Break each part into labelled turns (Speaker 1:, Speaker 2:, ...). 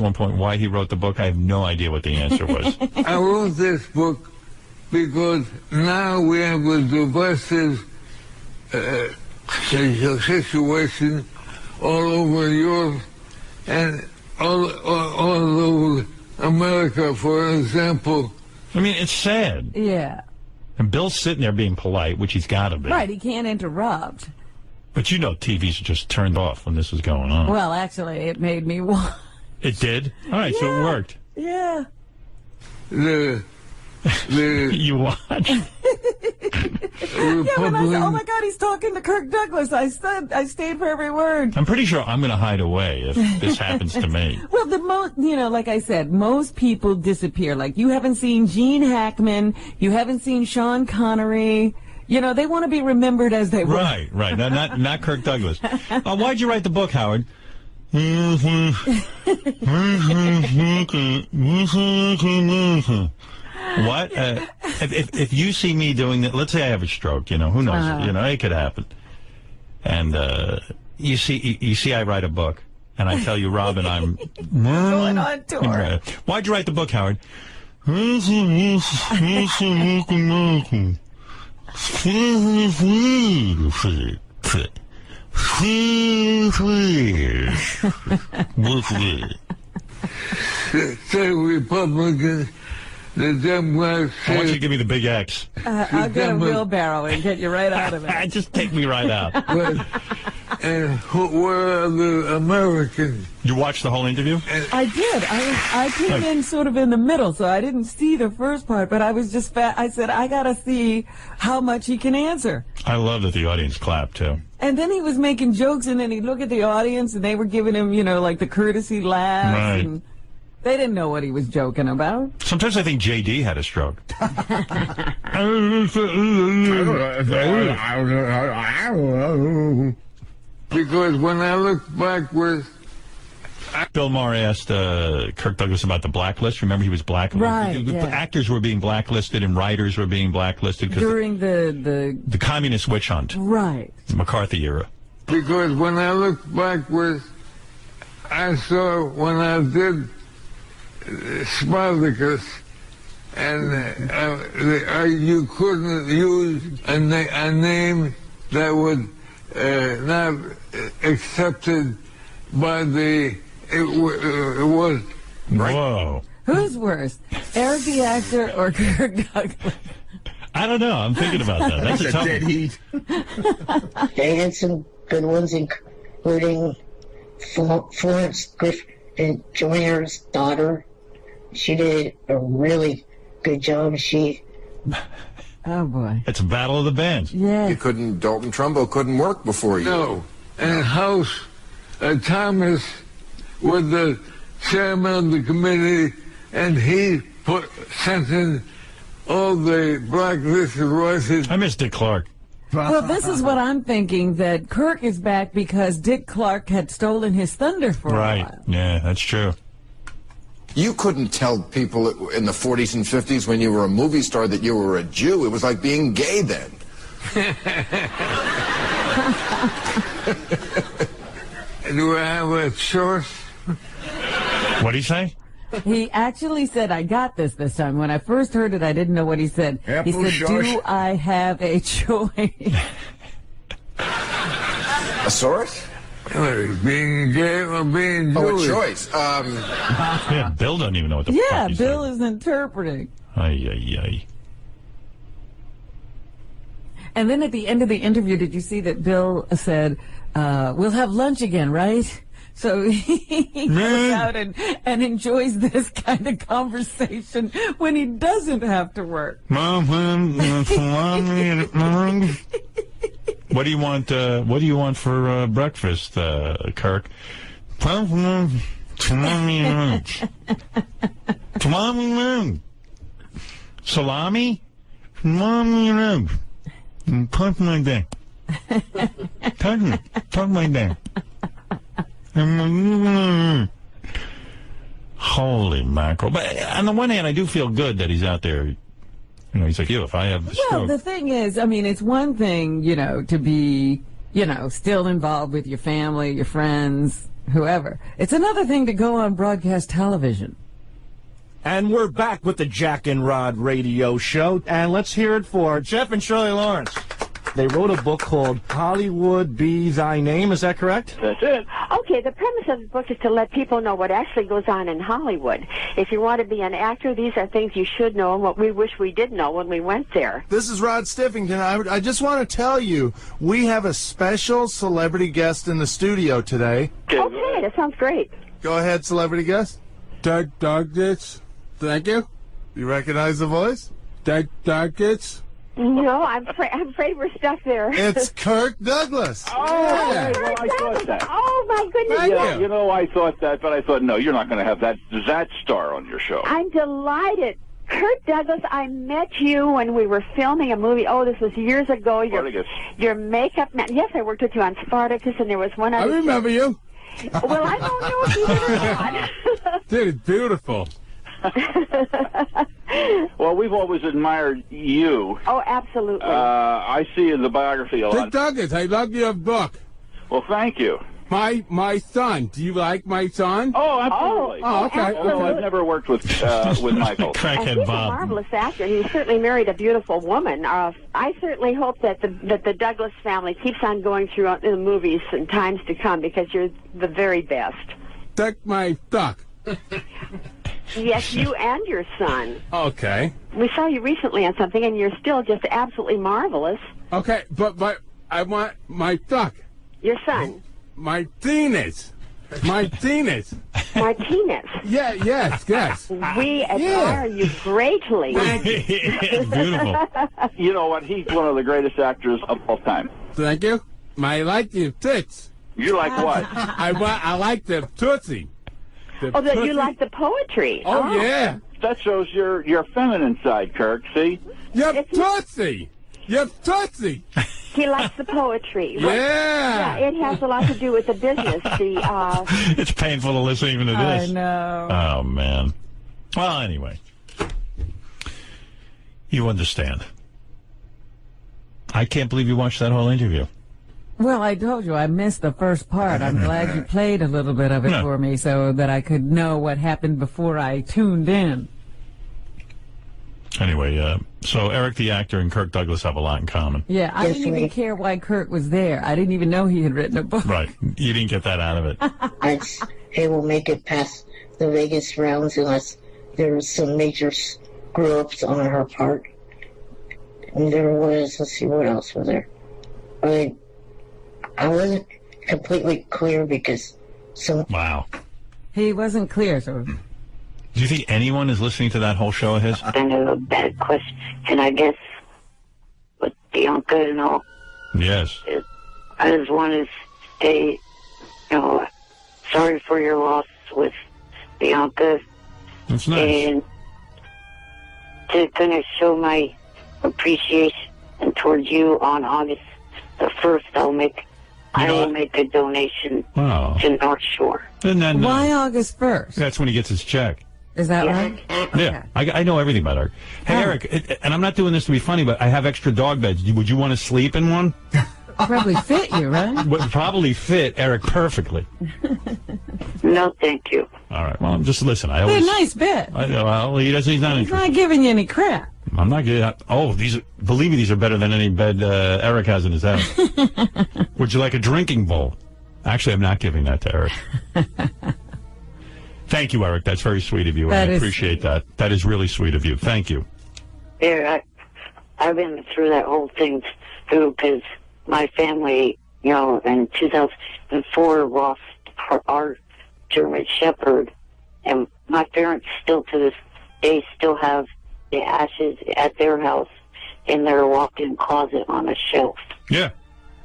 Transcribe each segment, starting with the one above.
Speaker 1: one point why he wrote the book. I have no idea what the answer was.
Speaker 2: I wrote this book because now we have a divisive situation all over Europe and all over America, for example.
Speaker 1: I mean, it's sad.
Speaker 3: Yeah.
Speaker 1: And Bill's sitting there being polite, which he's got to be.
Speaker 3: Right, he can't interrupt.
Speaker 1: But you know TVs are just turned off when this is going on.
Speaker 3: Well, actually, it made me want...
Speaker 1: It did? All right, so it worked.
Speaker 3: Yeah.
Speaker 1: You watched?
Speaker 3: Yeah, but oh my God, he's talking to Kirk Douglas. I stayed for every word.
Speaker 1: I'm pretty sure I'm going to hide away if this happens to me.
Speaker 3: Well, like I said, most people disappear. Like, you haven't seen Gene Hackman, you haven't seen Sean Connery. You know, they want to be remembered as they were.
Speaker 1: Right. Not Kirk Douglas. Why'd you write the book, Howard? What? If you see me doing that, let's say I have a stroke, who knows? It could happen. And you see I write a book, and I tell you, Robin, I'm
Speaker 3: going on tour.
Speaker 1: Why'd you write the book, Howard?
Speaker 2: Say Republicans, the Democrats.
Speaker 1: I want you to give me the big X.
Speaker 3: I'll get a wheelbarrow and get you right out of it.
Speaker 1: Just take me right out.
Speaker 2: And where are the Americans?
Speaker 1: You watched the whole interview?
Speaker 3: I did. I came in sort of in the middle, so I didn't see the first part, but I was just I said, I got to see how much he can answer.
Speaker 1: I love that the audience clapped, too.
Speaker 3: And then he was making jokes, and then he'd look at the audience, and they were giving him, like the courtesy laughs.
Speaker 1: Right.
Speaker 3: And they didn't know what he was joking about.
Speaker 1: Sometimes I think J.D. had a stroke.
Speaker 2: Because when I look backwards...
Speaker 1: Bill Maher asked Kirk Douglas about the blacklist. Remember, he was blacklisted.
Speaker 3: Right, yeah.
Speaker 1: Actors were being blacklisted and writers were being blacklisted
Speaker 3: during the
Speaker 1: communist witch hunt.
Speaker 3: Right.
Speaker 1: The McCarthy era.
Speaker 2: Because when I look backwards, I saw when I did Spartacus, and you couldn't use a name that would not accepted by the... It was...
Speaker 1: Whoa.
Speaker 3: Who's worse, Eric the actor or Kirk Douglas?
Speaker 1: I don't know. I'm thinking about that. That's a tough
Speaker 4: dead heat.
Speaker 5: They had some good ones, including Florence Griffin Joyner's daughter. She did a really good job.
Speaker 3: Oh, boy.
Speaker 1: It's a battle of the bands.
Speaker 3: Yeah.
Speaker 4: Dalton Trumbo couldn't work before you.
Speaker 2: No. And House Thomas was the chairman of the committee, and he sent in all the blacklisted writers.
Speaker 1: I miss Dick Clark.
Speaker 3: Well, this is what I'm thinking, that Kirk is back because Dick Clark had stolen his thunder for a while.
Speaker 1: Yeah, that's true.
Speaker 4: You couldn't tell people in the 40s and 50s when you were a movie star that you were a Jew. It was like being gay then.
Speaker 2: Do I have a choice?
Speaker 1: What did he say?
Speaker 3: He actually said, I got this time. When I first heard it, I didn't know what he said. He said, do I have a choice?
Speaker 4: A source?
Speaker 2: Being gay or being Jewish?
Speaker 4: Oh, a choice.
Speaker 1: Yeah, Bill doesn't even know what the fuck he
Speaker 3: Bill
Speaker 1: said.
Speaker 3: is interpreting.
Speaker 1: Ay.
Speaker 3: And then at the end of the interview, did you see that Bill said, we'll have lunch again, right? So he goes out and enjoys this kind of conversation when he doesn't have to work.
Speaker 1: What do you want? What do you want for breakfast, Kirk? Salami? Touch my dick. Touch my dick. Holy mackerel. But on the one hand, I do feel good that he's out there. He's like, if I have the stroke.
Speaker 3: Well, the thing is, I mean, it's one thing, to be, still involved with your family, your friends, whoever. It's another thing to go on broadcast television.
Speaker 6: And we're back with the Jack and Rod radio show. And let's hear it for Jeff and Shirley Lawrence. They wrote a book called Hollywood Be Thy Name. Is that correct?
Speaker 7: That's it.
Speaker 8: Okay, the premise of the book is to let people know what actually goes on in Hollywood. If you want to be an actor, these are things you should know and what we wish we did know when we went there.
Speaker 6: This is Rod Stiffington. I just want to tell you, we have a special celebrity guest in the studio today.
Speaker 8: Okay, that sounds great.
Speaker 6: Go ahead, celebrity guest.
Speaker 2: Doug Doggett.
Speaker 6: Thank you. You recognize the voice?
Speaker 2: Doug Doggett.
Speaker 8: No, I'm afraid we're stuck there.
Speaker 6: It's Kirk Douglas.
Speaker 7: Oh, yeah. Well, I thought that.
Speaker 8: Oh, my goodness.
Speaker 6: Thank
Speaker 7: Yeah,
Speaker 6: you.
Speaker 7: you know, I thought that, but I thought, no, you're not going to have that star on your show.
Speaker 8: I'm delighted. Kurt Douglas, I met you when we were filming a movie. Oh, this was years ago.
Speaker 7: Spartacus.
Speaker 8: Your makeup man. Yes, I worked with you on Spartacus, and there was one
Speaker 2: I
Speaker 8: other.
Speaker 2: remember you.
Speaker 8: Well, I don't know if you did or not.
Speaker 2: Dude, it's beautiful.
Speaker 7: Well, we've always admired you.
Speaker 8: Oh, absolutely.
Speaker 7: I see in the biography a
Speaker 2: Dick
Speaker 7: lot.
Speaker 2: Doggett, I love your book.
Speaker 7: Well, thank you.
Speaker 2: My son. Do you like my son?
Speaker 7: Oh, absolutely.
Speaker 2: Oh, okay.
Speaker 7: Although I've never worked with Michael.
Speaker 8: And
Speaker 1: Crackhead
Speaker 8: he's a
Speaker 1: Bob.
Speaker 8: marvelous actor. He certainly married a beautiful woman. I certainly hope that the Douglas family keeps on going through the movies in times to come because you're the very best.
Speaker 2: Duck my duck.
Speaker 8: Yes, you and your son.
Speaker 2: Okay.
Speaker 8: We saw you recently on something, and you're still just absolutely marvelous.
Speaker 2: Okay, but I want my duck.
Speaker 8: Your son,
Speaker 2: Martinez. Martinez.
Speaker 8: Martinez.
Speaker 2: Yeah, yes.
Speaker 8: We admire you greatly.
Speaker 1: Beautiful.
Speaker 7: You know what? He's one of the greatest actors of all time.
Speaker 2: Thank you. I like your tits.
Speaker 7: You like what?
Speaker 2: I like the tootsie.
Speaker 8: Oh, that you like the poetry.
Speaker 2: Oh, yeah.
Speaker 7: That shows your feminine side, Kirk. See?
Speaker 2: Your tootsie. Your tootsie.
Speaker 8: He likes the poetry.
Speaker 2: Yeah.
Speaker 8: Yeah, it has a lot to do with the business.
Speaker 1: It's painful to listen even to this.
Speaker 3: I know.
Speaker 1: Oh, man. Well, anyway. You understand. I can't believe you watched that whole interview.
Speaker 3: Well, I told you I missed the first part. I'm glad you played a little bit of it
Speaker 1: Yeah.
Speaker 3: for me so that I could know what happened before I tuned in.
Speaker 1: Anyway, so Eric the actor and Kirk Douglas have a lot in common.
Speaker 3: Yeah, I
Speaker 5: Yes,
Speaker 3: didn't even
Speaker 5: we-
Speaker 3: care why Kurt was there. I didn't even know he had written a book.
Speaker 1: Right. You didn't get that out of it.
Speaker 5: It will make it past the Vegas rounds unless there's some major screw-ups on her part. And there was, let's see, what else was there? I wasn't completely clear because some
Speaker 1: Wow.
Speaker 3: He wasn't clear, so
Speaker 1: Do you think anyone is listening to that whole show of his?
Speaker 5: kind of a bad question. And I guess with Bianca and all,
Speaker 1: Yes.
Speaker 5: I just want to say, sorry for your loss with Bianca.
Speaker 1: That's nice.
Speaker 5: And to kind of show my appreciation towards you on August the 1st, I will make a donation
Speaker 1: Wow.
Speaker 5: to North Shore.
Speaker 1: And then
Speaker 3: why August 1st?
Speaker 1: that's when he gets his check.
Speaker 3: Is that
Speaker 5: Yeah.
Speaker 3: right?
Speaker 1: Yeah, I know everything about Eric. Hey,
Speaker 3: Oh.
Speaker 1: Eric, and I'm not doing this to be funny, but I have extra dog beds. Would you want to sleep in one?
Speaker 3: Probably fit you, right?
Speaker 1: Would probably fit Eric perfectly.
Speaker 5: No, thank you.
Speaker 1: All right. Well, just listen. I
Speaker 3: They're
Speaker 1: always.
Speaker 3: nice bed.
Speaker 1: Well, he doesn't. He's not
Speaker 3: He's
Speaker 1: interested.
Speaker 3: not giving you any crap.
Speaker 1: I'm not getting. Oh, these. Believe me, these are better than any bed Eric has in his house. Would you like a drinking bowl? Actually, I'm not giving that to Eric. Thank you, Eric. That's very sweet of you.
Speaker 3: That
Speaker 1: I
Speaker 3: is
Speaker 1: appreciate that. That is really sweet of you. Thank you.
Speaker 5: Yeah, I've been through that whole thing too because my family, in 2004 lost our German Shepherd, and my parents still to this day still have the ashes at their house in their walk-in closet on a shelf.
Speaker 1: Yeah,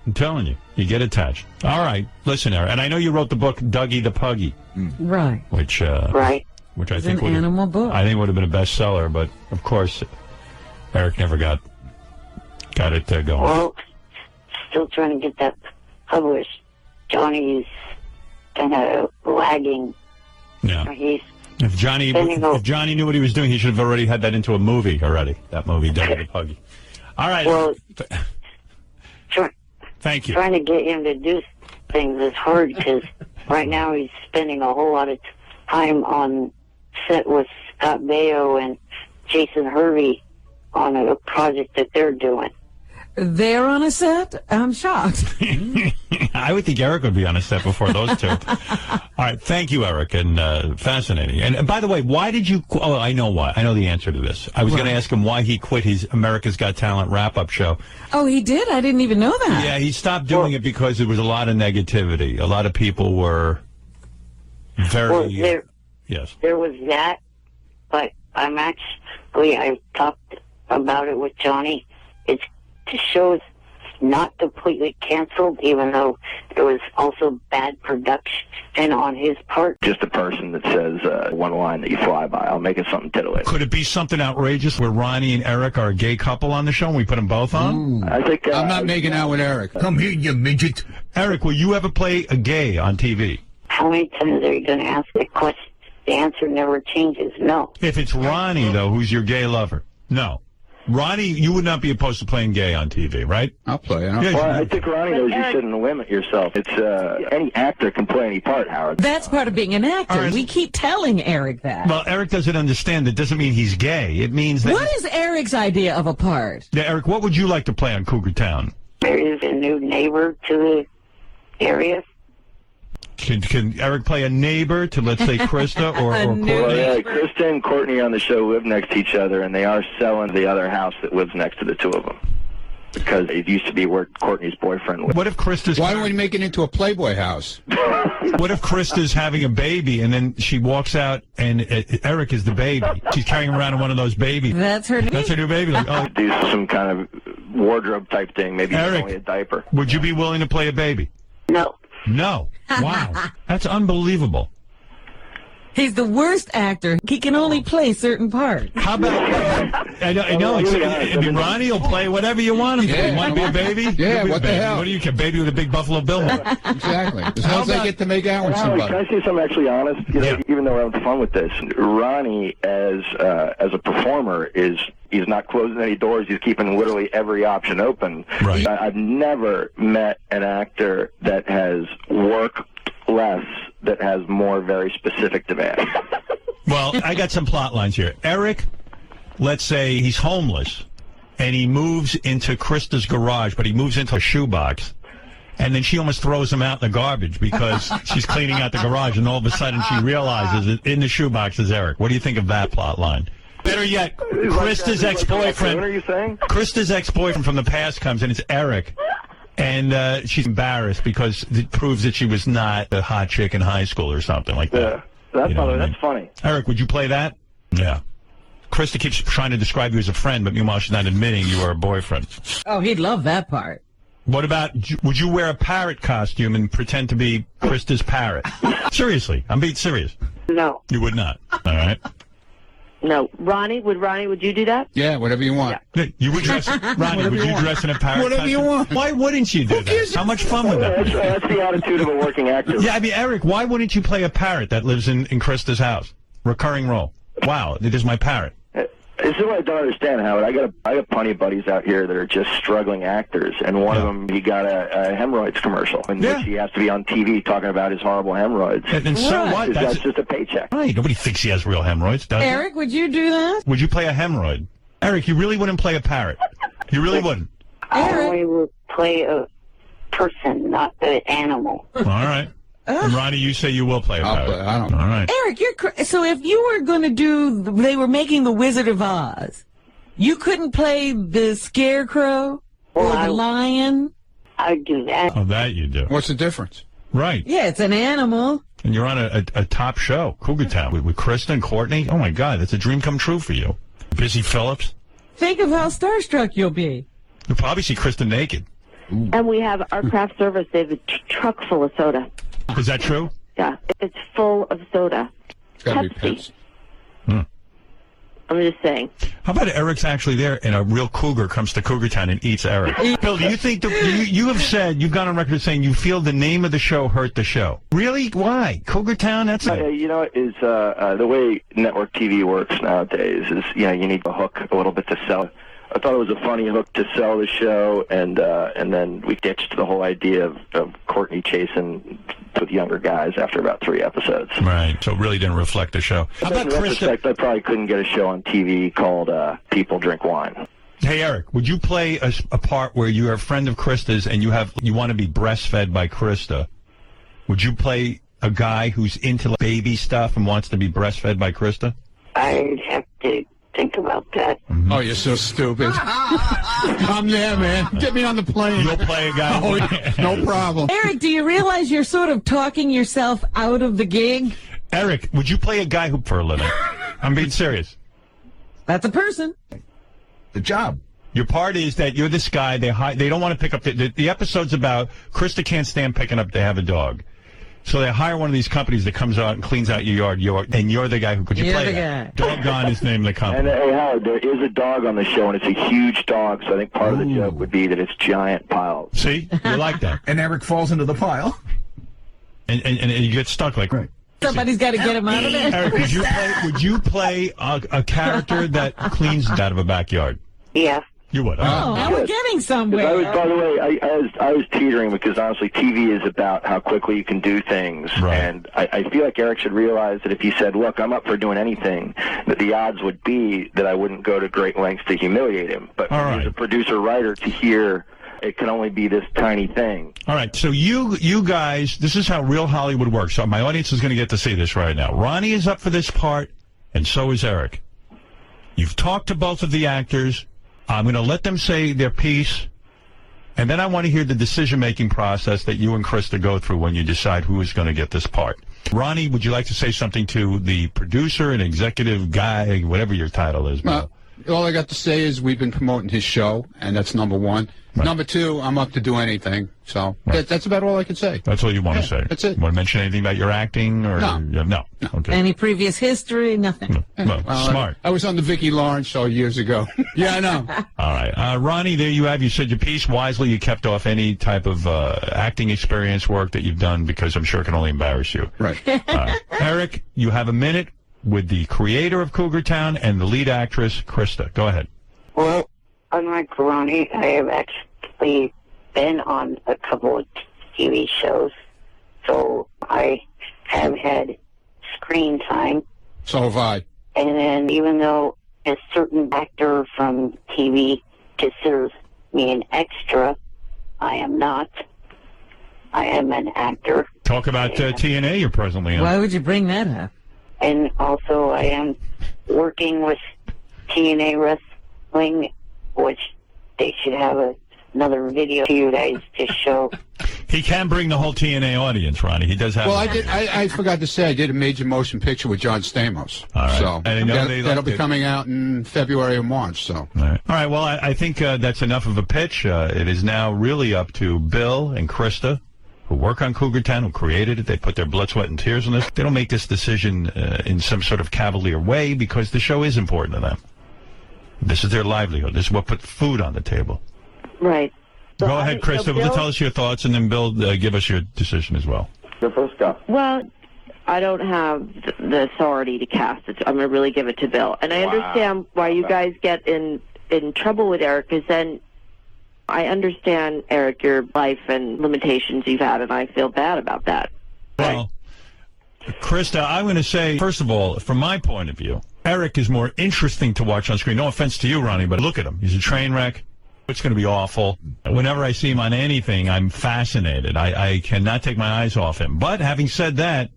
Speaker 1: I'm telling you, you get attached. All right, listen, Eric, and I know you wrote the book Dougie the Puggy,
Speaker 3: Right.
Speaker 1: which
Speaker 5: Right?
Speaker 1: which I
Speaker 3: It's
Speaker 1: think
Speaker 3: an
Speaker 1: would
Speaker 3: animal book.
Speaker 1: I think would have been a bestseller, but of course, Eric never got it going.
Speaker 5: Well, still trying to get that published. Johnny's kind of lagging.
Speaker 1: Yeah.
Speaker 5: He's
Speaker 1: If Johnny knew what he was doing, he should have already had that into a movie already. That movie, Dougie the Puggy. All right.
Speaker 5: Well, try,
Speaker 1: Thank you.
Speaker 5: trying to get him to do things is hard because Right now, he's spending a whole lot of time on set with Scott Baio and Jason Hervey on a project that they're doing.
Speaker 3: They're on a set? I'm shocked.
Speaker 1: I would think Eric would be on a set before those two. All right, thank you, Eric, and fascinating. And by the way, why did you? Oh, I know why. I know the answer to this. I was going to ask him why he quit his America's Got Talent wrap-up show.
Speaker 3: Oh, he did? I didn't even know that.
Speaker 1: Yeah, he stopped doing it because there was a lot of negativity. A lot of people were very. Yes.
Speaker 5: There was that, but I talked about it with Johnny. The show is not completely canceled, even though there was also bad production on his part.
Speaker 7: Just a person that says one line that you fly by. I'll make it something titillating.
Speaker 1: Could it be something outrageous where Ronnie and Eric are a gay couple on the show and we put them both on?
Speaker 7: I think
Speaker 9: I'm not making out with Eric. Come here, you midget.
Speaker 1: Eric, will you ever play a gay on TV?
Speaker 5: How many times are you going to ask that question? The answer never changes, no.
Speaker 1: If it's Ronnie, though, who's your gay lover? No. Ronnie, you would not be opposed to playing gay on TV, right?
Speaker 9: I'll play it.
Speaker 1: Yeah,
Speaker 7: Well, I think Ronnie knows you shouldn't limit yourself. It's any actor can play any part, Howard.
Speaker 3: That's part of being an actor.
Speaker 1: All right.
Speaker 3: We keep telling Eric that.
Speaker 1: Well, Eric doesn't understand. That doesn't mean he's gay. It means that...
Speaker 3: What is Eric's idea of a part?
Speaker 1: Yeah, Eric, what would you like to play on Cougar Town?
Speaker 5: There is a new neighbor to the area.
Speaker 1: Can Eric play a neighbor to, let's say, Krista or
Speaker 7: Well,
Speaker 1: Courtney?
Speaker 7: yeah, Krista and Courtney on the show live next to each other, and they are selling the other house that lives next to the two of them. Because it used to be where Courtney's boyfriend lived.
Speaker 1: What if Krista's...
Speaker 9: Why don't we make it into a Playboy house?
Speaker 1: What if Krista's having a baby and then she walks out and Eric is the baby? She's carrying around one of those babies.
Speaker 3: That's her name?
Speaker 1: That's her new baby. Like, oh,
Speaker 7: Do some kind of wardrobe type thing, maybe
Speaker 1: Eric.
Speaker 7: only a diaper.
Speaker 1: would you be willing to play a baby?
Speaker 5: No.
Speaker 1: No. Wow. That's unbelievable.
Speaker 3: He's the worst actor. He can only play certain parts.
Speaker 1: How about... I know. I mean, Ronnie will play whatever you want him to.
Speaker 9: Yeah,
Speaker 1: You want to be a baby?
Speaker 9: Yeah,
Speaker 1: You'll be a
Speaker 9: what the
Speaker 1: baby.
Speaker 9: hell?
Speaker 1: What do you care? Baby with a big Buffalo Bill.
Speaker 9: Exactly. As long as they get to make out with
Speaker 7: Howard,
Speaker 9: somebody.
Speaker 7: can I say something actually honest? You know,
Speaker 1: Yeah.
Speaker 7: even though we're having fun with this, Ronnie, as a performer, he's not closing any doors. He's keeping literally every option open.
Speaker 1: Right.
Speaker 7: I've never met an actor that has worked less, that has more very specific demands.
Speaker 1: Well, I got some plot lines here. Eric, let's say he's homeless, and he moves into Krista's garage, but he moves into a shoebox. And then she almost throws him out in the garbage because she's cleaning out the garage, and all of a sudden she realizes that in the shoebox is Eric. What do you think of that plot line? Better yet, Krista's ex-boyfriend.
Speaker 7: What are you saying?
Speaker 1: Krista's ex-boyfriend from the past comes, and it's Eric. And she's embarrassed because it proves that she was not a hot chick in high school or something like that.
Speaker 7: Yeah, that's
Speaker 1: You know what I mean?
Speaker 7: that's funny.
Speaker 1: Eric, would you play that? Yeah. Krista keeps trying to describe you as a friend, but meanwhile she's not admitting you are a boyfriend.
Speaker 3: Oh, he'd love that part.
Speaker 1: What about, would you wear a parrot costume and pretend to be Krista's parrot? Seriously, I'm being serious.
Speaker 5: No.
Speaker 1: You would not. All right.
Speaker 8: No. Ronnie, would you do that?
Speaker 9: Yeah, whatever you want.
Speaker 1: You would dress, Ronnie, would you dress in a parrot
Speaker 9: Whatever you
Speaker 1: costume?
Speaker 9: want.
Speaker 1: Why wouldn't you do that? How much fun would that be?
Speaker 7: That's the attitude of a working actor.
Speaker 1: Yeah, I mean, Eric, why wouldn't you play a parrot that lives in Krista's house? Recurring role. Wow, it is my parrot.
Speaker 7: This is what I don't understand, Howard. I got plenty of buddies out here that are just struggling actors, and one of them, he got a hemorrhoids commercial in which he has to be on TV talking about his horrible hemorrhoids.
Speaker 1: And so what?
Speaker 7: That's just a paycheck.
Speaker 1: Right. Nobody thinks he has real hemorrhoids, does he?
Speaker 3: Eric, would you do that?
Speaker 1: Would you play a hemorrhoid? Eric, you really wouldn't play a parrot. You really wouldn't.
Speaker 5: I
Speaker 3: Eric.
Speaker 5: only would play a person, not an animal.
Speaker 1: All right. And Ronnie, you say you will play a
Speaker 9: I'll
Speaker 1: parrot.
Speaker 9: play. I don't know.
Speaker 1: All right.
Speaker 3: Eric, so if you were going to do, they were making the Wizard of Oz, you couldn't play the Scarecrow or
Speaker 5: Well,
Speaker 3: the Lion?
Speaker 5: I'd do that.
Speaker 1: Oh, that you do.
Speaker 9: What's the difference?
Speaker 1: Right.
Speaker 3: Yeah, it's an animal.
Speaker 1: And you're on a top show, Cougar Town, with Krista and Courtney. Oh, my God, that's a dream come true for you. Busy Phillips.
Speaker 3: Think of how starstruck you'll be.
Speaker 1: You'll probably see Krista naked.
Speaker 8: And we have our craft service. They have a truck full of soda.
Speaker 1: Is that true?
Speaker 8: Yeah, it's full of soda.
Speaker 9: It's got to be
Speaker 8: Pepsi.
Speaker 9: Pepsi.
Speaker 8: I'm just saying.
Speaker 1: How about Eric's actually there and a real cougar comes to Cougar Town and eats Eric? Bill, do you think, you have said, you've gone on record saying you feel the name of the show hurt the show. Really? Why? Cougar Town? That's
Speaker 7: You know, is the way network TV works nowadays is, you know, you need to hook a little bit to sell I thought it was a funny hook to sell the show, and then we ditched the whole idea of Courtney chasing with younger guys after about 3 episodes.
Speaker 1: Right, so it really didn't reflect the show. How about
Speaker 7: In retrospect, I probably couldn't get a show on TV called People Drink Wine.
Speaker 1: Hey, Eric, would you play a part where you're a friend of Krista's and you want to be breastfed by Krista? Would you play a guy who's into baby stuff and wants to be breastfed by Krista?
Speaker 5: I'd have to think about that.
Speaker 9: Oh, you're so stupid. I'm there, man. Get me on the plane.
Speaker 1: You'll play a guy.
Speaker 9: Oh, no problem.
Speaker 3: Eric, do you realize you're sort of talking yourself out of the gig?
Speaker 1: Eric, would you play a guy who for a living? I'm being serious.
Speaker 3: That's a person.
Speaker 9: The job.
Speaker 1: Your part is that you're this guy. They don't want to pick up the episode's about Krista can't stand picking up. They have a dog. So they hire one of these companies that comes out and cleans out your yard, and you're the guy who could you
Speaker 3: You're
Speaker 1: play
Speaker 3: the
Speaker 1: that?
Speaker 3: guy.
Speaker 1: Doggone is the name of the
Speaker 7: And
Speaker 1: company.
Speaker 7: hey, Howard, there is a dog on the show, and it's a huge dog, so I think part of the joke would be that it's giant pile.
Speaker 1: See? You like that.
Speaker 9: And Eric falls into the pile.
Speaker 1: And you get stuck like right.
Speaker 3: Somebody's got to get him out of there.
Speaker 1: Eric, would you play a character that cleans out of a backyard?
Speaker 5: Yeah.
Speaker 1: You would.
Speaker 3: Oh, now we're getting somewhere.
Speaker 7: By the way, I was teetering because honestly, TV is about how quickly you can do things,
Speaker 1: Right.
Speaker 7: and I feel like Eric should realize that if he said, "Look, I'm up for doing anything," that the odds would be that I wouldn't go to great lengths to humiliate him. But
Speaker 1: All right.
Speaker 7: as a producer-writer, to hear it can only be this tiny thing.
Speaker 1: All right, so you guys, this is how real Hollywood works. So my audience is going to get to see this right now. Ronnie is up for this part, and so is Eric. You've talked to both of the actors. I'm going to let them say their piece, and then I want to hear the decision-making process that you and Krista go through when you decide who is going to get this part. Ronnie, would you like to say something to the producer and executive guy, whatever your title is? Bill?
Speaker 9: All I got to say is we've been promoting his show, and that's number one.
Speaker 1: Right.
Speaker 9: Number two, I'm up to do anything. So that's about all I can say.
Speaker 1: That's all you want to say?
Speaker 9: That's it.
Speaker 1: Want to mention anything about your acting? Or No. Okay.
Speaker 3: Any previous history? Nothing.
Speaker 1: Well, smart.
Speaker 9: I was on the Vicki Lawrence show years ago. Yeah, I know.
Speaker 1: All right. Ronnie, there you have. You said your piece. Wisely, you kept off any type of acting experience work that you've done because I'm sure it can only embarrass you.
Speaker 9: Right.
Speaker 1: Eric, you have a minute with the creator of Cougar Town and the lead actress, Krista. Go ahead.
Speaker 5: Well, unlike Ronnie, I have actually been on a couple of TV shows, so I have had screen time.
Speaker 9: So have I.
Speaker 5: And then even though a certain actor from TV considers me an extra, I am not. I am an actor.
Speaker 1: Talk about TNA you're presently on.
Speaker 3: Why would you bring that up?
Speaker 5: And also I am working with TNA Wrestling, which they should have another video to you guys to show.
Speaker 1: He can bring the whole TNA audience, Ronnie. He does have.
Speaker 9: Well, I forgot to say I did a major motion picture with John Stamos.
Speaker 1: All right.
Speaker 9: So
Speaker 1: And I know they
Speaker 9: that'll
Speaker 1: liked
Speaker 9: be
Speaker 1: it.
Speaker 9: coming out in February or March. So.
Speaker 1: All right. Well, I think that's enough of a pitch. It is now really up to Bill and Krista, who work on Cougar Town, who created it. They put their blood, sweat, and tears on this. They don't make this decision in some sort of cavalier way because the show is important to them. This is their livelihood. This is what puts food on the table.
Speaker 5: Right. So
Speaker 1: Go ahead, Krista. Tell us your thoughts, and then Bill, give us your decision as well.
Speaker 7: Your first go.
Speaker 10: Well, I don't have the authority to cast it. So I'm going to really give it to Bill. And I understand why you guys get in trouble with Eric, because then I understand, Eric, your life and limitations you've had, and I feel bad about that.
Speaker 1: Well, Krista, I'm going to say, first of all, from my point of view, Eric is more interesting to watch on screen. No offense to you, Ronnie, but look at him. He's a train wreck. It's going to be awful. Whenever I see him on anything, I'm fascinated. I cannot take my eyes off him. But having said that,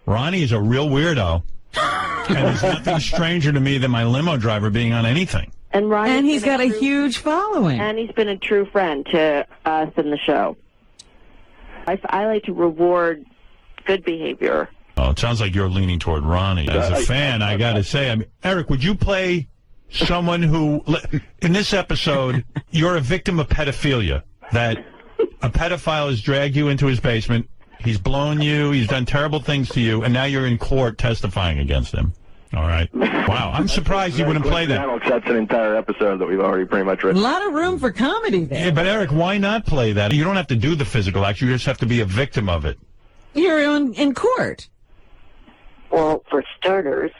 Speaker 1: Ronnie is a real weirdo. And there's nothing stranger to me than my limo driver being on anything.
Speaker 3: And he's got a huge following.
Speaker 10: And he's been a true friend to us in the show. I like to reward good behavior.
Speaker 1: Oh, it sounds like you're leaning toward Ronnie. As a fan, I got to say, Eric, would you play someone who, in this episode, you're a victim of pedophilia, that a pedophile has dragged you into his basement, he's blown you, he's done terrible things to you, and now you're in court testifying against him. All right. Wow, I'm surprised you wouldn't play that.
Speaker 7: That's an entire episode that we've already pretty much written.
Speaker 3: A lot of room for comedy there.
Speaker 1: Yeah, but Eric, why not play that? You don't have to do the physical act, you just have to be a victim of it.
Speaker 3: You're in court.
Speaker 5: Well, for starters,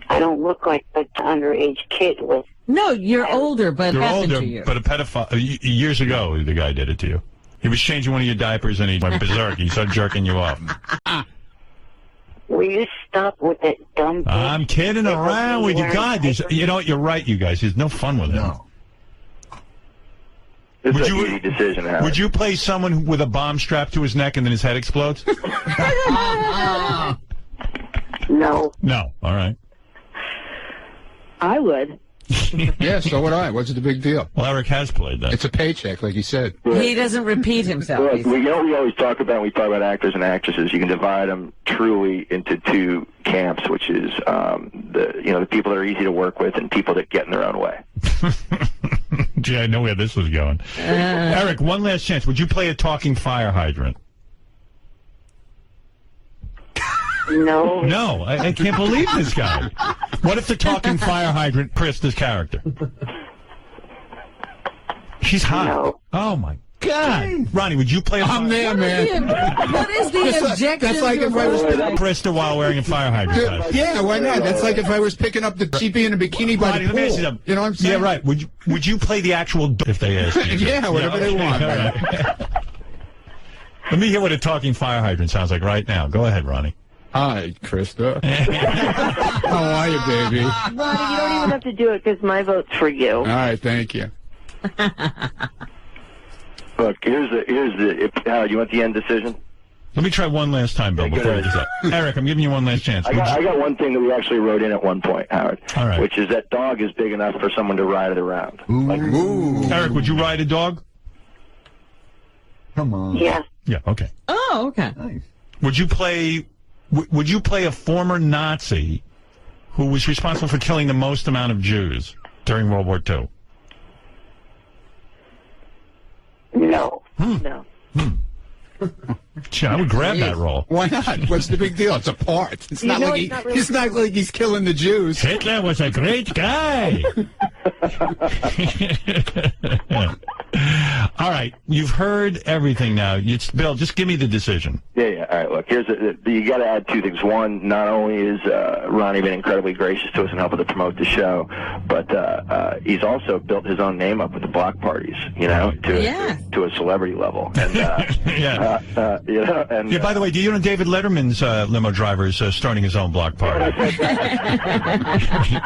Speaker 5: I don't look like an underage kid with.
Speaker 3: No, you're older, but
Speaker 1: You're
Speaker 3: happened
Speaker 1: older,
Speaker 3: to you.
Speaker 1: but a pedophile. Years ago, the guy did it to you. He was changing one of your diapers and he went berserk. He started jerking you off.
Speaker 5: Will you stop with that dumb?
Speaker 1: I'm kidding around with you. God, you know what? You're right, you guys. There's no fun with him.
Speaker 4: No.
Speaker 7: It's an easy decision, Howard.
Speaker 1: Would you play someone with a bomb strapped to his neck and then his head explodes?
Speaker 5: No.
Speaker 1: No. All right.
Speaker 8: I would.
Speaker 9: Yeah, so would I. What's the big deal?
Speaker 1: Well, Eric has played that.
Speaker 9: It's a paycheck, like he said.
Speaker 3: He doesn't repeat himself.
Speaker 7: Look,
Speaker 3: he said.
Speaker 7: we always talk about, when we talk about actors and actresses, you can divide them truly into two camps, which is the people that are easy to work with and people that get in their own way.
Speaker 1: Gee, I know where this was going. Eric, one last chance. Would you play a talking fire hydrant?
Speaker 5: No.
Speaker 1: No, I can't believe this guy. What if the talking fire hydrant Krista's character? She's hot.
Speaker 5: No.
Speaker 1: Oh, my God. Ronnie, would you play a
Speaker 9: I'm there, man.
Speaker 3: What is the objection?
Speaker 9: That's like if I was
Speaker 1: Krista while wearing a fire hydrant?
Speaker 9: Yeah, why not? That's like if I was picking up the cheapie in a bikini by
Speaker 1: Ronnie,
Speaker 9: the
Speaker 1: let me ask you
Speaker 9: pool.
Speaker 1: something.
Speaker 9: You know what I'm saying?
Speaker 1: Yeah, right. Would you play the actual if they asked you?
Speaker 9: Yeah, whatever they want.
Speaker 1: All right. Let me hear what a talking fire hydrant sounds like right now. Go ahead, Ronnie.
Speaker 9: Hi, Krista. How are you, baby?
Speaker 10: Ronnie, you don't even have to do it because my vote's for you.
Speaker 9: All right, thank you.
Speaker 7: Look, Howard, you want the end decision?
Speaker 1: Let me try one last time, Bill, before we decide. Eric, I'm giving you one last chance.
Speaker 7: I got one thing that we actually wrote in at one point, Howard.
Speaker 1: All right.
Speaker 7: Which is that dog is big enough for someone to ride it around.
Speaker 1: Eric, would you ride a dog?
Speaker 9: Come on.
Speaker 5: Yeah.
Speaker 1: Yeah, okay.
Speaker 3: Oh, okay.
Speaker 1: Would you play a former Nazi who was responsible for killing the most amount of Jews during World War II?
Speaker 5: No.
Speaker 10: No.
Speaker 1: Gee, I would grab that role.
Speaker 9: Why not? What's the big deal? It's a part. It's not like it's not like he's killing the Jews.
Speaker 1: Hitler was a great guy. All right, you've heard everything now. Bill, just give me the decision.
Speaker 7: Yeah. All right, look, you got to add two things. One, not only is Ronnie been incredibly gracious to us and helping to promote the show, but he's also built his own name up with the block parties, to a celebrity level. And,
Speaker 1: yeah. By the way, do you know David Letterman's limo driver is starting his own block party?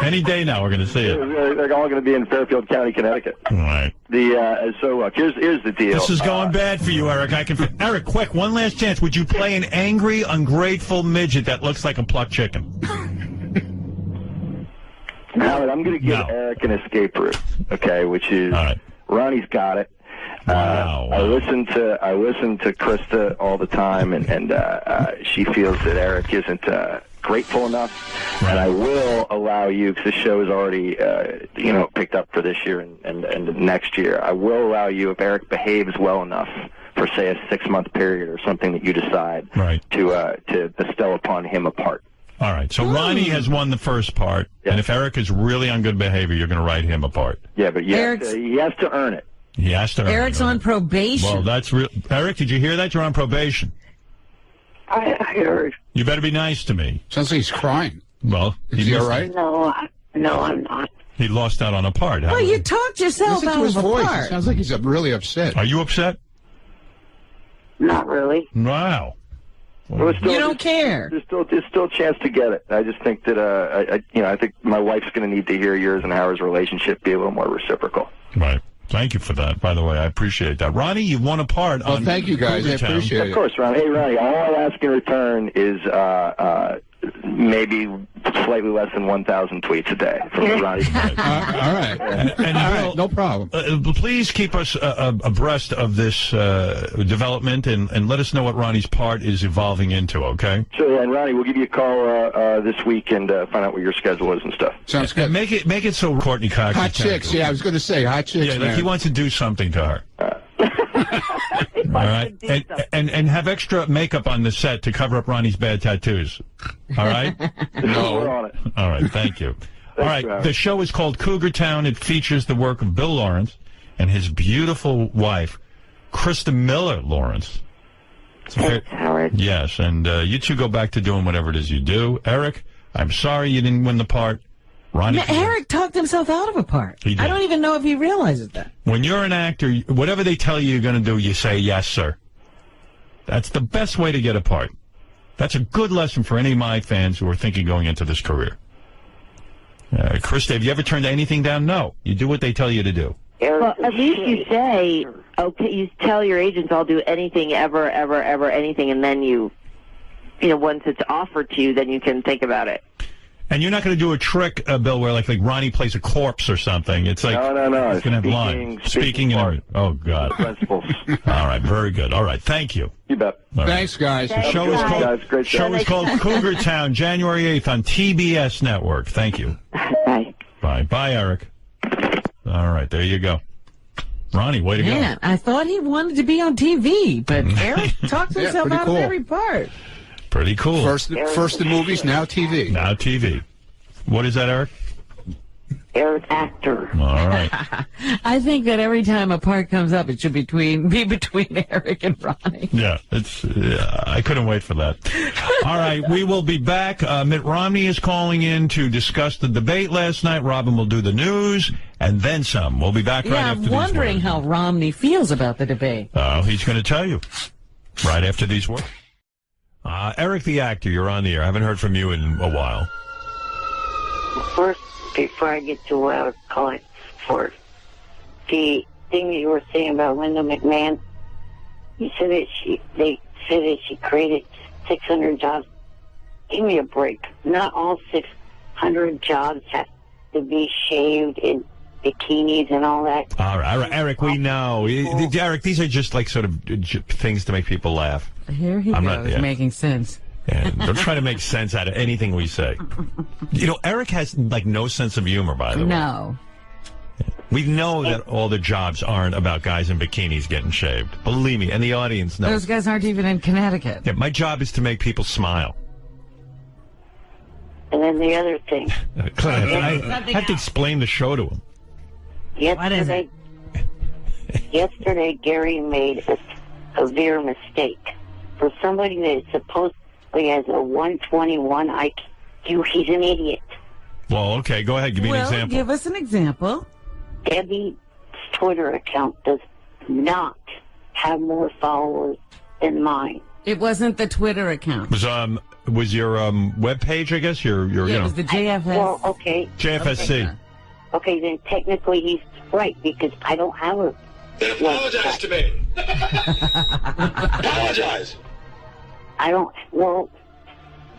Speaker 1: Any day now, we're going to see it.
Speaker 7: They're all going to be in Fairfield County, Connecticut.
Speaker 1: All right.
Speaker 7: So look, here's the deal.
Speaker 1: This is going bad for you, Eric. Eric, quick, one last chance. Would you play an angry, ungrateful midget that looks like a plucked chicken?
Speaker 7: Howard, I'm going to give Eric an escape route, okay? Which is Ronnie's got it.
Speaker 1: Wow.
Speaker 7: I listen to Krista all the time, and she feels that Eric isn't grateful enough. Right. And I will allow you, because the show is already picked up for this year and next year. I will allow you, if Eric behaves well enough for, say, a 6-month period or something that you decide, to bestow upon him a part.
Speaker 1: All right. So Ronnie has won the first part, and if Eric is really on good behavior, you're going to write him a part.
Speaker 7: Yeah, but he has to earn it.
Speaker 1: He has to earn
Speaker 3: Eric's on probation.
Speaker 1: Well, that's real. Eric, did you hear that? You're on probation.
Speaker 5: I heard.
Speaker 1: You better be nice to me.
Speaker 9: Sounds like he's crying.
Speaker 1: Well,
Speaker 9: is he all right?
Speaker 5: No, I'm not.
Speaker 1: He lost out on a part.
Speaker 3: Well, you talked yourself out of a
Speaker 9: voice.
Speaker 3: part.
Speaker 9: It sounds like he's really upset.
Speaker 1: Are you upset?
Speaker 5: Not really.
Speaker 1: Wow.
Speaker 7: Well,
Speaker 3: you don't care.
Speaker 7: There's still a chance to get it. I just think that I think my wife's going to need to hear yours and Howard's relationship be a little more reciprocal.
Speaker 1: Right. Thank you for that, by the way. I appreciate that. Ronnie, you won a part on...
Speaker 9: Oh, thank you, guys. I appreciate it.
Speaker 7: Of course, Ronnie. Hey, Ronnie, all I ask in return is maybe slightly less than 1,000 tweets a day from Ronnie.
Speaker 9: All right.
Speaker 1: And
Speaker 9: all right, no problem.
Speaker 1: Please keep us abreast of this development and let us know what Ronnie's part is evolving into, okay?
Speaker 7: Sure, and Ronnie, we'll give you a call this week and find out what your schedule is and stuff.
Speaker 9: Sounds good.
Speaker 1: Make it so Courtney Cox...
Speaker 9: Hot chicks, yeah, I was going to say hot chicks,
Speaker 1: yeah, like he wants to do something to her. All right, and have extra makeup on the set to cover up Ronnie's bad tattoos. All right?
Speaker 7: No. We're on it.
Speaker 1: All right, thank you. All right, the show is called Cougar Town. It features the work of Bill Lawrence and his beautiful wife, Krista Miller Lawrence.
Speaker 5: Thanks, Howard.
Speaker 1: Yes, and you two go back to doing whatever it is you do. Eric, I'm sorry you didn't win the part. Ronnie.
Speaker 3: Eric talked himself out of a part.
Speaker 1: He did.
Speaker 3: I don't even know if he realizes that.
Speaker 1: When you're an actor, whatever they tell you you're going to do, you say, yes, sir. That's the best way to get a part. That's a good lesson for any of my fans who are thinking going into this career. Krista, have you ever turned anything down? No. You do what they tell you to do.
Speaker 10: Well, at least you say, okay, you tell your agents, I'll do anything, ever, anything, and then you know, once it's offered to you, then you can think about it.
Speaker 1: And you're not going to do a trick, Bill, where like Ronnie plays a corpse or something. It's like
Speaker 7: no.
Speaker 1: It's going to have lines. Speaking and everything. Oh God.
Speaker 7: Principles.
Speaker 1: All right, very good. All right, thank you.
Speaker 7: You bet.
Speaker 9: Thanks, guys.
Speaker 1: The show is called,
Speaker 7: show
Speaker 1: is called Cougar Town, January 8th on TBS Network. Thank you.
Speaker 10: Bye.
Speaker 1: Bye, Eric. All right, there you go. Ronnie, way to go.
Speaker 3: Man, I thought he wanted to be on TV, but Eric talked himself out of every part.
Speaker 1: Pretty cool.
Speaker 9: First the movies, now TV.
Speaker 1: Now TV. What is that, Eric?
Speaker 5: Eric actor.
Speaker 1: All right.
Speaker 3: I think that every time a part comes up, it should be between Eric and Ronnie.
Speaker 1: Yeah, I couldn't wait for that. All right, we will be back. Mitt Romney is calling in to discuss the debate last night. Robin will do the news and then some. We'll be back right after these words.
Speaker 3: I'm wondering how Romney feels about the debate.
Speaker 1: He's going to tell you right after these words. Eric the actor, you're on the air. I haven't heard from you in a while.
Speaker 5: First, before I get to what I was calling for, the thing that you were saying about Linda McMahon, you said that they said that she created 600 jobs. Give me a break. Not all 600 jobs have to be shaved in bikinis and all that.
Speaker 1: All right, Eric, we know. Eric, these are just like sort of things to make people laugh.
Speaker 3: Here he goes, making sense.
Speaker 1: And they're trying to make sense out of anything we say. You know, Eric has like no sense of humor, by the way.
Speaker 3: No.
Speaker 1: We know that all the jobs aren't about guys in bikinis getting shaved. Believe me, and the audience knows.
Speaker 3: Those guys aren't even in Connecticut.
Speaker 1: Yeah, my job is to make people smile.
Speaker 5: And then the other thing.
Speaker 1: I have to explain the show to him.
Speaker 5: Yesterday, Gary made a severe mistake. For somebody that supposedly has a 121 IQ, he's an idiot.
Speaker 1: Well, okay, go ahead. Give me an example.
Speaker 3: Give us an example.
Speaker 5: Debbie's Twitter account does not have more followers than mine.
Speaker 3: It wasn't the Twitter account.
Speaker 1: Was your web page, I guess? Your
Speaker 3: it was the JFS.
Speaker 5: Well, okay.
Speaker 1: JFSC.
Speaker 5: Okay, then technically he's right because I don't have a.
Speaker 11: Then apologize to me. Apologize.
Speaker 5: I don't. Well,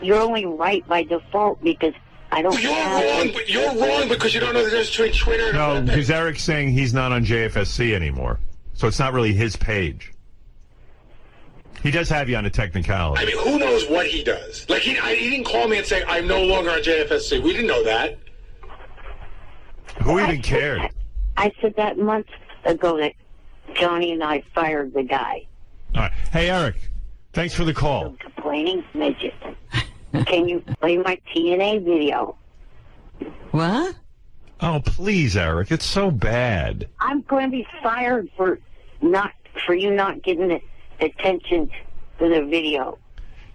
Speaker 5: you're only right by default because I don't.
Speaker 11: You're wrong because you don't know the difference between Twitter and.
Speaker 1: No, because Eric's saying he's not on JFSC anymore, so it's not really his page. He does have you on a technicality.
Speaker 11: I mean, who knows what he does? Like he didn't call me and say I'm no longer on JFSC. We didn't know that.
Speaker 1: Who even cared?
Speaker 5: I said that months ago that Johnny and I fired the guy.
Speaker 1: All right. Hey, Eric, thanks for the call.
Speaker 5: Complaining midget. Can you play my TNA video?
Speaker 3: What?
Speaker 1: Oh, please, Eric. It's so bad.
Speaker 5: I'm going to be fired for you not getting the attention to the video.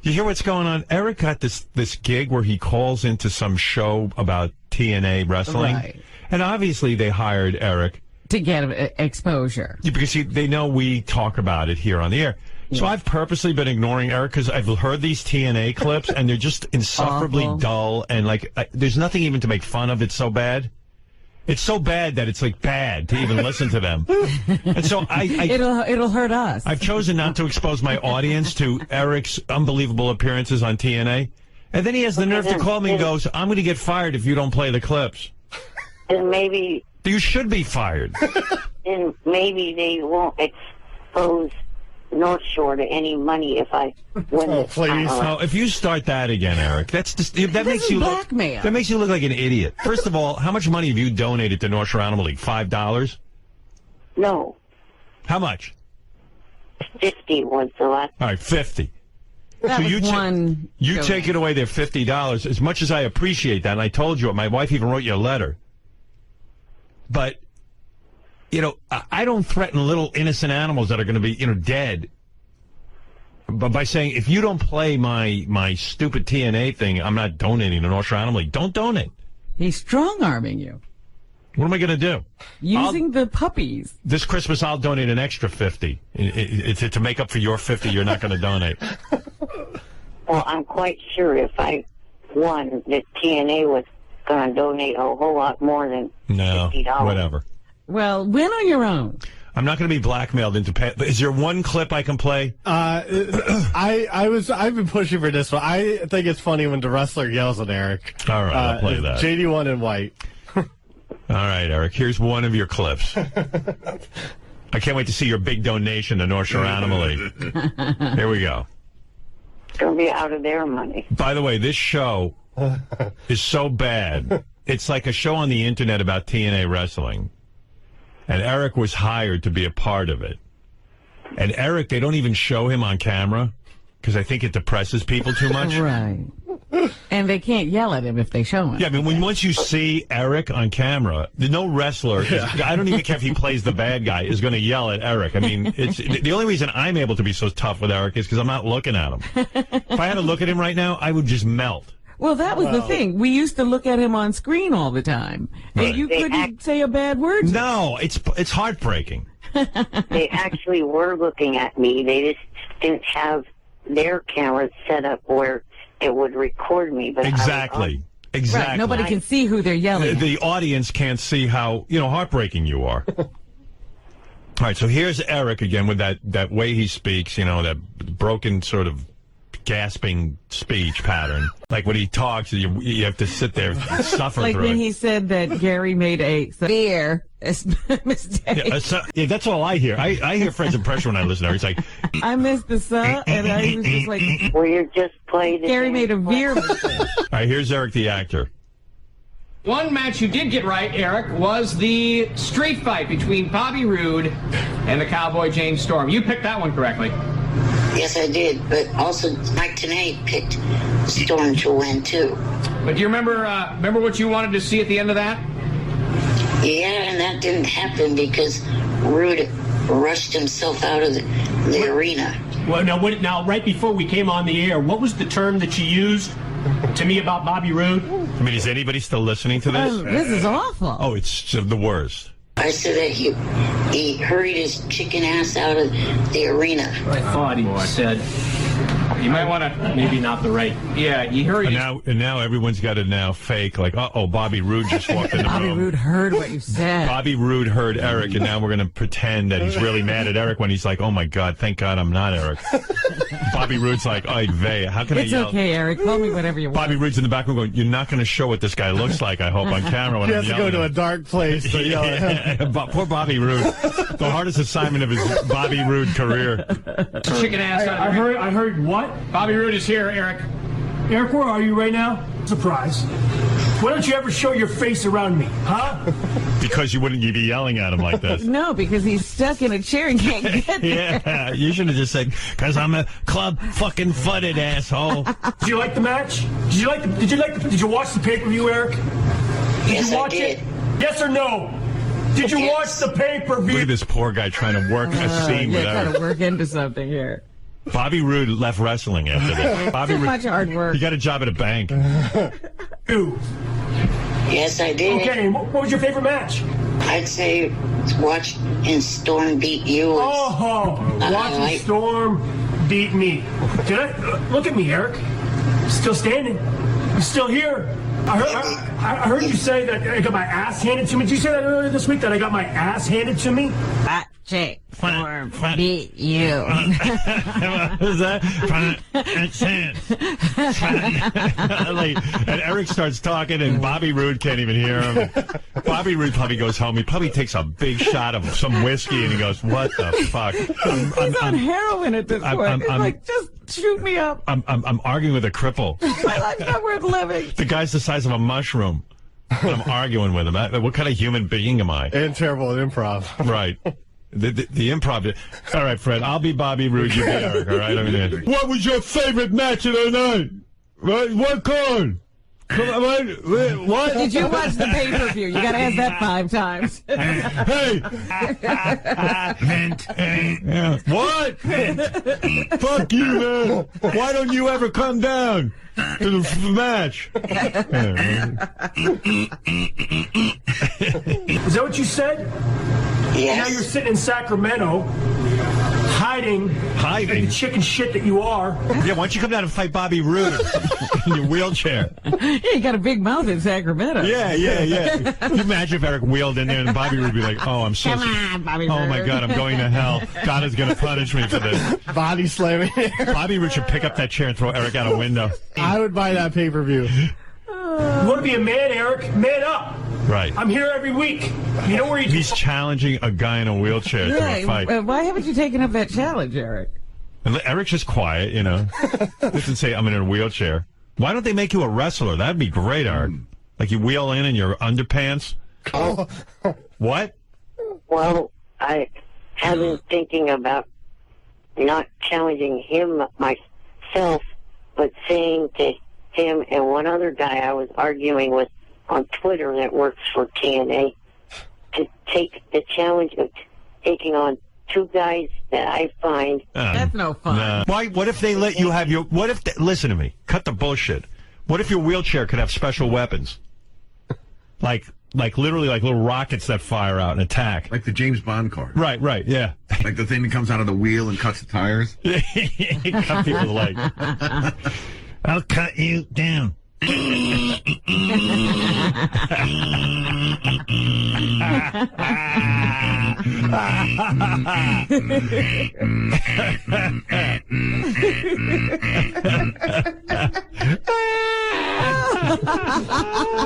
Speaker 1: You hear what's going on? Eric got this gig where he calls into some show about TNA wrestling.
Speaker 3: Right.
Speaker 1: And obviously they hired Eric
Speaker 3: to get exposure.
Speaker 1: Because they know we talk about it here on the air. Yeah. So I've purposely been ignoring Eric because I've heard these TNA clips and they're just insufferably dull and like there's nothing even to make fun of. It's so bad. It's so bad that it's like bad to even listen to them. And so
Speaker 3: it'll hurt us.
Speaker 1: I've chosen not to expose my audience to Eric's unbelievable appearances on TNA. And then he has the nerve to call me and goes, I'm going to get fired if you don't play the clips.
Speaker 5: And maybe
Speaker 1: you should be fired.
Speaker 5: And maybe they won't expose North Shore to any money if I win this.
Speaker 1: Please. No, if you start that again, Eric, that makes you
Speaker 3: blackmail.
Speaker 1: That makes you look like an idiot. First of all, how much money have you donated to North Shore Animal League? $5?
Speaker 5: No.
Speaker 1: How much?
Speaker 5: 50 was the last.
Speaker 1: All right, 50.
Speaker 3: That
Speaker 1: so
Speaker 3: was
Speaker 1: you take it away their $50. As much as I appreciate that, and I told you, my wife even wrote you a letter. But, you know, I don't threaten little innocent animals that are going to be, dead. But by saying, if you don't play my stupid TNA thing, I'm not donating to North Shore Animal League. Don't donate.
Speaker 3: He's strong-arming you.
Speaker 1: What am I going to do?
Speaker 3: Using the puppies.
Speaker 1: This Christmas, I'll donate an extra 50. It's to make up for your 50 you're not going to donate.
Speaker 5: Well, I'm quite sure if I won that TNA was going to donate a whole lot more than $50.
Speaker 1: Whatever.
Speaker 3: Well, win on your own.
Speaker 1: I'm not going to be blackmailed into pay. Is there one clip I can play?
Speaker 12: I've been pushing for this one. I think it's funny when the wrestler yells at Eric.
Speaker 1: All right, I'll play that.
Speaker 12: JD1 in white.
Speaker 1: All right, Eric, here's one of your clips. I can't wait to see your big donation to North Shore Animal League. Here we go.
Speaker 5: It's going to be out of their money.
Speaker 1: By the way, this show is so bad. It's like a show on the internet about TNA wrestling. And Eric was hired to be a part of it. And Eric, they don't even show him on camera because I think it depresses people too much.
Speaker 3: Right. And they can't yell at him if they show him.
Speaker 1: Yeah, I mean, once you see Eric on camera, no wrestler, I don't even care if he plays the bad guy, is going to yell at Eric. I mean, it's the only reason I'm able to be so tough with Eric is because I'm not looking at him. If I had to look at him right now, I would just melt.
Speaker 3: Well, that was the thing. We used to look at him on screen all the time.
Speaker 1: Right.
Speaker 3: And you couldn't say a bad word.
Speaker 1: No, it's heartbreaking.
Speaker 5: They actually were looking at me. They just didn't have their cameras set up where it would record me. But
Speaker 1: Exactly.
Speaker 3: Right, nobody can see who they're yelling at.
Speaker 1: The audience can't see how, heartbreaking you are. All right, so here's Eric again with that way he speaks, that broken sort of gasping speech pattern. Like when he talks, you have to sit there and suffer
Speaker 3: like
Speaker 1: through
Speaker 3: when
Speaker 1: it.
Speaker 3: he said that Gary made a severe mistake.
Speaker 1: Yeah, that's all I hear. I hear Fred's impression when I listen to her. He's like,
Speaker 3: I missed the "suh," and I was just like,
Speaker 5: well, you just played it.
Speaker 3: Gary made a veer mistake.
Speaker 1: all right, here's Eric the actor.
Speaker 13: One match you did get right, Eric, was the street fight between Bobby Roode and the Cowboy James Storm. You picked that one correctly.
Speaker 14: Yes, I did, but also Mike Tenay picked Storm to win, too.
Speaker 13: But do you remember what you wanted to see at the end of that?
Speaker 14: Yeah, and that didn't happen because Roode rushed himself out of the arena.
Speaker 15: Well, now, right before we came on the air, what was the term that you used to me about Bobby Roode?
Speaker 1: I mean, is anybody still listening to this?
Speaker 3: This is awful.
Speaker 1: Oh, it's the worst.
Speaker 14: I said that he hurried his chicken ass out of the arena.
Speaker 15: I thought he said.
Speaker 13: You might want to...
Speaker 15: Maybe not the right.
Speaker 13: Yeah, you heard it.
Speaker 1: And now everyone's got to fake, like, Bobby Roode just walked in the room.
Speaker 3: Bobby Roode heard what you said.
Speaker 1: Bobby Roode heard Eric, and now we're going to pretend that he's really mad at Eric when he's like, oh, my God, thank God I'm not Eric. Bobby Roode's like, oy vey, how can I yell?
Speaker 3: It's okay, Eric. Call me whatever you want.
Speaker 1: Bobby Roode's in the back room going, you're not going to show what this guy looks like, I hope, on camera when
Speaker 12: He
Speaker 1: I'm
Speaker 12: has to
Speaker 1: yelling
Speaker 12: go to
Speaker 1: at
Speaker 12: a dark place to yell at him.
Speaker 1: Poor Bobby Roode. The hardest assignment of his Bobby Roode career.
Speaker 13: Chicken ass out of
Speaker 15: I heard what?
Speaker 13: Bobby Roode is here, Eric.
Speaker 15: Eric, where are you right now? Surprise. Why don't you ever show your face around me, huh?
Speaker 1: Because you wouldn't be yelling at him like this.
Speaker 3: No, because he's stuck in a chair and can't get there.
Speaker 1: Yeah, you should have just said, because I'm a club fucking footed asshole.
Speaker 15: Did you like the match? Did you watch the pay-per-view, Eric?
Speaker 14: Yes,
Speaker 15: you watch
Speaker 14: I did.
Speaker 15: it? Yes or no? Did you watch the pay-per-view?
Speaker 1: Look at this poor guy trying to work a scene with
Speaker 3: Trying
Speaker 1: Eric.
Speaker 3: to work into something here.
Speaker 1: Bobby Roode left wrestling after this. Bobby
Speaker 3: Too
Speaker 1: Roode,
Speaker 3: much hard work.
Speaker 1: he got a job at a bank.
Speaker 15: Ew.
Speaker 14: Yes, I did.
Speaker 15: Okay, what was your favorite match?
Speaker 14: I'd say watching Storm beat you.
Speaker 15: Watching Storm beat me. Look at me, Eric. Still standing. I'm still here. I heard you say that I got my ass handed to me. Did you say that earlier this week, that I got my ass handed to me?
Speaker 3: Fat chick Storm beat you.
Speaker 1: What was that? And Eric starts talking, and Bobby Roode can't even hear him. Bobby Roode probably goes home. He probably takes a big shot of some whiskey, and he goes, "What the fuck?"
Speaker 3: He's on heroin at this point. It's like, just shoot me up.
Speaker 1: I'm arguing with a cripple.
Speaker 3: My life's not worth living.
Speaker 1: The guy's the size of a mushroom. I'm arguing with him. What kind of human being am I?
Speaker 12: And terrible at improv.
Speaker 1: Right. The improv. All right, Fred. I'll be Bobby Roode. You be Eric. All right. What was your favorite match of the night? What card? What?
Speaker 3: Did you watch the pay-per-view? You got to ask that 5 times.
Speaker 1: Hey! Yeah. What? Fuck you, man. Why don't you ever come down to the match?
Speaker 15: Is that what you said?
Speaker 14: Yes.
Speaker 15: Now you're sitting in Sacramento, hiding the chicken shit that you are.
Speaker 1: Yeah, why don't you come down and fight Bobby Roode in your wheelchair?
Speaker 3: Yeah, you got a big mouth in Sacramento.
Speaker 1: Yeah. Can you imagine if Eric wheeled in there and Bobby would be like, "Oh, I'm so
Speaker 3: Come on, Bobby
Speaker 1: oh my
Speaker 3: Roode."
Speaker 1: God, I'm going to hell. God is going to punish me for this."
Speaker 12: Body slamming.
Speaker 1: Bobby Roode should pick up that chair and throw Eric out a window.
Speaker 12: I would buy that pay-per-view.
Speaker 15: You want to be a man, Eric? Man up.
Speaker 1: Right.
Speaker 15: I'm here every week. You know where
Speaker 1: He's challenging a guy in a wheelchair to a fight.
Speaker 3: Why haven't you taken up that challenge, Eric?
Speaker 1: And Eric's just quiet, you know. Doesn't say I'm in a wheelchair. Why don't they make you a wrestler? That'd be great, Art. Like you wheel in your underpants.
Speaker 5: Oh.
Speaker 1: What?
Speaker 5: Well, I have been thinking about not challenging him myself, but saying to him and one other guy I was arguing with on Twitter that works for TNA to take the challenge of taking on 2 guys that I find.
Speaker 3: That's no fun.
Speaker 1: Nah. Why? What if they let you have your? What if? Listen to me. Cut the bullshit. What if your wheelchair could have special weapons? Like literally like little rockets that fire out and attack.
Speaker 9: Like the James Bond car.
Speaker 1: Right, yeah.
Speaker 9: Like the thing that comes out of the wheel and cuts the tires.
Speaker 1: Cut people's legs. I'll cut you down.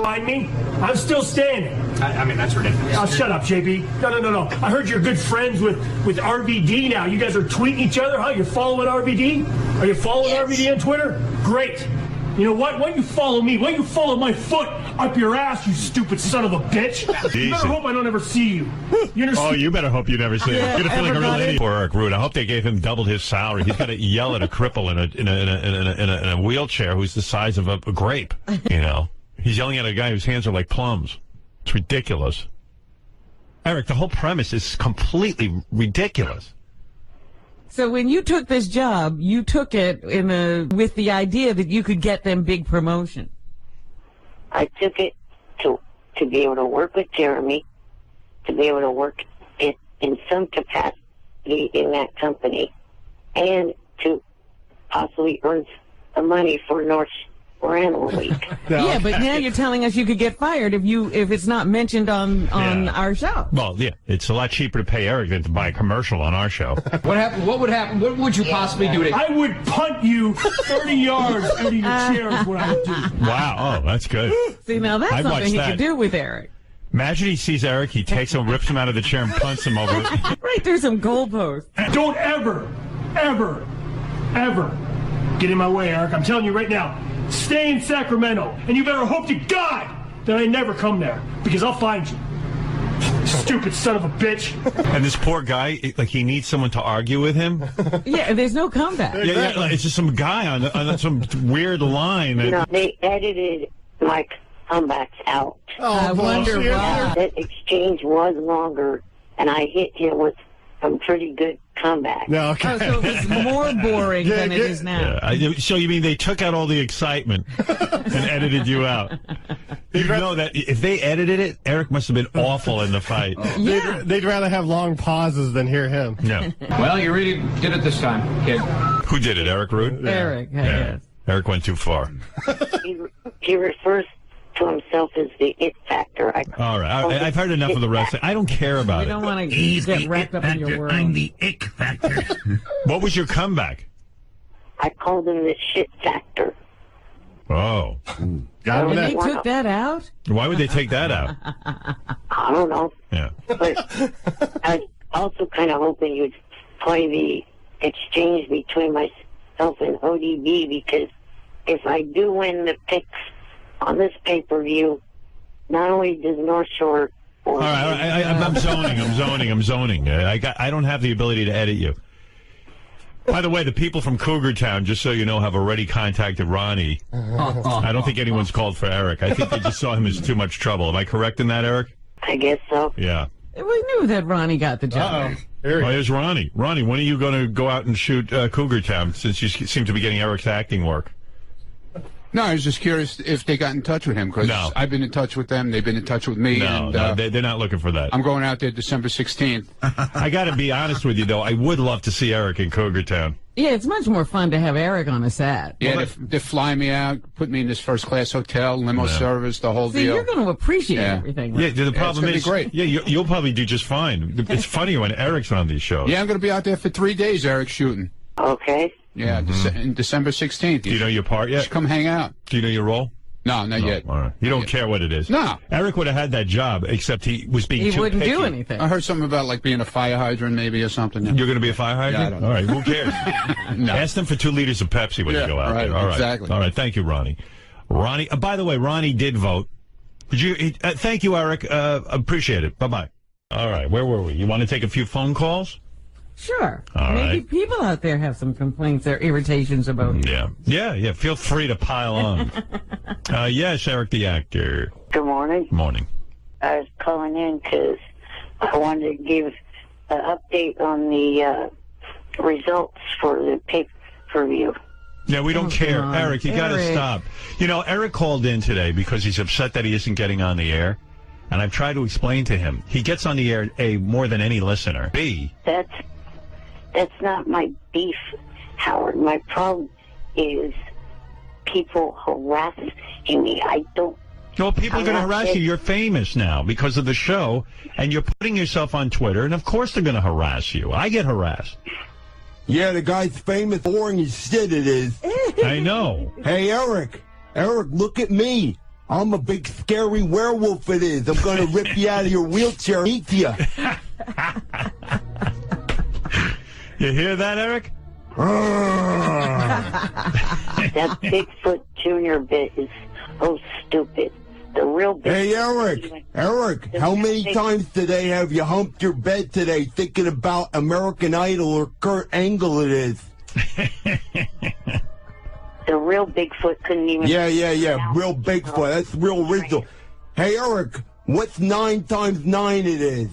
Speaker 15: Mind me? I'm still standing.
Speaker 13: I mean, that's ridiculous.
Speaker 15: Oh, shut up, JB. No. I heard you're good friends with RVD now. You guys are tweeting each other, huh? You're following RVD? Are you following RVD on Twitter? Great. You know what? Why don't you follow me? Why don't you follow my foot up your ass, you stupid son of a bitch? You better hope I don't ever see you. You understand?
Speaker 1: Oh, you better hope you never see it.
Speaker 3: Yeah,
Speaker 1: You're gonna feel like a real
Speaker 3: everybody.
Speaker 1: idiot for Eric Roode. I hope they gave him doubled his salary. He's got to yell at a cripple in a wheelchair who's the size of a grape. You know, he's yelling at a guy whose hands are like plums. It's ridiculous. Eric, the whole premise is completely ridiculous.
Speaker 3: So when you took this job, you took it with the idea that you could get them big promotion.
Speaker 5: I took it to be able to work with Jeremy, to be able to work in some capacity in that company, and to possibly earn some money for North Animal Week.
Speaker 3: Yeah, but now you're telling us you could get fired if it's not mentioned on our show.
Speaker 1: Well, yeah, it's a lot cheaper to pay Eric than to buy a commercial on our show.
Speaker 13: What happened? What would happen? What would you possibly do to?
Speaker 15: I would punt you 30 yards out of your chair is what I would do.
Speaker 1: Wow, oh, that's good.
Speaker 3: See, now that's
Speaker 1: I'd watch
Speaker 3: something he
Speaker 1: that.
Speaker 3: could do with Eric.
Speaker 1: Imagine he sees Eric, he takes him, rips him out of the chair, and punts him over.
Speaker 3: Right through some goalposts.
Speaker 15: Don't ever get in my way, Eric. I'm telling you right now. Stay in Sacramento, and you better hope to God that I never come there, because I'll find you. Stupid son of a bitch.
Speaker 1: And this poor guy, like he needs someone to argue with him.
Speaker 3: Yeah, there's no comeback.
Speaker 1: Yeah, like, it's just some guy on some weird line. That,
Speaker 5: No, they edited my comebacks out.
Speaker 3: I wonder why.
Speaker 5: That exchange was longer, and I hit him with some pretty good comeback.
Speaker 12: No, okay.
Speaker 3: Oh, so it's more boring than it is now.
Speaker 1: so you mean they took out all the excitement and edited you out? You know that if they edited it, Eric must have been awful in the fight.
Speaker 3: Yeah.
Speaker 12: They'd rather have long pauses than hear him.
Speaker 1: No.
Speaker 13: Well, you really did it this time, kid.
Speaker 1: Who did it? Eric Roode?
Speaker 3: Eric, I guess.
Speaker 1: Eric went too far.
Speaker 5: He refers to himself as the it factor.
Speaker 1: All right. I've heard enough of the wrestling. I don't care about
Speaker 3: We
Speaker 1: it.
Speaker 3: don't want to get wrapped up in your world.
Speaker 9: I'm the ick factor.
Speaker 1: What was your comeback?
Speaker 5: I called him the shit factor.
Speaker 1: Oh.
Speaker 12: Got
Speaker 3: And
Speaker 12: him
Speaker 3: they
Speaker 12: that.
Speaker 3: took that out?
Speaker 1: Why would they take that out?
Speaker 5: I don't know.
Speaker 1: Yeah.
Speaker 5: But I was also kind of hoping you'd play the exchange between myself and ODB, because if I do win the picks on this pay-per-view, not only does North Shore...
Speaker 1: All right. I'm zoning. I don't have the ability to edit you. By the way, the people from Cougar Town, just so you know, have already contacted Ronnie. I don't think anyone's called for Eric. I think they just saw him as too much trouble. Am I correct in that, Eric?
Speaker 5: I guess so.
Speaker 1: Yeah.
Speaker 3: We knew that Ronnie got the job.
Speaker 1: Here's Ronnie. Ronnie, when are you going to go out and shoot Cougar Town, since you seem to be getting Eric's acting work?
Speaker 9: No, I was just curious if they got in touch with him, because I've been in touch with them. They've been in touch with me.
Speaker 1: No, they're not looking for that.
Speaker 9: I'm going out there December 16th.
Speaker 1: I got to be honest with you, though. I would love to see Eric in Cougar Town.
Speaker 3: Yeah, it's much more fun to have Eric on a set.
Speaker 9: Yeah, they fly me out, put me in this first-class hotel, limo service, the whole deal.
Speaker 3: You're going to appreciate everything.
Speaker 1: Right? Yeah, the problem is,
Speaker 9: great.
Speaker 1: Yeah, you'll probably do just fine. It's funny when Eric's on these shows.
Speaker 9: Yeah, I'm going to be out there for 3 days, Eric, shooting.
Speaker 5: Okay.
Speaker 9: Yeah, in December 16th.
Speaker 1: Do you know your part yet?
Speaker 9: Just come hang out.
Speaker 1: Do you know your role?
Speaker 9: No, not yet.
Speaker 1: All right. You don't care what it is?
Speaker 9: No.
Speaker 1: Eric would have had that job, except he was being too picky.
Speaker 3: He wouldn't do anything.
Speaker 9: I heard something about, like, being a fire hydrant maybe or something.
Speaker 1: You're going to be a fire hydrant?
Speaker 9: Yeah, I don't know.
Speaker 1: All right, who cares?
Speaker 9: No.
Speaker 1: Ask them for 2 liters of Pepsi when you go out there. All right,
Speaker 9: exactly.
Speaker 1: All right, thank you, Ronnie. Ronnie, by the way, Ronnie did vote. Thank you, Eric. Appreciate it. Bye-bye. All right, where were we? You want to take a few phone calls?
Speaker 3: Sure.
Speaker 1: All
Speaker 3: Maybe
Speaker 1: right.
Speaker 3: people out there have some complaints or irritations about you.
Speaker 1: Yeah. Feel free to pile on. Yes, Eric the actor.
Speaker 5: Good morning.
Speaker 1: Morning.
Speaker 5: I was calling in because I wanted to give an update on the results for the pay-per-view.
Speaker 1: Yeah, we don't care. Eric, you got to stop. You know, Eric called in today because he's upset that he isn't getting on the air. And I've tried to explain to him. He gets on the air, A, more than any listener. B,
Speaker 5: That's not my beef, Howard. My problem is people harassing me. I don't.
Speaker 1: No, people are going to harass you. You're famous now because of the show, and you're putting yourself on Twitter, and of course they're going to harass you. I get harassed.
Speaker 16: Yeah, the guy's famous. Boring as shit it is.
Speaker 1: I know.
Speaker 16: Hey, Eric, look at me. I'm a big scary werewolf it is. I'm going to rip you out of your wheelchair and eat you.
Speaker 1: You hear that, Eric?
Speaker 5: That Bigfoot Jr. bit is so stupid. The real Bigfoot.
Speaker 16: Hey, Eric, how many times today have you humped your bed today thinking about American Idol or Kurt Angle it is?
Speaker 5: The real Bigfoot couldn't even...
Speaker 16: Yeah, real Bigfoot. That's real original. Hey, Eric, what's 9 times 9 it is?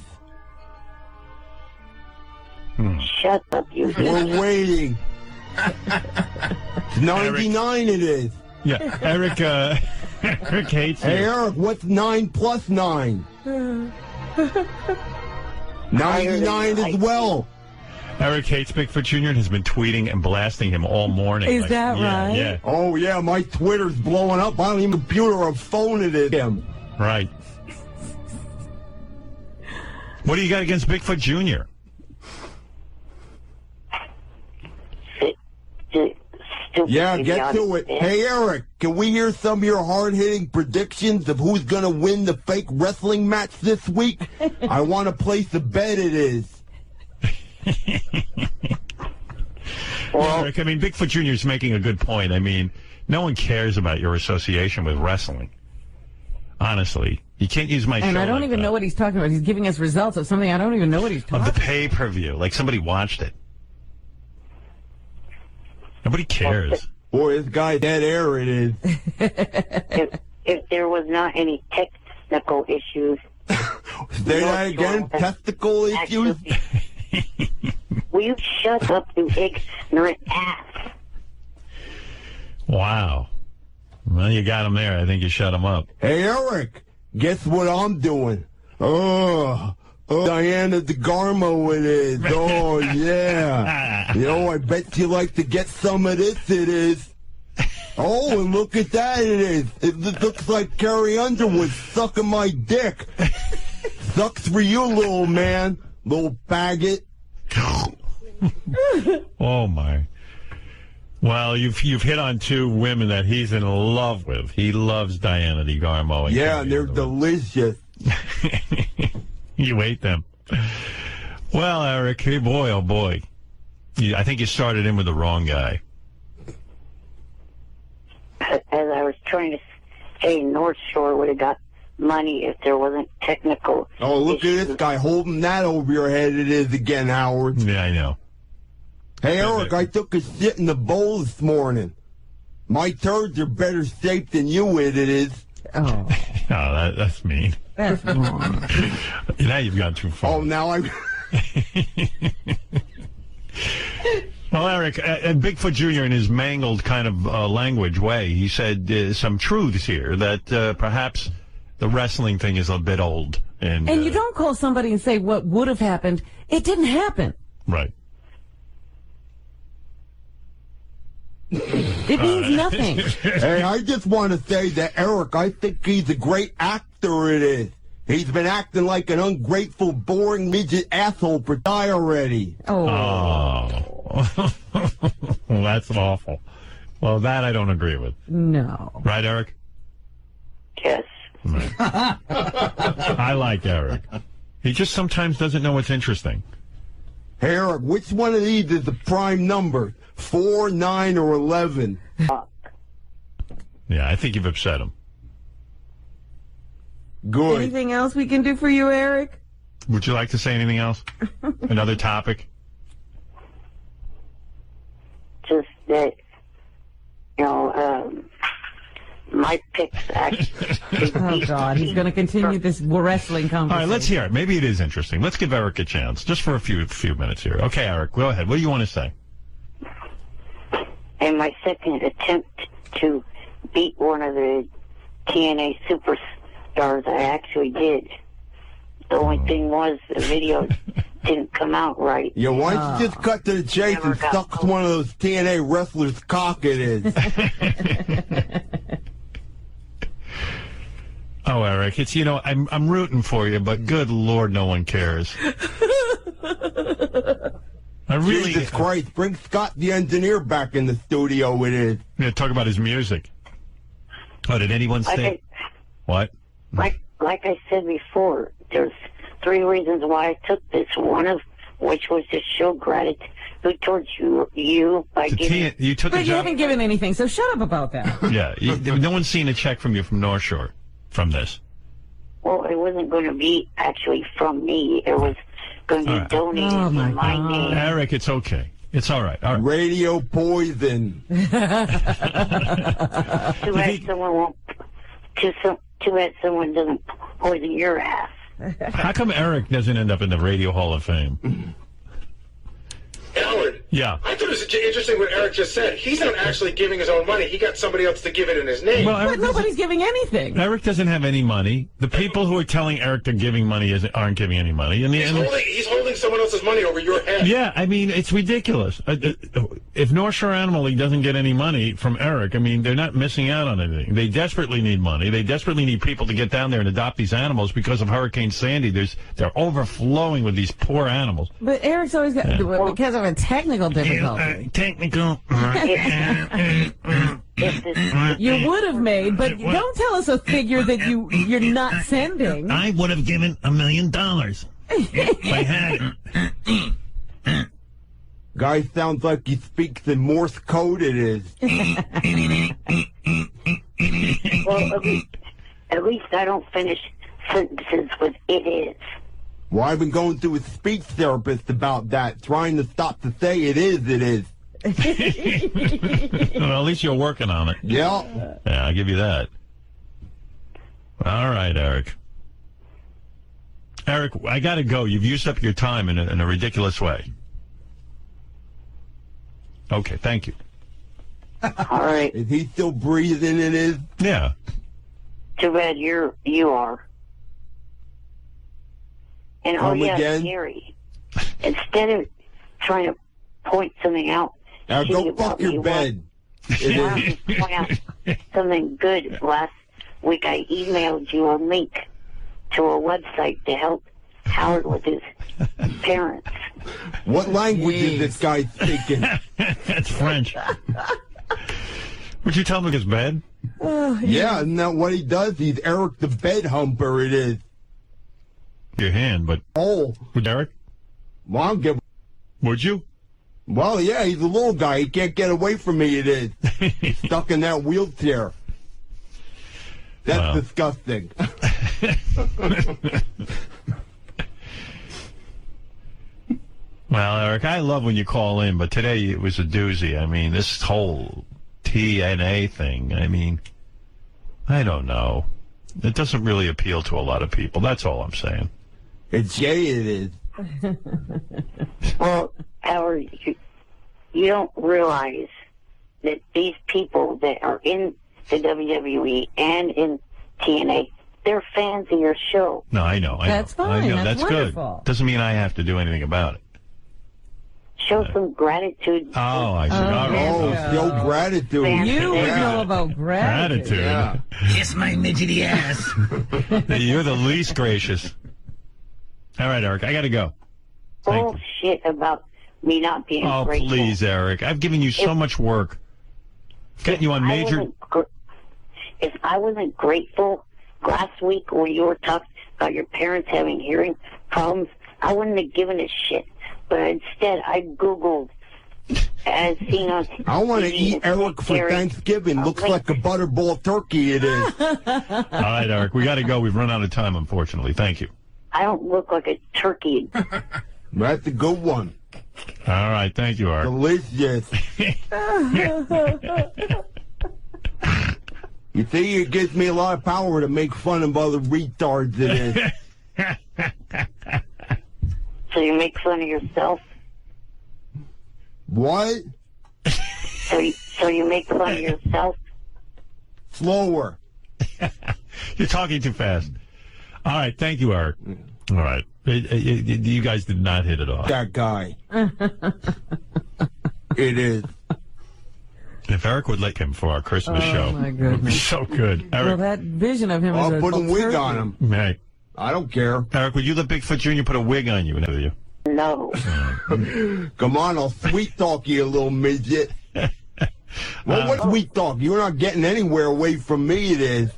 Speaker 5: Shut up, you...
Speaker 16: We're waiting. 99 it is.
Speaker 1: Yeah, Eric hates you.
Speaker 16: Hey, Eric, what's 9 plus 9? 99 as well.
Speaker 1: Eric hates Bigfoot Jr. and has been tweeting and blasting him all morning.
Speaker 3: Is that right?
Speaker 1: Yeah.
Speaker 16: Oh, yeah, my Twitter's blowing up. I don't even computer or phone it is him.
Speaker 1: Right. What do you got against Bigfoot Jr.?
Speaker 16: Yeah, get to it. Hey, Eric, can we hear some of your hard-hitting predictions of who's going to win the fake wrestling match this week? I want to place a bet it is.
Speaker 1: Eric, I mean, Bigfoot Jr. is making a good point. I mean, no one cares about your association with wrestling. Honestly, you can't use my show.
Speaker 3: And I don't
Speaker 1: like
Speaker 3: even
Speaker 1: that.
Speaker 3: know what he's talking about. He's giving us results of something I don't even know what he's talking
Speaker 1: Of
Speaker 3: about.
Speaker 1: the pay-per-view, like somebody watched it. Nobody cares.
Speaker 16: Boy, this guy dead air it is.
Speaker 5: If there was not any technical issues...
Speaker 16: Say that again? Testicle issues?
Speaker 5: Will you shut up, you ignorant ass?
Speaker 1: Wow. Well, you got him there. I think you shut him up.
Speaker 16: Hey, Eric, guess what I'm doing? Oh, Diana DeGarmo it is. Oh, yeah. You know, I bet you like to get some of this, it is. Oh, and look at that, it is. It looks like Carrie Underwood sucking my dick. Sucks for you, little man. Little faggot.
Speaker 1: Oh, my. Well, you've hit on 2 women that he's in love with. He loves Diana DeGarmo. And
Speaker 16: Yeah, and they're delicious.
Speaker 1: You ate them. Well, Eric, hey, boy, oh, boy. I think you started in with the wrong guy.
Speaker 5: As I was trying to say, North Shore would have got money if there wasn't technical
Speaker 16: Oh, look at this guy holding that over your head it is again, Howard.
Speaker 1: Yeah, I know.
Speaker 16: Hey, Eric, I took a shit in the bowl this morning. My turds are better shaped than you it is.
Speaker 3: Oh.
Speaker 1: No, that's mean.
Speaker 3: That's wrong.
Speaker 1: Now you've gone too far.
Speaker 16: Oh, now I...
Speaker 1: Well, Eric, Bigfoot Jr. in his mangled kind of language way, he said some truths here that perhaps the wrestling thing is a bit old. And
Speaker 3: you don't call somebody and say what would have happened. It didn't happen.
Speaker 1: Right.
Speaker 3: It means nothing.
Speaker 16: Hey, I just want to say that, Eric, I think he's a great actor it is. He's been acting like an ungrateful, boring midget asshole for die already.
Speaker 1: Oh. Well, that's awful. Well, that I don't agree with.
Speaker 3: No.
Speaker 1: Right, Eric?
Speaker 5: Yes.
Speaker 1: Right. I like Eric. He just sometimes doesn't know what's interesting.
Speaker 16: Hey, Eric, which one of these is the prime number? 4, 9, or 11?
Speaker 1: Yeah, I think you've upset him.
Speaker 16: Good.
Speaker 3: Anything else we can do for you, Eric?
Speaker 1: Would you like to say anything else? Another topic?
Speaker 5: Just that, my picks actually.
Speaker 3: Oh, God, he's going to continue this wrestling conversation.
Speaker 1: All right, let's hear it. Maybe it is interesting. Let's give Eric a chance, just for a few minutes here. Okay, Eric, go ahead. What do you want to say?
Speaker 5: And my second attempt to beat one of the TNA superstars, I actually did. The only thing was the video didn't come out right.
Speaker 16: Yeah, why don't you just cut to the chase and suck one of those TNA wrestlers' cock it is?
Speaker 1: Oh, Eric, it's, I'm rooting for you, but good Lord, no one cares.
Speaker 16: Jesus Christ, bring Scott the engineer back in the studio it is.
Speaker 1: Yeah, talk about his music. Oh, did anyone say? What?
Speaker 5: Like I said before, there's 3 reasons why I took this. One of which was to show gratitude towards you by giving.
Speaker 1: You took
Speaker 3: but you haven't given anything, so shut up about that.
Speaker 1: Yeah, no one's seen a check from you from North Shore from this.
Speaker 5: Well, it wasn't going to be actually from me. It was going to be donated in my name.
Speaker 1: Eric, it's okay. It's all right. All right.
Speaker 16: Radio poison.
Speaker 5: Too bad someone doesn't poison your ass.
Speaker 1: How come Eric doesn't end up in the Radio Hall of Fame?
Speaker 11: Howard.
Speaker 1: Yeah.
Speaker 11: I thought it was interesting what Eric just said. He's not actually giving his own money. He got somebody else to give it in his name.
Speaker 1: Well,
Speaker 3: but nobody's giving anything.
Speaker 1: Eric doesn't have any money. The people who are telling Eric they're giving money aren't giving any money. And
Speaker 11: he's holding someone else's money over your head.
Speaker 1: Yeah, I mean, it's ridiculous. If North Shore Animal League doesn't get any money from Eric, I mean, they're not missing out on anything. They desperately need money. They desperately need people to get down there and adopt these animals because of Hurricane Sandy. They're overflowing with these poor animals.
Speaker 3: But Eric's always got, because of a technical difficulty.
Speaker 1: Technical.
Speaker 3: You would have made, but don't tell us a figure that you're not sending.
Speaker 1: I would have given $1 million if I had it.
Speaker 16: Guy sounds like he speaks in Morse code it is.
Speaker 5: Well, at least I don't finish sentences with "it is."
Speaker 16: Well, I've been going through a speech therapist about that, trying to stop to say it is, it is.
Speaker 1: Well, at least you're working on it.
Speaker 16: Yeah.
Speaker 1: Yeah, I'll give you that. All right, Eric. Eric, I got to go. You've used up your time in a ridiculous way. Okay, thank you.
Speaker 5: All right.
Speaker 16: Is he still breathing it is?
Speaker 1: Yeah.
Speaker 5: Too bad you are. And
Speaker 16: again?
Speaker 5: Gary, instead of trying to point something out,
Speaker 16: now go fuck your bed.
Speaker 5: To point out something good. Last week I emailed you a link to a website to help Howard with his parents.
Speaker 16: What language is this guy speaking?
Speaker 1: That's French. Would you tell him his bed?
Speaker 16: Yeah, isn't that what he does? He's Eric the bed humper, it is.
Speaker 1: Your hand, but...
Speaker 16: Oh.
Speaker 1: Would Eric?
Speaker 16: Well, I'll give...
Speaker 1: Would you?
Speaker 16: Well, yeah, he's a little guy. He can't get away from me, it is. He's stuck in that wheelchair. That's disgusting.
Speaker 1: Well, Eric, I love when you call in, but today it was a doozy. I mean, this whole TNA thing, I mean, I don't know. It doesn't really appeal to a lot of people. That's all I'm saying.
Speaker 16: It's gay, it is.
Speaker 5: Well, Howard, you don't realize that these people that are in the WWE and in TNA, they're fans of your show.
Speaker 1: No, I know.
Speaker 3: That's fine.
Speaker 1: I know.
Speaker 3: That's wonderful.
Speaker 1: Good. Doesn't mean I have to do anything about it.
Speaker 5: Show some gratitude.
Speaker 1: Oh, I see.
Speaker 16: Show gratitude.
Speaker 3: You would know about gratitude.
Speaker 1: Yeah.
Speaker 17: Kiss my midgety ass.
Speaker 1: You're the least gracious. All right, Eric, I got to go.
Speaker 5: Bullshit about me not being grateful.
Speaker 1: Oh, please, Eric. I've given you so much work. Getting you on major...
Speaker 5: If I wasn't grateful last week when you were talking about your parents having hearing problems, I wouldn't have given a shit. But instead, I Googled and seen on...
Speaker 16: I want to eat Eric for Thanksgiving. Looks like a butterball turkey it is.
Speaker 1: All right, Eric, we got to go. We've run out of time, unfortunately. Thank you.
Speaker 5: I don't look like a turkey.
Speaker 16: That's a good one.
Speaker 1: All right, thank you, Eric.
Speaker 16: Delicious. You see, it gives me a lot of power to make fun of other retards it is.
Speaker 5: So you make fun of yourself?
Speaker 16: What?
Speaker 5: So you make fun of yourself?
Speaker 16: Slower.
Speaker 1: You're talking too fast. All right, thank you, Eric. All right. You guys did not hit it off.
Speaker 16: That guy. It is.
Speaker 1: If Eric would like him for our Christmas show,
Speaker 3: my
Speaker 1: it would be
Speaker 3: goodness.
Speaker 1: so good. Eric,
Speaker 3: Well, that vision of him
Speaker 16: I'll
Speaker 3: is
Speaker 16: put a wig on him.
Speaker 1: Hey,
Speaker 16: I don't care.
Speaker 1: Eric, would you let Bigfoot Jr. put a wig on you? You?
Speaker 5: No.
Speaker 16: Come on, I'll sweet talk you, little midget. Well, what's sweet talk? You're not getting anywhere away from me, it is.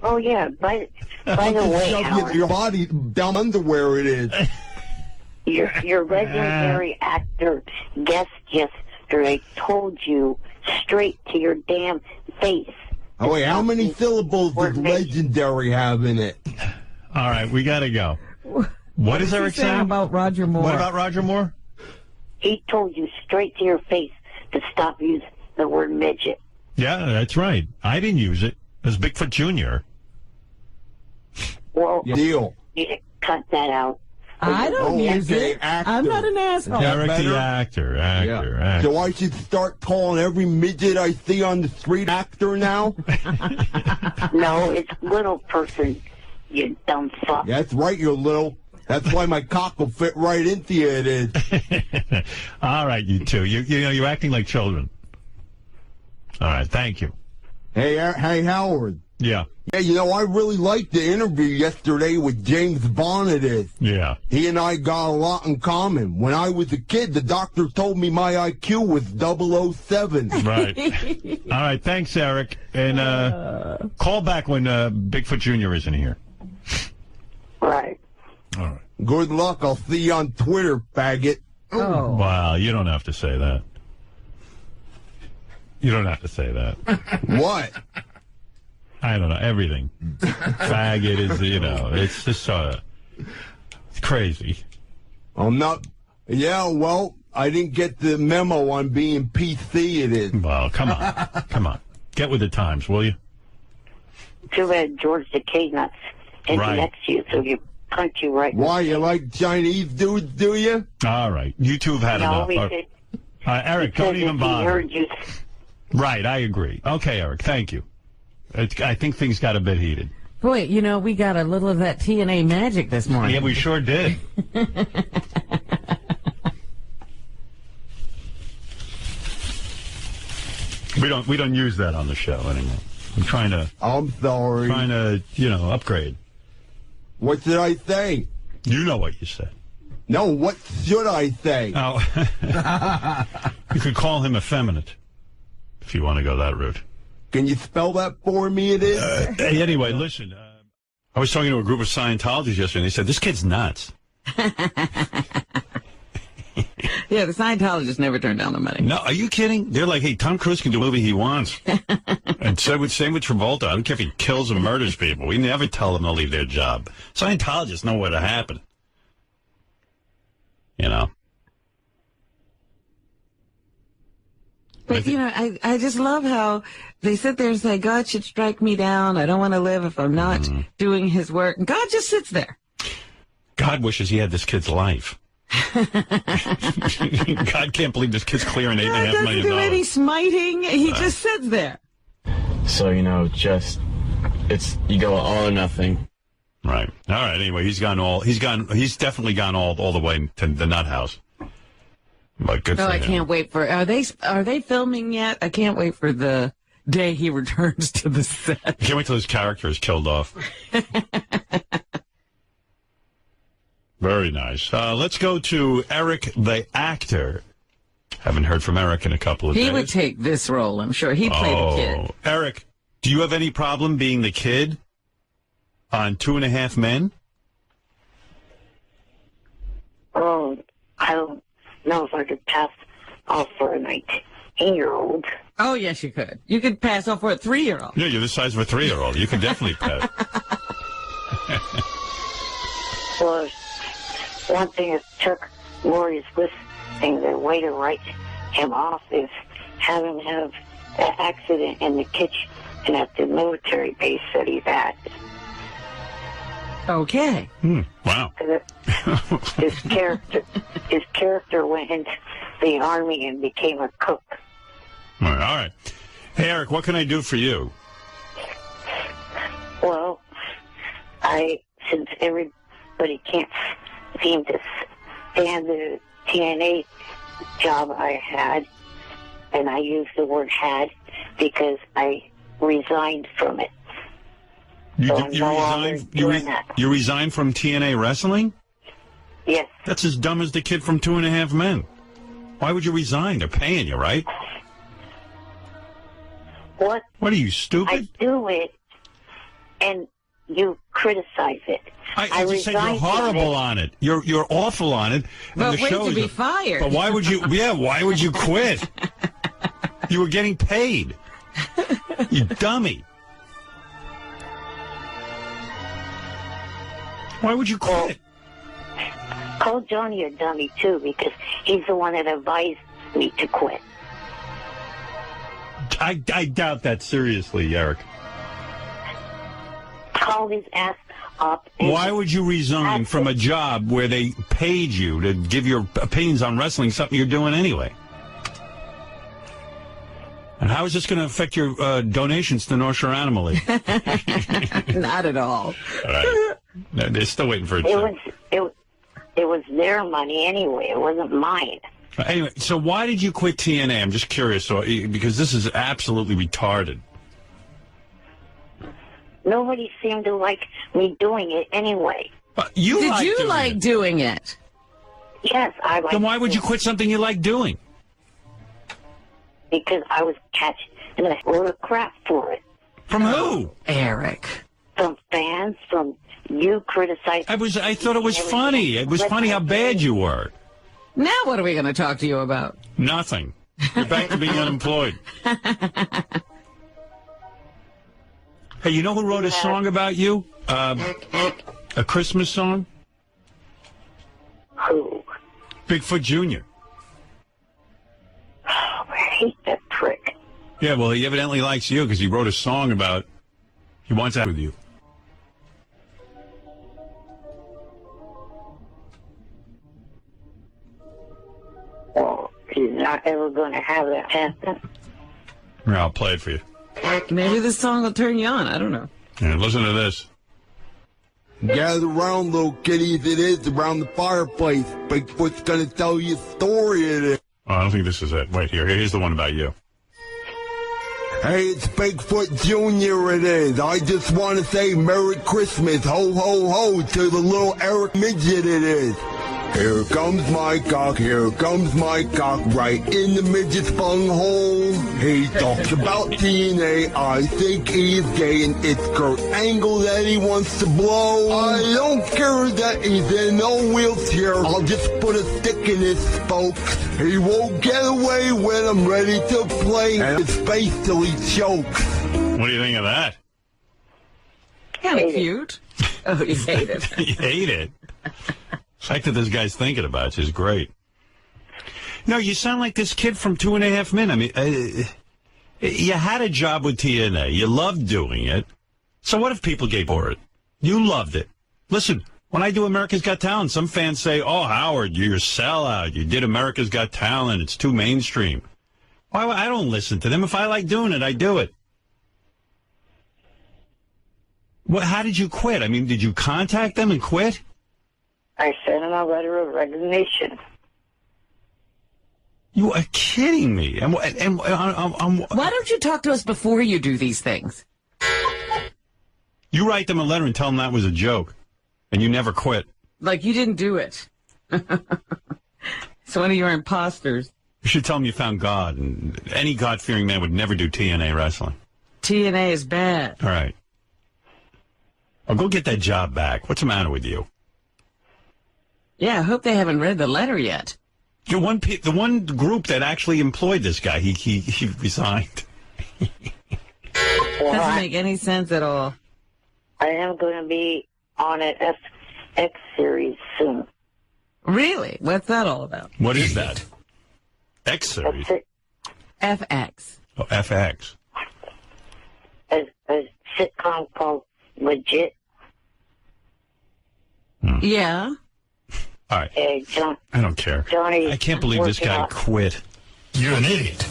Speaker 5: Oh yeah. By the way,
Speaker 16: Shove
Speaker 5: Howard,
Speaker 16: your body down underwear, it is.
Speaker 5: your legendary actor guest yesterday told you straight to your damn face.
Speaker 16: Oh, wait, how many syllables does legendary have in it?
Speaker 1: All right, we got to go. What is Eric saying
Speaker 3: about Roger Moore?
Speaker 1: What about Roger Moore?
Speaker 5: He told you straight to your face to stop using the word midget.
Speaker 1: Yeah, that's right. I didn't use it. It was Bigfoot Jr.
Speaker 5: Well,
Speaker 16: deal.
Speaker 5: You cut that out.
Speaker 3: I don't use
Speaker 16: okay,
Speaker 3: it.
Speaker 16: actor.
Speaker 3: I'm not an asshole.
Speaker 1: Eric the actor.
Speaker 16: So I should start calling every midget I see on the street actor now?
Speaker 5: No, it's little person, you dumb fuck.
Speaker 16: That's right, you're little. That's why my cock will fit right into you, it is.
Speaker 1: All right, you two. You're acting like children. All right, thank you.
Speaker 16: Hey, Howard.
Speaker 1: Yeah.
Speaker 16: Yeah, I really liked the interview yesterday with James Bond, it is.
Speaker 1: Yeah.
Speaker 16: He and I got a lot in common. When I was a kid, the doctor told me my IQ was 007.
Speaker 1: Right. All right, thanks, Eric. And call back when Bigfoot Jr. isn't here.
Speaker 5: Right.
Speaker 1: All right.
Speaker 16: Good luck. I'll see you on Twitter, faggot.
Speaker 3: Oh.
Speaker 1: Wow, you don't have to say that. You don't have to say that.
Speaker 16: What?
Speaker 1: I don't know. Everything. Faggot is, it's just it's crazy.
Speaker 16: I'm not. Yeah, well, I didn't get the memo on being PC, it is.
Speaker 1: Well, come on. Come on. Get with the times, will you?
Speaker 5: Too bad George Takei not standing next to you, so you punch you right.
Speaker 16: Why, you like Chinese dudes, do you?
Speaker 1: All right. You two have had enough. Eric, don't even bother. Right, I agree. Okay, Eric, thank you. I think things got a bit heated.
Speaker 3: Boy, we got a little of that TNA magic this morning.
Speaker 1: Yeah, we sure did. We don't use that on the show anymore. I'm trying to.
Speaker 16: I'm sorry.
Speaker 1: Trying to, upgrade.
Speaker 16: What did I say?
Speaker 1: You know what you said.
Speaker 16: No, what should I say?
Speaker 1: Oh, you could call him effeminate if you want to go that route.
Speaker 16: Can you spell that for me, it is?
Speaker 1: Anyway, listen. I was talking to a group of Scientologists yesterday, and they said, this kid's nuts.
Speaker 3: Yeah, the Scientologists never turn down the money.
Speaker 1: No, are you kidding? They're like, hey, Tom Cruise can do a movie he wants. And same with Travolta. I don't care if he kills and murders people. We never tell them to leave their job. Scientologists know what happened. you know.
Speaker 3: But, you know, I just love how they sit there and say, God should strike me down. I don't want to live if I'm not doing his work. And God just sits there.
Speaker 1: God wishes he had this kid's life. God can't believe this kid's clearing $8.5 million.
Speaker 3: Doesn't do any smiting. He just sits there.
Speaker 18: So, you know, you go all or nothing.
Speaker 1: Right. All right. Anyway, he's definitely gone all the way to the nut house. But good for him.
Speaker 3: I can't wait for, are they filming yet? I can't wait for the day he returns to the set.
Speaker 1: I can't wait till his character is killed off. Very nice. Let's go to Eric, the actor. Haven't heard from Eric in a couple of days.
Speaker 3: He would take this role, I'm sure. He played the kid.
Speaker 1: Eric, do you have any problem being the kid on 2.5 Men?
Speaker 5: Oh, I don't know if I could pass off for a 19-year-old.
Speaker 3: Oh, yes, you could. You could pass off for a 3-year-old.
Speaker 1: Yeah, you're the size of a 3-year-old. You could definitely pass.
Speaker 5: Well, one thing that took Lori's listening the way to write him off is have him have an accident in the kitchen and at the military base that he's at.
Speaker 3: Okay.
Speaker 1: Wow.
Speaker 5: His character went into the army and became a cook.
Speaker 1: All right. Hey, Eric, what can I do for you?
Speaker 5: Well, since everybody can't seem to stand the TNA job I had, and I use the word had because I resigned from it.
Speaker 1: You
Speaker 5: You
Speaker 1: resigned from TNA Wrestling?
Speaker 5: Yes.
Speaker 1: That's as dumb as the kid from 2.5 Men. Why would you resign? They're paying you, right?
Speaker 5: What?
Speaker 1: What are you, stupid?
Speaker 5: I do it, and you criticize it.
Speaker 1: I just said you're horrible on it. You're awful on it.
Speaker 3: But wait to be fired.
Speaker 1: But why would you? Yeah, why would you quit? You were getting paid. You dummy. Why would you quit?
Speaker 5: Call Johnny a dummy, too, because he's the one that advised me to quit.
Speaker 1: I doubt that seriously, Eric.
Speaker 5: Call his ass up.
Speaker 1: Why would you resign from a job where they paid you to give your opinions on wrestling, something you're doing anyway? And how is this going to affect your donations to North Shore Animal League?
Speaker 3: Not at all.
Speaker 1: All right. No, they're still waiting for it.
Speaker 5: It was their money anyway. It wasn't mine.
Speaker 1: Anyway, so why did you quit TNA? I'm just curious, because this is absolutely retarded.
Speaker 5: Nobody seemed to like me doing it anyway.
Speaker 3: Did you like doing it?
Speaker 5: Yes, I like.
Speaker 1: Then why would you quit something you like doing?
Speaker 5: Because I was catching a load of crap for it.
Speaker 1: From who?
Speaker 3: Eric.
Speaker 5: From fans, from you criticizing.
Speaker 1: I thought it was funny. It was funny how bad you were.
Speaker 3: Now what are we going to talk to you about?
Speaker 1: Nothing. You're back to being unemployed. Hey, you know who wrote a song about you? A Christmas song?
Speaker 5: Who?
Speaker 1: Bigfoot Jr.
Speaker 5: Oh, I hate that prick.
Speaker 1: Yeah, well, he evidently likes you because he wrote a song about he wants that with you.
Speaker 5: Well, he's not ever going to have that happen.
Speaker 1: Yeah, I'll play it for you.
Speaker 3: Maybe this song will turn you on. I don't know.
Speaker 1: Yeah, listen to this.
Speaker 16: Gather around, little kiddies, it is around the fireplace. Bigfoot's gonna tell you a story of it.
Speaker 1: Oh, I don't think this is it. Wait, here's the one about you.
Speaker 16: Hey, it's Bigfoot Jr. it is. I just want to say Merry Christmas, ho, ho, ho, to the little Eric Midget it is. Here comes my cock, right in the midget's bunghole. He talks about TNA, I think he's gay, and it's Kurt Angle that he wants to blow. I don't care that he's in a wheelchair, I'll just put a stick in his spokes. He won't get away when I'm ready to play, and his face till he chokes.
Speaker 1: What do you think of that?
Speaker 3: Kind of cute. Oh, you hate it.
Speaker 1: You hate it? fact that this guy's thinking about you is great. No, you sound like this kid from 2.5 Men. I mean, you had a job with TNA. You loved doing it. So what if people gave for it? You loved it. Listen, when I do America's Got Talent, some fans say, oh, Howard, you're a sellout. You did America's Got Talent. It's too mainstream. Why? I don't listen to them. If I like doing it, I do it. How did you quit? I mean, did you contact them and quit?
Speaker 5: I sent him a letter of resignation.
Speaker 1: You are kidding me. And
Speaker 3: why don't you talk to us before you do these things?
Speaker 1: You write them a letter and tell them that was a joke, and you never quit.
Speaker 3: Like you didn't do it. It's one of your imposters.
Speaker 1: You should tell them you found God, and any God-fearing man would never do TNA wrestling.
Speaker 3: TNA is bad.
Speaker 1: All right. I'll go get that job back. What's the matter with you?
Speaker 3: Yeah, I hope they haven't read the letter yet.
Speaker 1: The one group that actually employed this guy, he resigned.
Speaker 3: Doesn't make any sense at all.
Speaker 5: I am going to be on an FX series soon.
Speaker 3: Really? What's that all about?
Speaker 1: What is that? X series?
Speaker 3: FX.
Speaker 1: Oh, FX.
Speaker 5: A sitcom called Legit.
Speaker 3: Yeah.
Speaker 1: All right. I don't care.
Speaker 5: Johnny,
Speaker 1: I can't believe this guy quit.
Speaker 17: You're an idiot.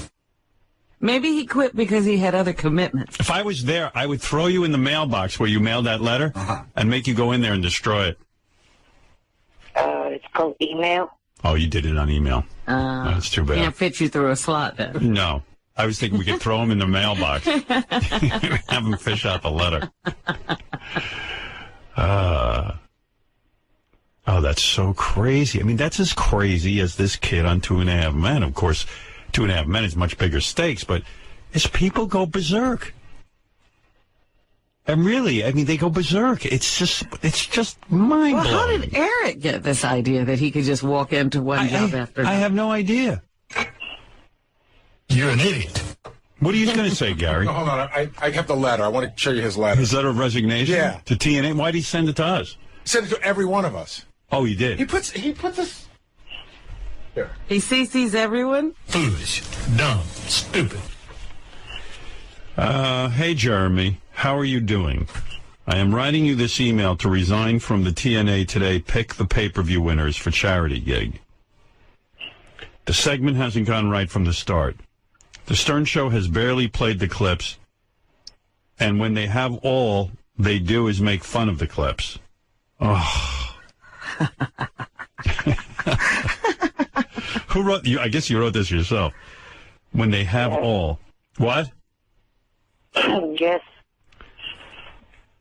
Speaker 3: Maybe he quit because he had other commitments.
Speaker 1: If I was there, I would throw you in the mailbox where you mailed that letter and make you go in there and destroy it.
Speaker 5: It's called email.
Speaker 1: Oh, you did it on email. That's too bad.
Speaker 3: Can't fit you through a slot then.
Speaker 1: No. I was thinking we could throw him in the mailbox. Have him fish out the letter. Oh, that's so crazy. I mean, that's as crazy as this kid on 2.5 Men. Of course, 2.5 Men is much bigger stakes, but as people go berserk. And really, I mean, they go berserk. It's just mind-blowing.
Speaker 3: Well, how did Eric get this idea that he could just walk into one job after another?
Speaker 1: I have no idea.
Speaker 17: You're an idiot.
Speaker 1: What are you going to say, Gary?
Speaker 11: No, hold on. I have the letter. I want to show you his letter.
Speaker 1: His letter of resignation?
Speaker 11: Yeah.
Speaker 1: To TNA? Why did he send it to us?
Speaker 11: He sent it to every one of us.
Speaker 1: Oh, he did?
Speaker 11: He puts this... Here.
Speaker 3: He CCs everyone?
Speaker 17: Foolish, dumb, stupid.
Speaker 1: Hey, Jeremy. How are you doing? I am writing you this email to resign from the TNA Today Pick the Pay-Per-View Winners for charity gig. The segment hasn't gone right from the start. The Stern Show has barely played the clips, and when they have all they do is make fun of the clips. Oh. Who wrote you? I guess you wrote this yourself. When they have all. What?
Speaker 5: Yes.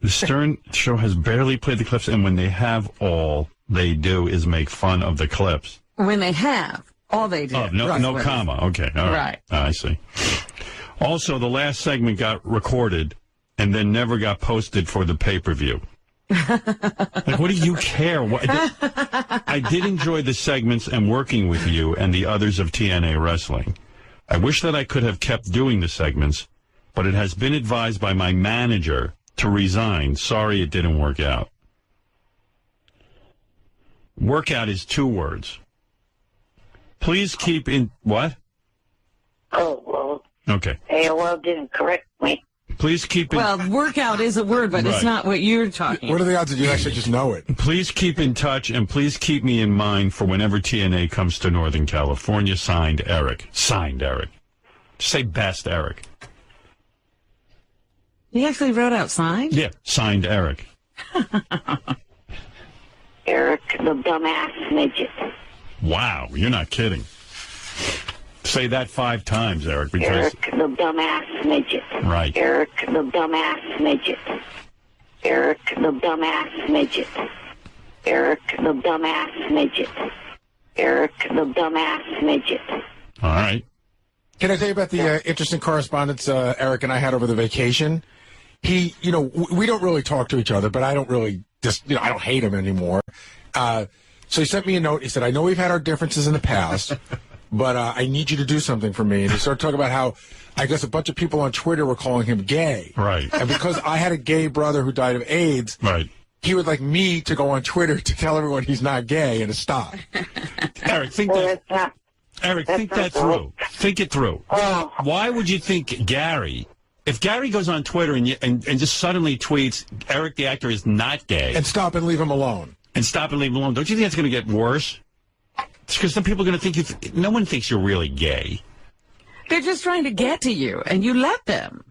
Speaker 1: The Stern Show has barely played the clips, and when they have all they do is make fun of the clips.
Speaker 3: When they have, all they do.
Speaker 1: Oh, no comma. Okay, all right. I see. Also, the last segment got recorded and then never got posted for the pay-per-view. Like, what do you care? I did enjoy the segments and working with you and the others of TNA Wrestling. I wish that I could have kept doing the segments, but it has been advised by my manager to resign. Sorry it didn't work out. Workout is 2 words. Please keep in... What?
Speaker 5: Oh, well.
Speaker 1: Okay.
Speaker 5: AOL didn't correct me.
Speaker 1: Please keep in...
Speaker 3: Well, workout is a word, but it's not what you're talking about.
Speaker 11: What are the odds that you actually just know it?
Speaker 1: Please keep in touch, and please keep me in mind for whenever TNA comes to Northern California. Signed, Eric. Signed, Eric. Say best, Eric.
Speaker 3: He actually wrote out signed?
Speaker 1: Yeah, signed, Eric.
Speaker 5: Eric, the dumbass midget.
Speaker 1: Wow, you're not kidding. Say that 5 times, Eric. Because...
Speaker 5: Eric, the dumbass midget.
Speaker 1: Right.
Speaker 5: Eric, the dumbass midget. Eric, the dumbass midget. Eric, the dumbass midget. Eric, the dumbass midget.
Speaker 1: All right.
Speaker 11: Can I tell you about the interesting correspondence Eric and I had over the vacation? He, we don't really talk to each other, but I don't really I don't hate him anymore. So he sent me a note. He said, I know we've had our differences in the past, but I need you to do something for me. And he started talking about how I guess a bunch of people on Twitter were calling him gay.
Speaker 1: Right.
Speaker 11: And because I had a gay brother who died of AIDS,
Speaker 1: right,
Speaker 11: he would like me to go on Twitter to tell everyone he's not gay and to stop.
Speaker 1: Eric, think that through. Think it through. Why would you think Gary, if Gary goes on Twitter and just suddenly tweets, Eric the actor is not gay.
Speaker 11: And stop and leave him alone.
Speaker 1: Don't you think that's going to get worse? It's because some people are going to think no one thinks you're really gay.
Speaker 3: They're just trying to get to you, and you let them.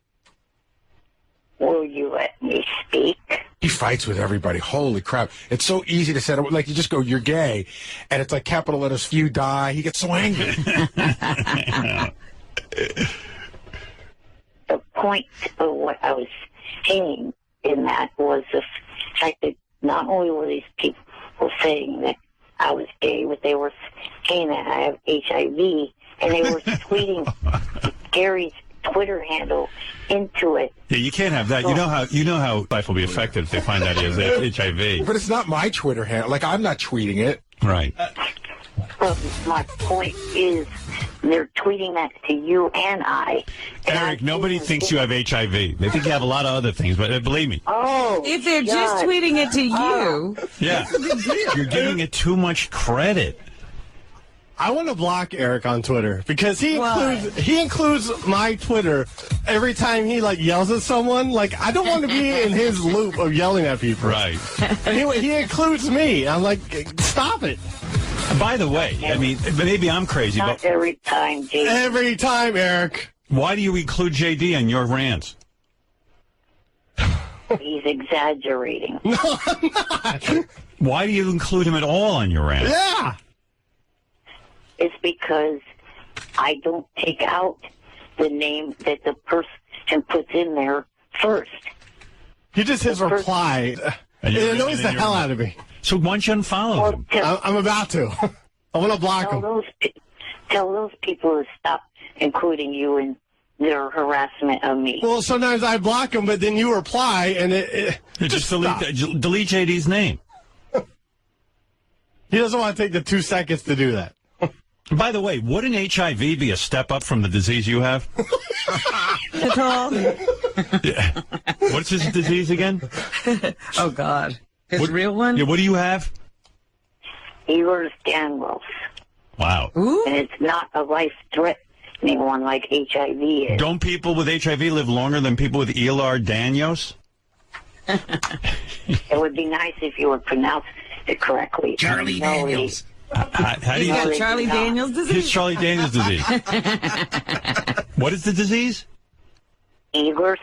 Speaker 5: Will you let me speak?
Speaker 11: He fights with everybody. Holy crap. It's so easy to set up. Like, you just go, you're gay. And it's like capital letters, few die. He gets so angry.
Speaker 5: The point of what I was saying in that was the fact that not only were these people saying that I was gay, but they were saying that I have HIV, and they were tweeting Gary's Twitter handle into it.
Speaker 1: Yeah, you can't have that. You know how life will be affected if they find out he has HIV.
Speaker 11: But it's not my Twitter handle. Like, I'm not tweeting it.
Speaker 1: Right.
Speaker 5: My point is, they're tweeting that to you and I.
Speaker 1: Eric, nobody thinks you have HIV. They think you have a lot of other things, but believe me.
Speaker 5: Oh,
Speaker 3: if they're just tweeting it to you,
Speaker 1: yeah, you're giving it too much credit.
Speaker 12: I want to block Eric on Twitter because he includes my Twitter every time he like yells at someone. Like, I don't want to be in his loop of yelling at people.
Speaker 1: Right.
Speaker 12: And he includes me. I'm like, stop it.
Speaker 1: By the way, I mean, maybe I'm crazy,
Speaker 5: Not
Speaker 1: but
Speaker 5: every time, JD.
Speaker 12: Every time, Eric.
Speaker 1: Why do you include JD on your rants?
Speaker 5: He's exaggerating.
Speaker 12: No, I'm not.
Speaker 1: Why do you include him at all on your rants?
Speaker 12: Yeah.
Speaker 5: It's because I don't take out the name that the person puts in there first.
Speaker 12: He just his reply. It annoys the hell out of me.
Speaker 1: So why don't you unfollow him?
Speaker 12: I'm about to. I want to block him.
Speaker 5: Tell those people to stop including you in their harassment of me.
Speaker 12: Well, sometimes I block them, but then you reply, and it
Speaker 1: just delete JD's name.
Speaker 12: He doesn't want to take the 2 seconds to do that.
Speaker 1: By the way, wouldn't HIV be a step up from the disease you have? Yeah. What's his disease again?
Speaker 3: Oh, God. His real one?
Speaker 1: Yeah, what do you have?
Speaker 5: Ehlers-Danlos.
Speaker 1: Wow.
Speaker 3: Ooh.
Speaker 5: And it's not a life-threatening one like HIV is.
Speaker 1: Don't people with HIV live longer than people with Ehlers-Danlos?
Speaker 5: It would be nice if you would pronounce it correctly.
Speaker 17: Charlie Daniels.
Speaker 1: How do you
Speaker 3: got Charlie Daniels disease?
Speaker 1: Here's Charlie Daniels disease. What is the disease?
Speaker 5: Ehlers-Danlos.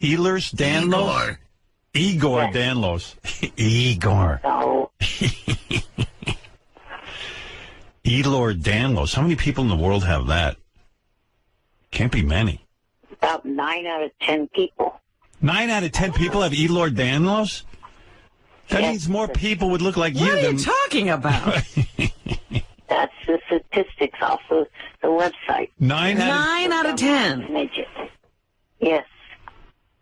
Speaker 1: Ehlers-Danlos? Igor Danlos. Igor.
Speaker 5: No.
Speaker 1: Ehlers-Danlos. How many people in the world have that? Can't be many.
Speaker 5: About 9 out of 10 people.
Speaker 1: 9 out of 10 people have Ehlers-Danlos? That means more people would look like you
Speaker 3: What are
Speaker 1: than...
Speaker 3: you talking about?
Speaker 5: That's the statistics off of the website.
Speaker 1: 9
Speaker 3: out of 10.
Speaker 5: Midget. Yes.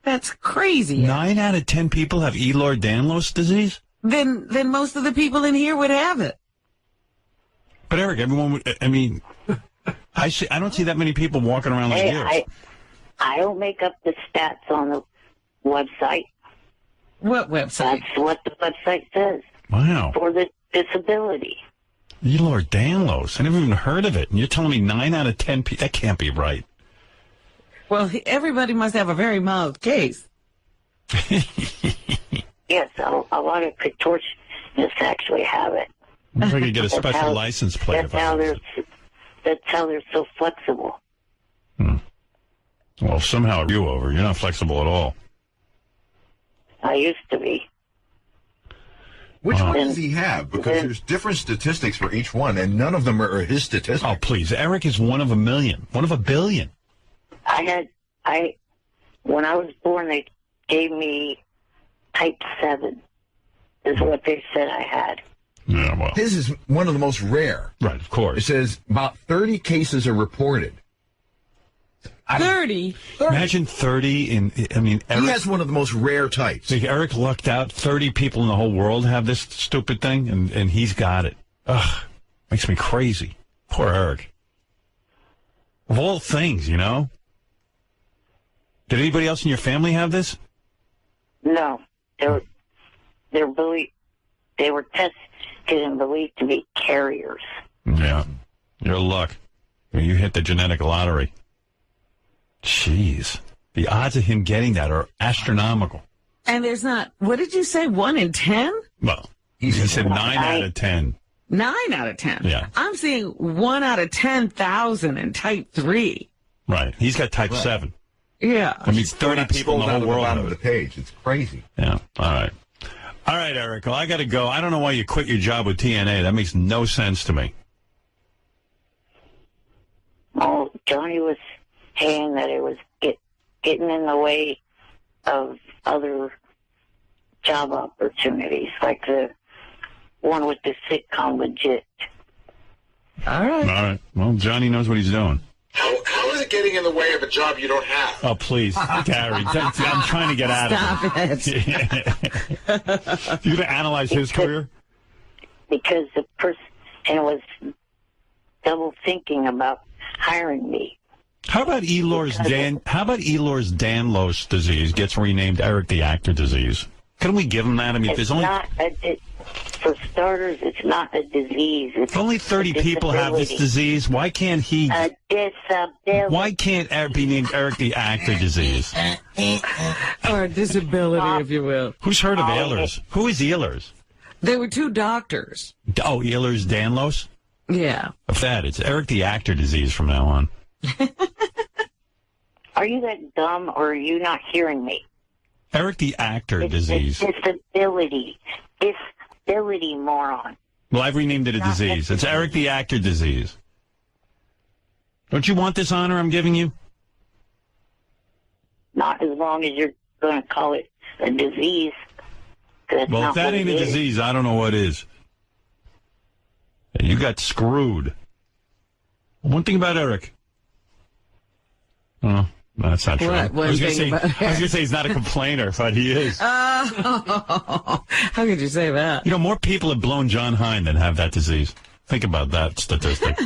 Speaker 3: That's crazy.
Speaker 1: 9 out of 10 people have Ehlers-Danlos disease?
Speaker 3: Then most of the people in here would have it.
Speaker 1: But Eric, everyone would... I mean, I don't see that many people walking around like you.
Speaker 5: I don't make up the stats on the website.
Speaker 3: What website?
Speaker 5: That's what the website says.
Speaker 1: Wow.
Speaker 5: For the disability.
Speaker 1: Ehlers-Danlos. I never even heard of it. And you're telling me 9 out of 10 people... That can't be right.
Speaker 3: Well, everybody must have a very mild case.
Speaker 5: Yes, a lot of contortionists actually have it.
Speaker 1: If I could get a special license plate.
Speaker 5: That's how they're so flexible.
Speaker 1: Well, somehow you over. You're not flexible at all.
Speaker 5: I used to be.
Speaker 19: Which one does he have? Because there's different statistics for each one, and none of them are his statistics.
Speaker 1: Oh, please. Eric is one of a million. One of a billion.
Speaker 5: When I was born, they gave me type 7, is what they said I had.
Speaker 1: Yeah, well.
Speaker 19: His is one of the most rare.
Speaker 1: Right, of course.
Speaker 19: It says about 30 cases are reported.
Speaker 3: 30?
Speaker 1: Imagine 30 Eric,
Speaker 19: he has one of the most rare types.
Speaker 1: See, Eric lucked out. 30 people in the whole world have this stupid thing, and he's got it. Ugh, makes me crazy. Poor Eric. Of all things, you know? Did anybody else in your family have this?
Speaker 5: No, they were tested and believed to be carriers.
Speaker 1: Yeah. Your luck. You hit the genetic lottery. Jeez. The odds of him getting that are astronomical.
Speaker 3: And there's not, what did you say, 1 in 10?
Speaker 1: Well, he said 9 out of 10.
Speaker 3: 9 out of 10.
Speaker 1: Yeah.
Speaker 3: I'm seeing 1 out of 10,000 in type 3.
Speaker 1: Right. He's got type 7.
Speaker 3: Yeah.
Speaker 1: That means 30 people in the whole world.
Speaker 19: Bottom of the page. It's crazy.
Speaker 1: Yeah. All right. All right, Eric. Well, I got to go. I don't know why you quit your job with TNA. That makes no sense to me.
Speaker 5: Oh, Johnny was saying that it was getting in the way of other job opportunities, like the one with the sitcom Legit.
Speaker 3: All right.
Speaker 1: All right. Well, Johnny knows what he's doing.
Speaker 11: How is it getting in the way of a job you don't have?
Speaker 1: Oh, please, Gary. I'm trying to get out
Speaker 3: Stop
Speaker 1: of it. You going to analyze his career?
Speaker 5: Because the person was double thinking about hiring me.
Speaker 1: How about Elor's Danlos disease gets renamed Eric the Actor disease? Couldn't we give him that? I mean, there's only...
Speaker 5: For starters, it's not a disease. It's
Speaker 1: only 30 people have this disease. Why can't he... Why can't Eric be named Eric the Actor disease?
Speaker 3: Or a disability, if you will.
Speaker 1: Who's heard of Ehlers? Who is Ehlers?
Speaker 3: They were 2 doctors.
Speaker 1: Oh, Ehlers Danlos?
Speaker 3: Yeah.
Speaker 1: Of that, it's Eric the Actor disease from now on.
Speaker 5: Are you that dumb, or are you not hearing me?
Speaker 1: Eric the Actor disease.
Speaker 5: Disability, moron.
Speaker 1: Well, I've renamed it a disease. It's Eric the Actor disease. Don't you want this honor I'm giving you?
Speaker 5: Not as long as you're going to call it a disease.
Speaker 1: Well, if that ain't a disease, I don't know what is. You got screwed. One thing about Eric. Oh, no, that's not true. I was going to say he's not a complainer, but he is.
Speaker 3: How could you say that?
Speaker 1: You know, more people have blown John Hine than have that disease. Think about that statistic.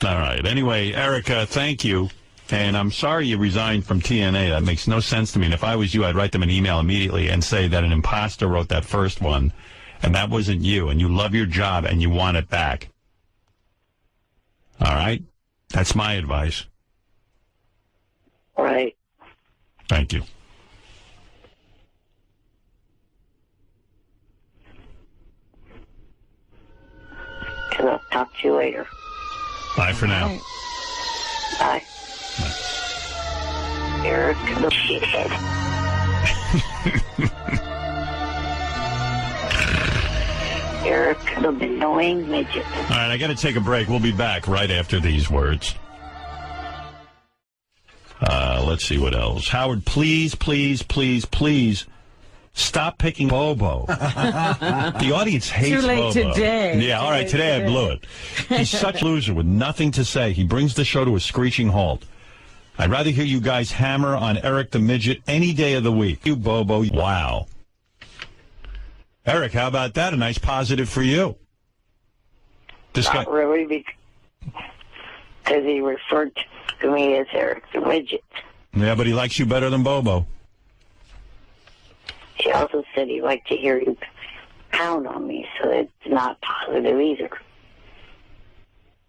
Speaker 1: All right. Anyway, Eric, thank you. And I'm sorry you resigned from TNA. That makes no sense to me. And if I was you, I'd write them an email immediately and say that an imposter wrote that first one, and that wasn't you, and you love your job, and you want it back. All right? That's my advice.
Speaker 5: All right.
Speaker 1: Thank you.
Speaker 5: I'll talk to you later.
Speaker 1: Bye for now.
Speaker 5: Bye. Eric, the shithead. Eric, the annoying midget.
Speaker 1: All right, I got to take a break. We'll be back right after these words. Let's see what else. Howard, please, please, please, please stop picking Bobo. The audience hates
Speaker 3: Too late
Speaker 1: Bobo.
Speaker 3: today.
Speaker 1: Yeah, all right, today I blew it. He's such a loser with nothing to say. He brings the show to a screeching halt. I'd rather hear you guys hammer on Eric the Midget any day of the week. You, Bobo. Wow. Eric, how about that? A nice positive for you.
Speaker 5: Not really, because he referred to me as Eric the Midget.
Speaker 1: Yeah, but he likes you better than Bobo.
Speaker 5: He also said he'd like to hear you pound on me, so it's not positive either.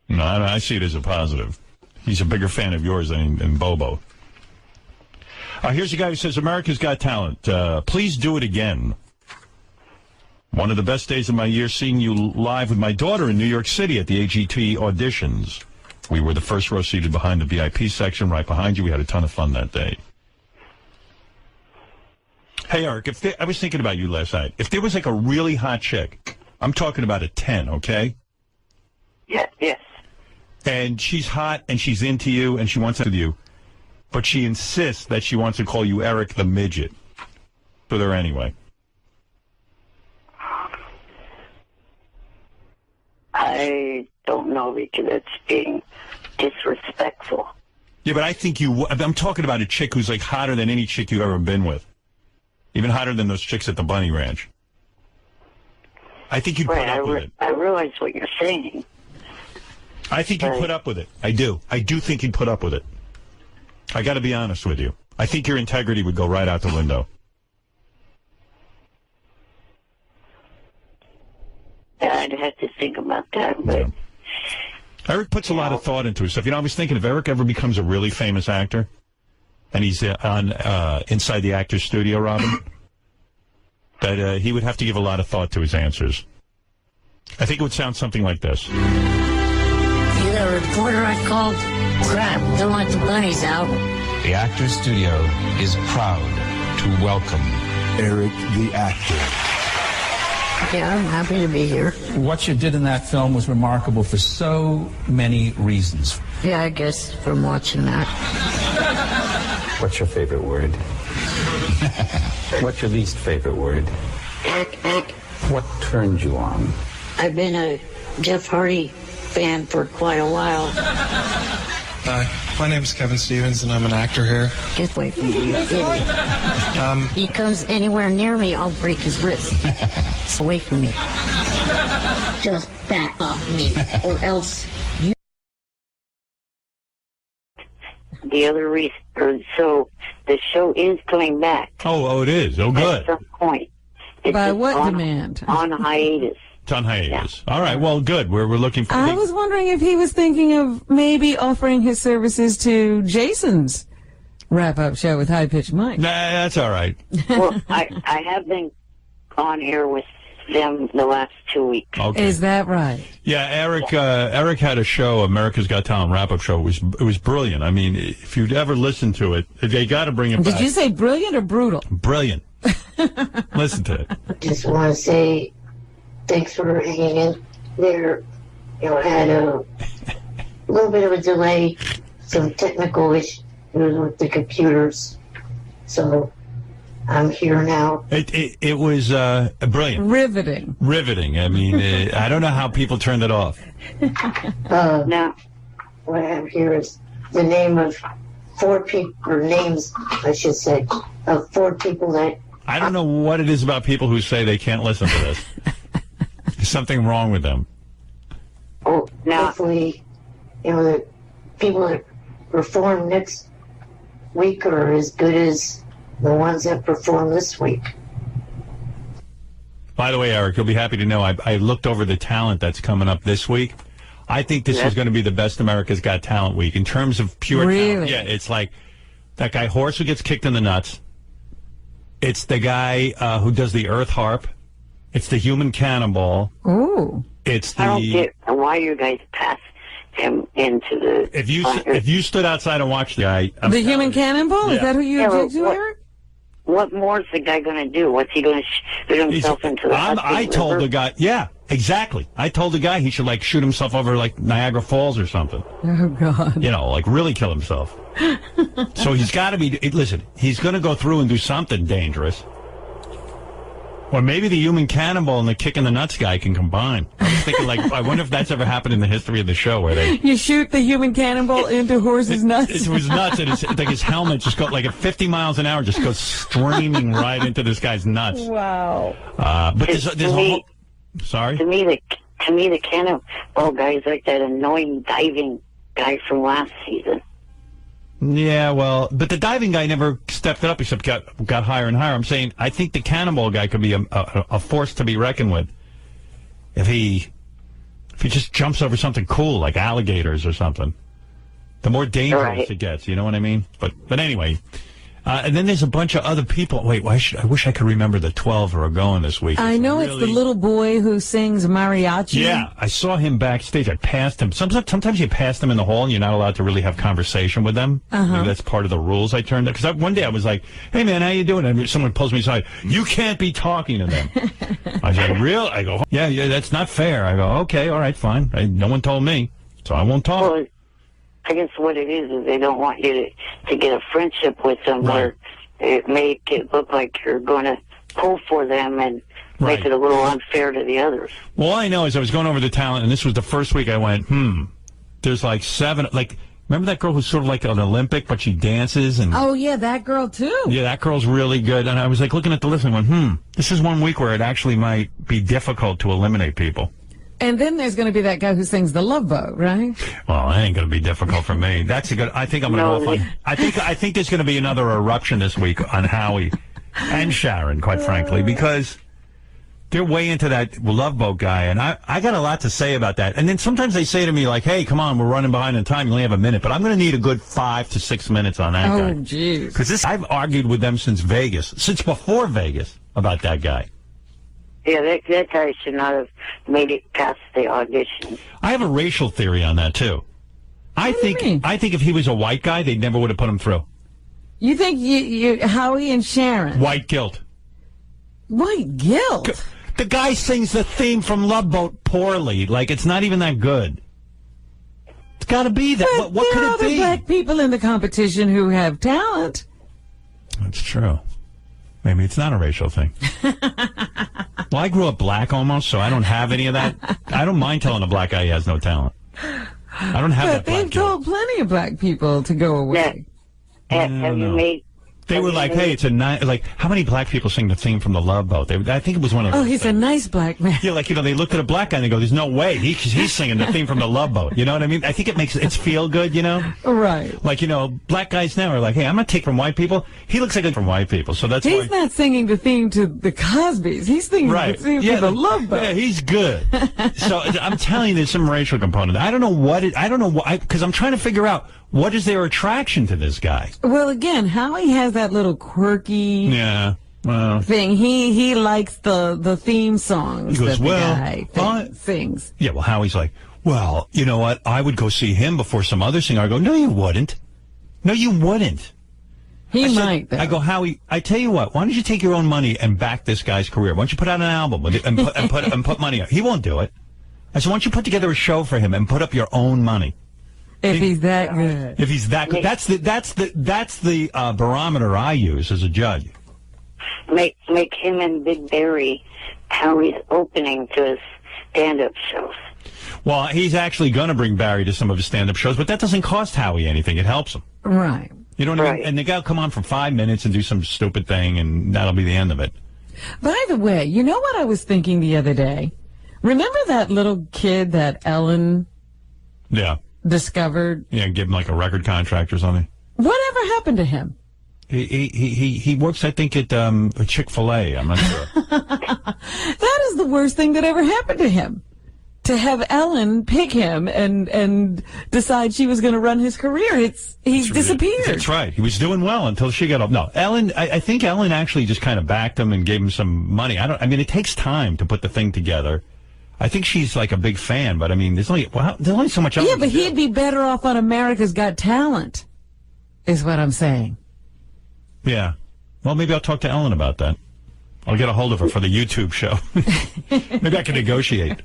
Speaker 1: No, I see it as a positive. He's a bigger fan of yours than Bobo. Here's a guy who says, America's Got Talent. Please do it again. One of the best days of my year seeing you live with my daughter in New York City at the AGT auditions. We were the first row seated behind the VIP section, right behind you. We had a ton of fun that day. Hey, Eric, I was thinking about you last night. If there was like a really hot chick, I'm talking about a 10, okay?
Speaker 5: Yes.
Speaker 1: And she's hot, and she's into you, and she wants to do you, but she insists that she wants to call you Eric the Midget. With her anyway.
Speaker 5: I don't know, because it's being disrespectful.
Speaker 1: Yeah, but I think I'm talking about a chick who's like hotter than any chick you've ever been with. Even hotter than those chicks at the Bunny Ranch. I think you'd put up with it.
Speaker 5: I realize what you're saying.
Speaker 1: I think you'd put up with it. I do. I do think you'd put up with it. I got to be honest with you. I think your integrity would go right out the window.
Speaker 5: I'd have to think about that, but...
Speaker 1: Eric puts a lot of thought into his stuff. You know, I was thinking if Eric ever becomes a really famous actor, and he's on Inside the Actor's Studio, Robin, that he would have to give a lot of thought to his answers. I think it would sound something like this.
Speaker 14: You the reporter I called? Crap, don't let the bunnies out.
Speaker 20: The Actors Studio is proud to welcome Eric the Actor.
Speaker 14: Yeah, I'm happy to be here.
Speaker 21: What you did in that film was remarkable for so many reasons.
Speaker 14: Yeah, I guess from watching that.
Speaker 20: What's your favorite word? What's your least favorite word?
Speaker 14: Ack.
Speaker 20: What turned you on?
Speaker 14: I've been a Jeff Hardy fan for quite a while.
Speaker 22: Hi, my name is Kevin Stevens, and I'm an actor here.
Speaker 14: Get away from me, you idiot. He comes anywhere near me, I'll break his wrist. Away from me. Just back off me, or else you...
Speaker 5: The other reason, so the show is coming back.
Speaker 1: Oh, it is. Oh, good.
Speaker 5: At some point. It's
Speaker 3: By
Speaker 5: just
Speaker 3: what demand?
Speaker 5: On hiatus.
Speaker 1: It's on hiatus. All right. Well, good. We're looking for.
Speaker 3: I was wondering if he was thinking of maybe offering his services to Jason's wrap-up show with High Pitch Mike.
Speaker 1: Nah, that's all right.
Speaker 5: Well, I have been on air with them the last 2 weeks.
Speaker 1: Okay.
Speaker 3: Is that right?
Speaker 1: Yeah, Eric had a show, America's Got Talent wrap-up show. It was brilliant. I mean, if you'd ever listened to it, they got to bring it back.
Speaker 3: Did you say brilliant or brutal?
Speaker 1: Brilliant. Listen to it.
Speaker 14: Just want to say thanks for hanging in there. You know, I had a little bit of a delay, some technical issues with the computers, so I'm here now.
Speaker 1: It was brilliant.
Speaker 3: Riveting.
Speaker 1: I mean, I don't know how people turned it off.
Speaker 14: Now, what I have here is the name of 4 people, or names, I should say, of 4 people that...
Speaker 1: I don't know what it is about people who say they can't listen to this. There's something wrong with them.
Speaker 14: Oh, hopefully, you know, the people that perform next week are as good as the ones that perform this week.
Speaker 1: By the way, Eric, you'll be happy to know I looked over the talent that's coming up this week. I think this is going to be the best America's Got Talent week in terms of pure talent. Yeah, it's like that guy Horse who gets kicked in the nuts. It's the guy who does the Earth Harp. It's the Human Cannonball.
Speaker 3: Ooh.
Speaker 1: It's the.
Speaker 5: I don't get why you guys pass him into the.
Speaker 1: If you stood outside and watched the guy.
Speaker 3: The Human Cannonball?
Speaker 1: Yeah.
Speaker 3: Is that who you object to, Eric?
Speaker 5: What more is the guy going to do? What's he going to shoot himself into the
Speaker 1: I told the guy, yeah, exactly. I told the guy he should, like, shoot himself over, like, Niagara Falls or something.
Speaker 3: Oh, God.
Speaker 1: You know, like, really kill himself. So he's got to be, listen, he's going to go through and do something dangerous. Or maybe the Human Cannonball and the Kick in the Nuts guy can combine. I was thinking, like, I wonder if that's ever happened in the history of the show where they...
Speaker 3: You shoot the Human Cannonball into Horse's nuts?
Speaker 1: It was nuts, and it's like his helmet just goes, like, at 50 miles an hour, just goes streaming right into this guy's nuts.
Speaker 3: Wow.
Speaker 1: But there's a whole... Sorry?
Speaker 5: To me, the Cannonball guy is like that annoying diving guy from last season.
Speaker 1: Yeah, well, but the diving guy never stepped it up except got higher and higher. I'm saying I think the Cannonball guy could be a force to be reckoned with if he just jumps over something cool like alligators or something. The more dangerous it gets, you know what I mean? But anyway, and then there's a bunch of other people. Wait, I wish I could remember the 12 who are going this week.
Speaker 3: I know it's the little boy who sings mariachi.
Speaker 1: Yeah, I saw him backstage. I passed him. Sometimes you pass them in the hall and you're not allowed to really have conversation with them. Maybe that's part of the rules I turned up. Because one day I was like, hey, man, how you doing? And someone pulls me aside. You can't be talking to them. I said, real? I go, yeah, that's not fair. I go, okay, all right, fine. No one told me, so I won't talk.
Speaker 5: Well, I guess what it is they don't want you to get a friendship with them where it make it look like you're going to pull for them and make it a little unfair to the others.
Speaker 1: Well, all I know is I was going over the talent, and this was the first week I went, there's like 7, like, remember that girl who's sort of like an Olympic, but she dances? And
Speaker 3: oh, yeah, that girl, too.
Speaker 1: Yeah, that girl's really good. And I was like looking at the list and went, this is one week where it actually might be difficult to eliminate people.
Speaker 3: And then there's going to be that guy who sings the Love Boat, right?
Speaker 1: Well, that ain't going to be difficult for me. That's a good. I think I'm going to go off on. I think there's going to be another eruption this week on Howie and Sharon, quite frankly, because they're way into that Love Boat guy, and I got a lot to say about that. And then sometimes they say to me, like, hey, come on, we're running behind in time. You only have a minute. But I'm going to need a good 5 to 6 minutes on that guy.
Speaker 3: Oh, jeez.
Speaker 1: Because I've argued with them since Vegas, since before Vegas, about that guy.
Speaker 5: Yeah, that guy should not have made it past the audition.
Speaker 1: I have a racial theory on that, too. I think if he was a white guy, they never would have put him through.
Speaker 3: You think Howie and Sharon?
Speaker 1: White guilt.
Speaker 3: White guilt?
Speaker 1: The guy sings the theme from Love Boat poorly. Like, it's not even that good. It's got to be that. What could it be?
Speaker 3: There are other black people in the competition who have talent.
Speaker 1: That's true. Maybe it's not a racial thing. Well, I grew up black almost, so I don't have any of that. I don't mind telling a black guy he has no talent. I don't have that black
Speaker 3: they've told plenty of black people to go away.
Speaker 5: Have you made...
Speaker 1: They were like, hey, it's a nice... Like, how many black people sing the theme from the Love Boat? I think it was one of those.
Speaker 3: Oh, he's a nice black man.
Speaker 1: Yeah, like, they looked at a black guy and they go, there's no way. He's singing the theme from the Love Boat. You know what I mean? I think it's feel good,
Speaker 3: Right.
Speaker 1: Like, black guys now are like, hey, I'm going to take from white people. He looks like a from white people, so that's
Speaker 3: He's not singing the theme to the Cosbys. He's singing the theme to the Love Boat.
Speaker 1: Yeah, he's good. So I'm telling you, there's some racial component. I don't know what I don't know why, because I'm trying to figure out what is their attraction to this guy.
Speaker 3: Well, again, Howie has that little quirky thing. He likes the theme songs
Speaker 1: he goes,
Speaker 3: that the guy sings.
Speaker 1: Yeah, well, Howie's like, well, you know what? I would go see him before some other singer. I go, no, you wouldn't. No, you wouldn't.
Speaker 3: He might, though.
Speaker 1: I go, Howie, I tell you what, why don't you take your own money and back this guy's career? Why don't you put out an album with it and put money out? He won't do it. I said, why don't you put together a show for him and put up your own money?
Speaker 3: If he's that good.
Speaker 1: If he's that good. That's the barometer I use as a judge.
Speaker 5: Make him and Big Barry Howie's opening to his stand-up shows.
Speaker 1: Well, he's actually going to bring Barry to some of his stand-up shows, but that doesn't cost Howie anything. It helps him.
Speaker 3: Right.
Speaker 1: You know what I mean? And the guy will come on for 5 minutes and do some stupid thing, and that'll be the end of it.
Speaker 3: By the way, you know what I was thinking the other day? Remember that little kid that Ellen discovered?
Speaker 1: Yeah, give him like a record contract or something.
Speaker 3: Whatever happened to him?
Speaker 1: He works, I think, at Chick-fil-A. I'm not sure.
Speaker 3: That is the worst thing that ever happened to him. To have Ellen pick him and decide she was going to run his career. He's disappeared.
Speaker 1: That's right. He was doing well until she got up. No, Ellen, I think Ellen actually just kind of backed him and gave him some money. I mean, it takes time to put the thing together. I think she's like a big fan, but I mean, there's only so much else.
Speaker 3: Yeah, but he'd be better off on America's Got Talent, is what I'm saying.
Speaker 1: Yeah. Well, maybe I'll talk to Ellen about that. I'll get a hold of her for the YouTube show. Maybe I can negotiate.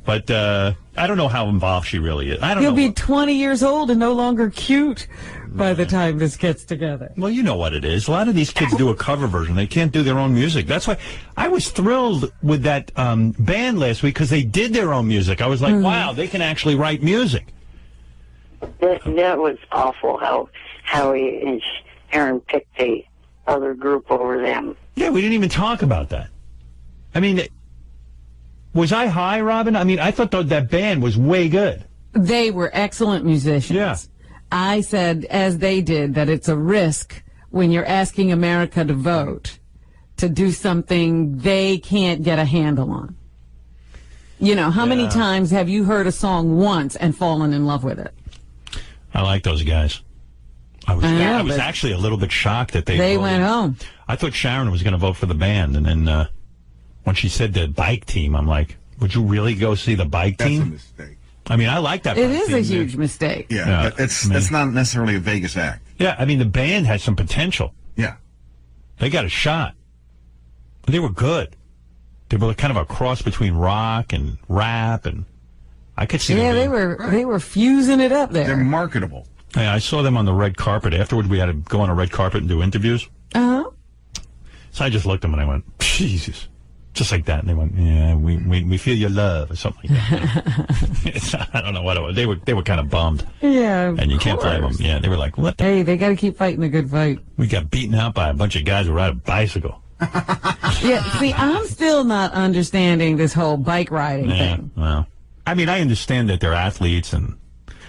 Speaker 1: But I don't know how involved she really is.
Speaker 3: He'll be 20 years old and no longer cute by the time this gets together.
Speaker 1: Well, you know what it is. A lot of these kids do a cover version. They can't do their own music. That's why I was thrilled with that band last week because they did their own music. I was like, wow, they can actually write music.
Speaker 5: That was awful how Howie and Aaron picked the other group over them.
Speaker 1: Yeah, we didn't even talk about that. I mean, was I high, Robin? I mean, I thought that band was way good.
Speaker 3: They were excellent musicians.
Speaker 1: Yeah.
Speaker 3: I said, as they did, that it's a risk when you're asking America to vote to do something they can't get a handle on. You know, how many times have you heard a song once and fallen in love with it?
Speaker 1: I like those guys. I was actually a little bit shocked that they
Speaker 3: went home.
Speaker 1: I thought Sharon was going to vote for the band, and then when she said the bike team, I'm like, would you really go see the bike team?
Speaker 19: That's a mistake.
Speaker 1: I mean, I like that.
Speaker 3: It is a huge mistake.
Speaker 19: Yeah, it's not necessarily a Vegas act.
Speaker 1: Yeah, I mean, the band had some potential.
Speaker 19: Yeah.
Speaker 1: They got a shot. They were good. They were kind of a cross between rock and rap, and I could see them.
Speaker 3: Yeah, they were fusing it up there.
Speaker 19: They're marketable.
Speaker 1: Yeah, I saw them on the red carpet. Afterward, we had to go on a red carpet and do interviews.
Speaker 3: Uh-huh.
Speaker 1: So I just looked at them and I went, Jesus. Just like that. And they went, yeah, we feel your love or something like that. I don't know what it was. They were kind of bummed.
Speaker 3: Yeah,
Speaker 1: and you can't blame them. Yeah, they were like, what?
Speaker 3: Hey, they got to keep fighting the good fight.
Speaker 1: We got beaten out by a bunch of guys who ride a bicycle.
Speaker 3: Yeah, see, I'm still not understanding this whole bike riding thing.
Speaker 1: Well, I mean, I understand that they're athletes,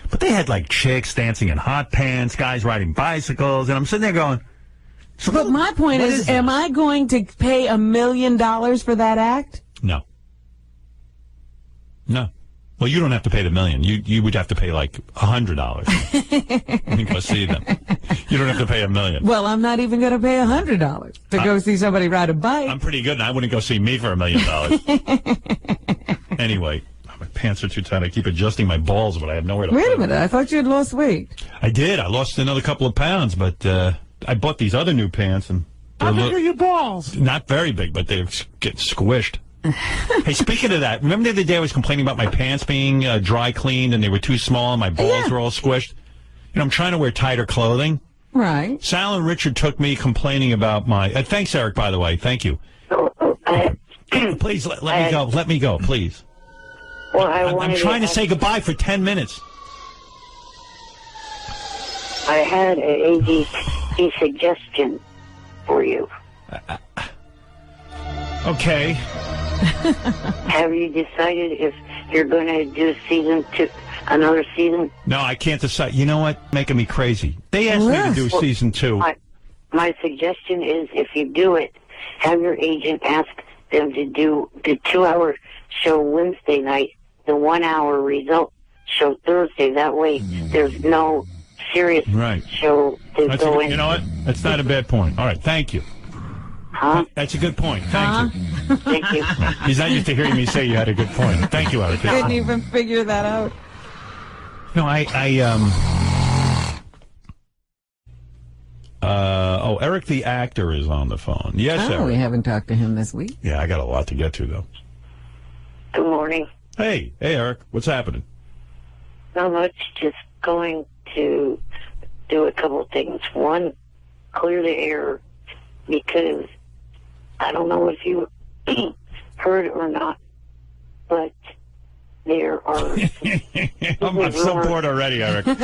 Speaker 1: but they had like chicks dancing in hot pants, guys riding bicycles, and I'm sitting there going.
Speaker 3: But my point is, am I going to pay $1 million for that act?
Speaker 1: No. No. Well, you don't have to pay the $1 million. You would have to pay like $100 to go see them. You don't have to pay $1 million.
Speaker 3: Well, I'm not even going to pay $100 to go see somebody ride a bike.
Speaker 1: I'm pretty good, and I wouldn't go see me for $1 million. Anyway, my pants are too tight. I keep adjusting my balls, but I have nowhere to
Speaker 3: Wait
Speaker 1: put
Speaker 3: a minute. I thought you had lost weight.
Speaker 1: I did. I lost another couple of pounds, but I bought these other new pants, and
Speaker 3: How big are your balls?
Speaker 1: Not very big, but they get squished. Hey, speaking of that, remember the other day I was complaining about my pants being dry cleaned and they were too small and my balls were all squished? You know, I'm trying to wear tighter clothing.
Speaker 3: Right.
Speaker 1: Sal and Richard took me complaining about my... thanks, Eric, by the way. Thank you. Please, let me go. Let me go, please.
Speaker 5: Well,
Speaker 1: I'm trying to say goodbye for 10 minutes.
Speaker 5: I had a suggestion for you.
Speaker 1: Okay.
Speaker 5: Have you decided if you're going to do season 2, another season?
Speaker 1: No, I can't decide. You know what? Making me crazy. They asked me to do season 2.
Speaker 5: My suggestion is if you do it, have your agent ask them to do the 2-hour show Wednesday night, the 1-hour result show Thursday. That way there's no serious show to go in.
Speaker 1: You know what? That's not a bad point. All right, thank you.
Speaker 5: Huh?
Speaker 1: That's a good point. Thank you.
Speaker 5: Thank you.
Speaker 1: He's not used to hearing me say you had a good point. Thank you, Eric.
Speaker 3: Couldn't even figure that out.
Speaker 1: No, Eric the actor is on the phone. Yes, Eric.
Speaker 3: We haven't talked to him this week.
Speaker 1: Yeah, I got a lot to get to, though.
Speaker 5: Good morning.
Speaker 1: Hey, Eric. What's happening?
Speaker 5: Not much. Just going to do a couple of things. One, clear the air, because I don't know if you heard it or not, but there are...
Speaker 1: I'm so bored already, Eric. No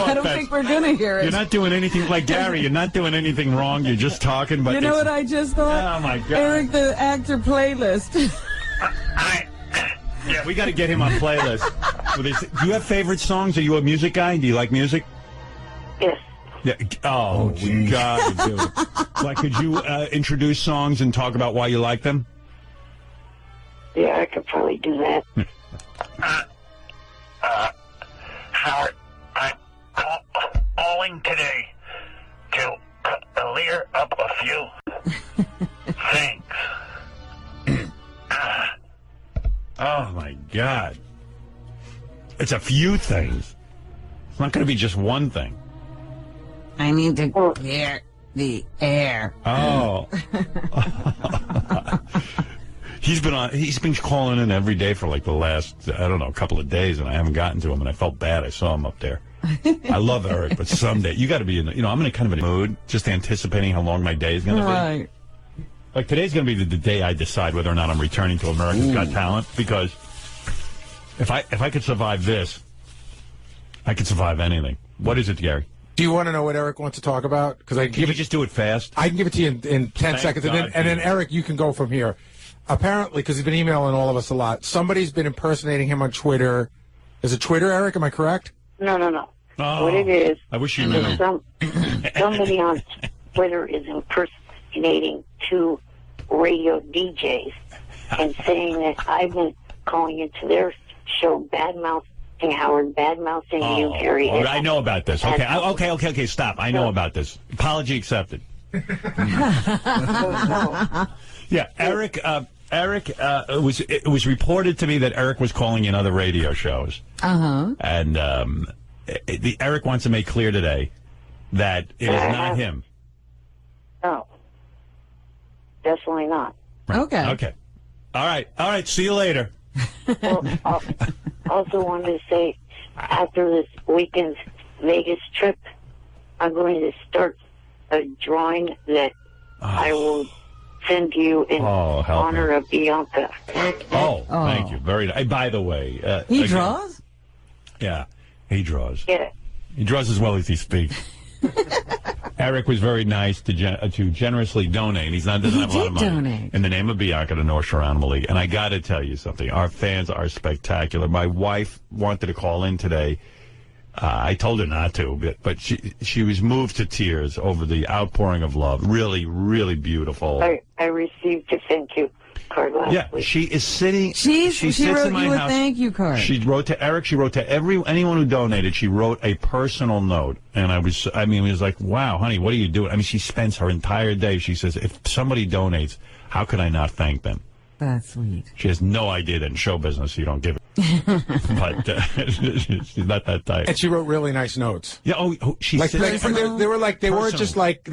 Speaker 3: I don't think we're going to hear it.
Speaker 1: You're not doing anything, like Gary, you're not doing anything wrong. You're just talking, but
Speaker 3: you know what I just thought?
Speaker 1: Oh, my God.
Speaker 3: Eric, the actor playlist.
Speaker 1: Yeah, we got to get him on playlist. Do you have favorite songs? Are you a music guy? Do you like music?
Speaker 5: Yes.
Speaker 1: Yeah. Oh, God, dude. Like, could you introduce songs and talk about why you like them?
Speaker 5: Yeah, I could probably do that.
Speaker 2: Howard, I'm calling today to clear up a few things.
Speaker 1: Oh, my God. It's a few things. It's not going to be just one thing.
Speaker 3: I need to clear the air.
Speaker 1: Oh. He's been calling in every day for like the last, I don't know, couple of days, and I haven't gotten to him, and I felt bad. I saw him up there. I love Eric, but someday, you got to be in, I'm in a kind of a mood, just anticipating how long my day is going to be.
Speaker 3: Right.
Speaker 1: Like, today's going to be the day I decide whether or not I'm returning to America's Got Talent, because if I could survive this, I could survive anything. What is it, Gary?
Speaker 11: Do you want to know what Eric wants to talk about? Because
Speaker 1: Can you just do it fast?
Speaker 11: I can give it to you in 10 seconds, and then Eric, you can go from here. Apparently, because he's been emailing all of us a lot, somebody's been impersonating him on Twitter. Is it Twitter, Eric? Am I correct?
Speaker 5: No.
Speaker 1: Oh,
Speaker 5: What it is...
Speaker 1: I wish you knew.
Speaker 5: Somebody on Twitter is impersonating 2 radio DJs and saying that I've been calling into their show bad-mouthing Howard, bad-mouthing you, Gary.
Speaker 1: I know about this. Okay, stop. I know about this. Apology accepted. Yeah, Eric. It was reported to me that Eric was calling in other radio shows. And Eric wants to make clear today that it is not him.
Speaker 5: No, definitely not.
Speaker 3: Okay.
Speaker 1: All right. See you later.
Speaker 5: Well, I also wanted to say, after this weekend's Vegas trip, I'm going to start a drawing that I will send you in honor of Bianca.
Speaker 1: Oh, thank you. Very nice. By the way,
Speaker 3: he draws?
Speaker 1: Yeah, he draws.
Speaker 5: Yeah.
Speaker 1: He draws as well as he speaks. Eric was very nice to generously donate. Doesn't have a lot of money.
Speaker 3: Donate.
Speaker 1: In the name of Bianca to North Shore Animal League. And I got to tell you something. Our fans are spectacular. My wife wanted to call in today. I told her not to, but she was moved to tears over the outpouring of love. Really, really beautiful.
Speaker 5: I received a thank you card last week.
Speaker 1: She is sitting.
Speaker 3: She
Speaker 1: sits
Speaker 3: wrote
Speaker 1: in my
Speaker 3: you a
Speaker 1: house.
Speaker 3: thank you card.
Speaker 1: She wrote to Eric. She wrote to anyone who donated. She wrote a personal note, and it was like, wow, honey, what are you doing? I mean, she spends her entire day. She says, if somebody donates, how could I not thank them?
Speaker 3: That's sweet.
Speaker 1: She has no idea that in show business you don't give it. But she's not that type.
Speaker 11: And she wrote really nice notes.
Speaker 1: Yeah. She
Speaker 11: like, they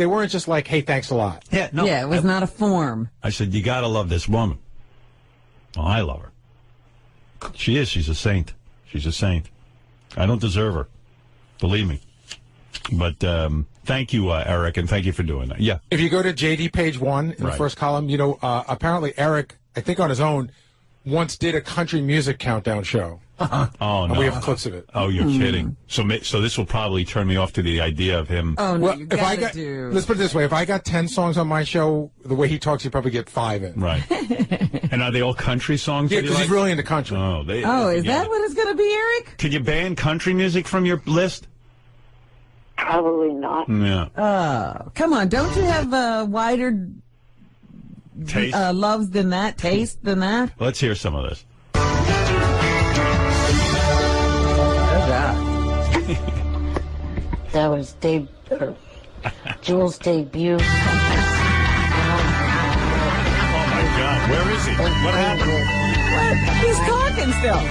Speaker 11: weren't just like, hey, thanks a lot.
Speaker 1: Yeah. No.
Speaker 3: Yeah, it was not a form.
Speaker 1: I said, you got to love this woman. Oh, I love her. She is. She's a saint. She's a saint. I don't deserve her. Believe me. But thank you, Eric, and thank you for doing that. Yeah.
Speaker 11: If you go to JD page 1 in the first column, apparently Eric, I think on his own, once did a country music countdown show.
Speaker 1: Oh, no.
Speaker 11: And we have clips of it.
Speaker 1: Oh, you're kidding. So this will probably turn me off to the idea of him.
Speaker 3: Oh, no,
Speaker 11: well,
Speaker 3: you
Speaker 11: if I
Speaker 3: gotta
Speaker 11: got, let's put it this way. If I got 10 songs on my show, the way he talks, he'd probably get 5 in.
Speaker 1: Right. And are they all country songs?
Speaker 11: Yeah, because he's really into country.
Speaker 1: Oh,
Speaker 3: is that what it's going to be, Eric?
Speaker 1: Could you ban country music from your list?
Speaker 5: Probably not.
Speaker 1: Yeah.
Speaker 3: Oh, come on. Don't you have wider
Speaker 1: taste
Speaker 3: loves than that? Taste than that?
Speaker 1: Let's hear some of this.
Speaker 14: That was Jules' debut.
Speaker 1: Oh my God, where is he? What happened?
Speaker 3: What? He's talking still.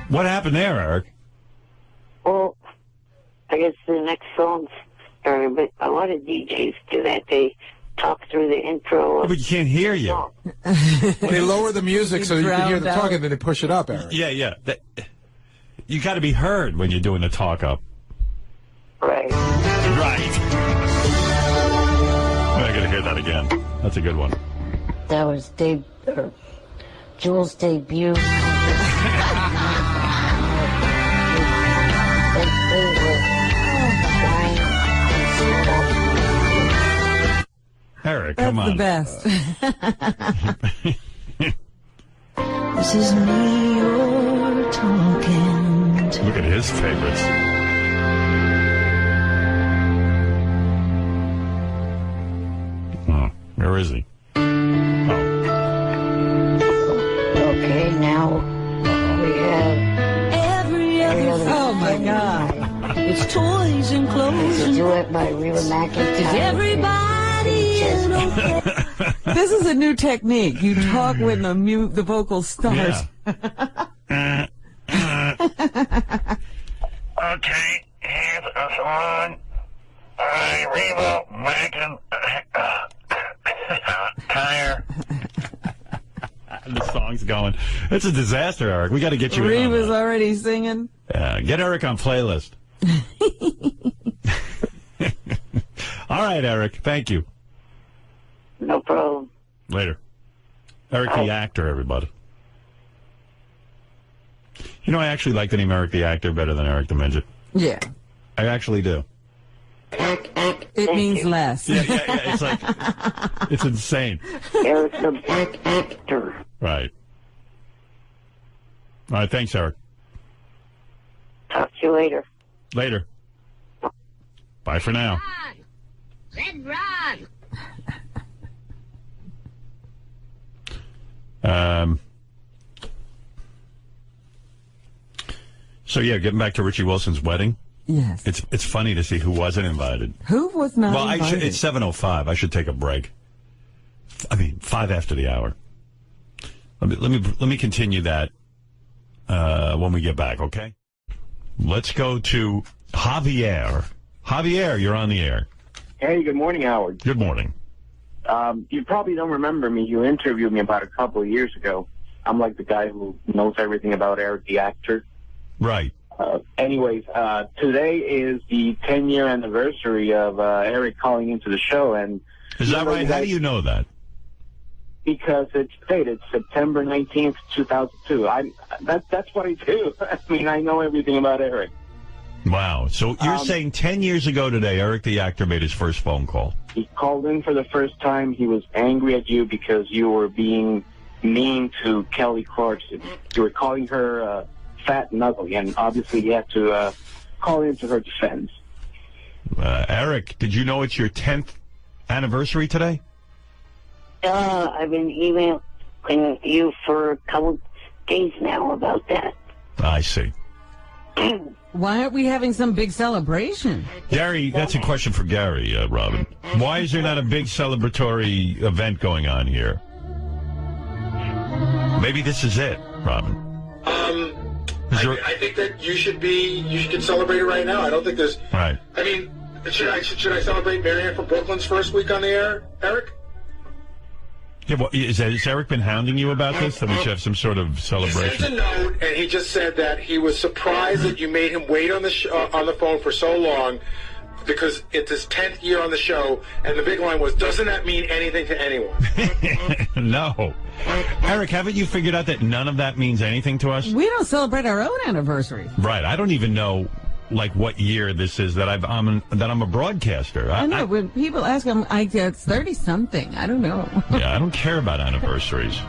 Speaker 1: What happened there, Eric?
Speaker 5: Well, I guess the next song's but a lot of DJs do that. They talk through the intro.
Speaker 1: But you can't hear you.
Speaker 11: They lower the music so you can hear the talking, then they push it up, Eric.
Speaker 1: Yeah. You got to be heard when you're doing the talk up.
Speaker 5: Right.
Speaker 1: I got to hear that again. That's a good one.
Speaker 14: That was Jules' debut.
Speaker 1: Eric, come on.
Speaker 3: That's the best.
Speaker 14: This is me you're talking to.
Speaker 1: Look at his favorites. Oh, where is he?
Speaker 14: Okay, now we have
Speaker 3: every other. Oh my God! It's toys and clothes.
Speaker 14: It's a duet by Reba McEntire.
Speaker 3: Is everybody is okay. This is a new technique. You talk when the vocal starts.
Speaker 2: Yeah. Okay, here's a song by Reba McEntire.
Speaker 1: The song's going. It's a disaster, Eric. We got to get you in on
Speaker 3: Reba's
Speaker 1: that.
Speaker 3: already singing.
Speaker 1: Get Eric on playlist. All right, Eric. Thank you.
Speaker 5: No problem.
Speaker 1: Later. Eric the actor, everybody. You know, I actually like the name Eric the actor better than Eric the midget.
Speaker 3: Yeah.
Speaker 1: I actually do.
Speaker 3: It means less.
Speaker 1: Yeah. It's like, it's insane.
Speaker 5: Eric the actor.
Speaker 1: Right. All right. Thanks, Eric.
Speaker 5: Talk to you later.
Speaker 1: Later. Bye for now.
Speaker 14: Red Ron.
Speaker 1: So yeah, getting back to Richie Wilson's wedding.
Speaker 3: Yes.
Speaker 1: It's funny to see who wasn't invited.
Speaker 3: Who was not invited?
Speaker 1: It's 7:05. I should take a break. 5 after the hour. Let me continue that when we get back, okay? Let's go to Javier. Javier, you're on the air.
Speaker 4: Hey, good morning, Howard.
Speaker 1: Good morning.
Speaker 4: You probably don't remember me. You interviewed me about a couple of years ago. I'm like the guy who knows everything about Eric the actor.
Speaker 1: Right.
Speaker 4: Anyways, today is the 10-year anniversary of Eric calling into the show. And
Speaker 1: is that right? How do you know that?
Speaker 4: Because it's dated September 19th, 2002. That's what I do. I mean, I know everything about Eric.
Speaker 1: Wow. So you're saying 10 years ago today, Eric the actor made his first phone call.
Speaker 4: He called in for the first time. He was angry at you because you were being mean to Kelly Clarkson. You were calling her fat and ugly, and obviously you had to call into her defense.
Speaker 1: Eric, did you know it's your 10th anniversary today?
Speaker 5: I've been emailing you for a couple days now about that.
Speaker 1: I see.
Speaker 3: Why aren't we having some big celebration?
Speaker 1: Gary, that's a question for Gary, Robin. Why is there not a big celebratory event going on here? Maybe this is it, Robin.
Speaker 11: I think that you should celebrate it right now. I don't think there's.
Speaker 1: Right.
Speaker 11: I mean, should I celebrate Marianne from Brooklyn's first week on the air, Eric?
Speaker 1: Yeah, well, has Eric been hounding you about this? That we should have some sort of celebration?
Speaker 11: He sent a note, and he just said that he was surprised that you made him wait on the phone for so long because it's his 10th year on the show, and the big line was, doesn't that mean anything to anyone?
Speaker 1: No. Eric, haven't you figured out that none of that means anything to us?
Speaker 3: We don't celebrate our own anniversary.
Speaker 1: Right. I don't even know, what year this is that I'm a broadcaster.
Speaker 3: I know. When people ask, it's 30-something. I don't know.
Speaker 1: Yeah, I don't care about anniversaries.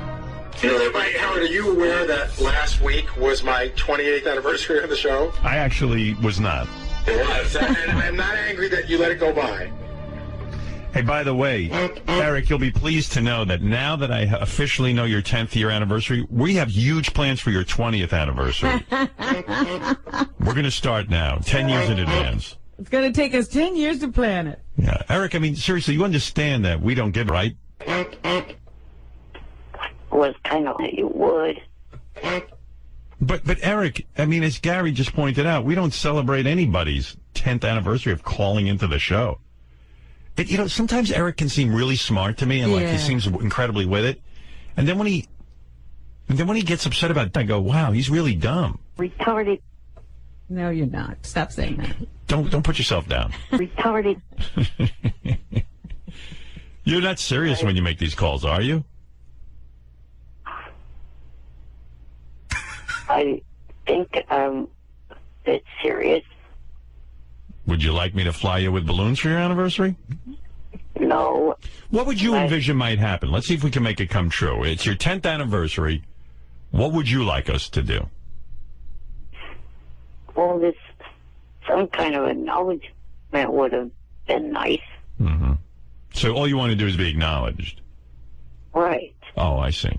Speaker 11: You know, Howard, are you aware that last week was my 28th anniversary of the show?
Speaker 1: I actually was not.
Speaker 11: It was, and I'm not angry that you let it go by.
Speaker 1: Hey, by the way, Eric, you'll be pleased to know that now that I officially know your 10th year anniversary, we have huge plans for your 20th anniversary. We're going to start now, 10 years in advance.
Speaker 3: It's going to take us 10 years to plan it.
Speaker 1: Yeah. Eric, I mean, seriously, you understand that we don't get it, right?
Speaker 5: Was kind of like you would.
Speaker 1: But Eric, I mean, as Gary just pointed out, we don't celebrate anybody's 10th anniversary of calling into the show. Sometimes Eric can seem really smart to me, and he seems incredibly with it. And then when he gets upset about it, I go, wow, he's really dumb.
Speaker 5: Retarded.
Speaker 3: No, you're not. Stop saying that.
Speaker 1: Don't put yourself down.
Speaker 5: Retarded.
Speaker 1: You're not serious when you make these calls, are you?
Speaker 5: I think it's serious.
Speaker 1: Would you like me to fly you with balloons for your anniversary?
Speaker 5: No.
Speaker 1: What would you envision might happen? Let's see if we can make it come true. It's your 10th anniversary. What would you like us to do?
Speaker 5: Well, some kind of acknowledgement would have been nice.
Speaker 1: Mm-hmm. So all you want to do is be acknowledged?
Speaker 5: Right.
Speaker 1: Oh, I see.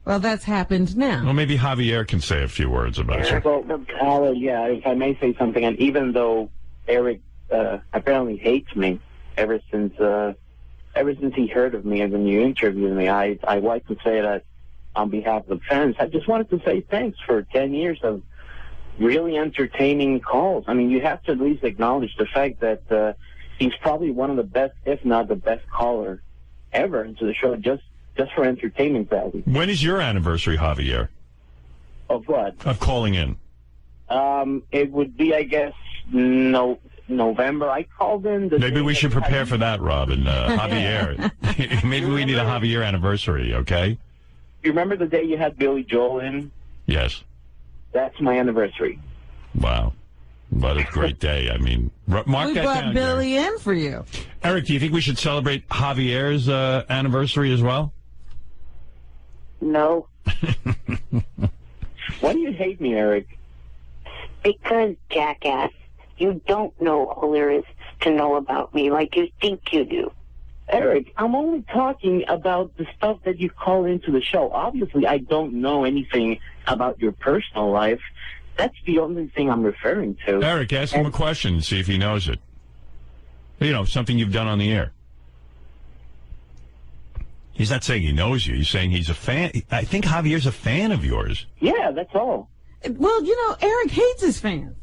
Speaker 3: Well, that's happened now.
Speaker 1: Well, maybe Javier can say a few words about it.
Speaker 4: Well, if I may say something, and even though Eric apparently hates me ever since he heard of me and when you interviewed me, I'd like to say that on behalf of the fans, I just wanted to say thanks for 10 years of really entertaining calls. I mean, you have to at least acknowledge the fact that he's probably one of the best, if not the best caller ever into the show, just for entertainment value.
Speaker 1: When is your anniversary, Javier?
Speaker 4: Of what?
Speaker 1: Of calling in.
Speaker 4: It would be, I guess, November. I called in.
Speaker 1: Maybe we should prepare for that, Robin. Javier. Maybe we need a Javier anniversary, okay?
Speaker 4: You remember the day you had Billy Joel in?
Speaker 1: Yes.
Speaker 4: That's my anniversary.
Speaker 1: Wow. What a great day. I mean, mark
Speaker 3: we
Speaker 1: that
Speaker 3: brought
Speaker 1: down,
Speaker 3: Billy
Speaker 1: Gary.
Speaker 3: in for you.
Speaker 1: Eric, do you think we should celebrate Javier's anniversary as well?
Speaker 5: No.
Speaker 4: Why do you hate me, Eric?
Speaker 5: Because, jackass, you don't know all there is to know about me like you think you do.
Speaker 4: Eric, I'm only talking about the stuff that you call into the show. Obviously, I don't know anything about your personal life. That's the only thing I'm referring to.
Speaker 1: Eric, ask him a question and see if he knows it. Something you've done on the air. He's not saying he knows you. He's saying he's a fan. I think Javier's a fan of yours.
Speaker 4: Yeah, that's all.
Speaker 3: Well, Eric hates his fans.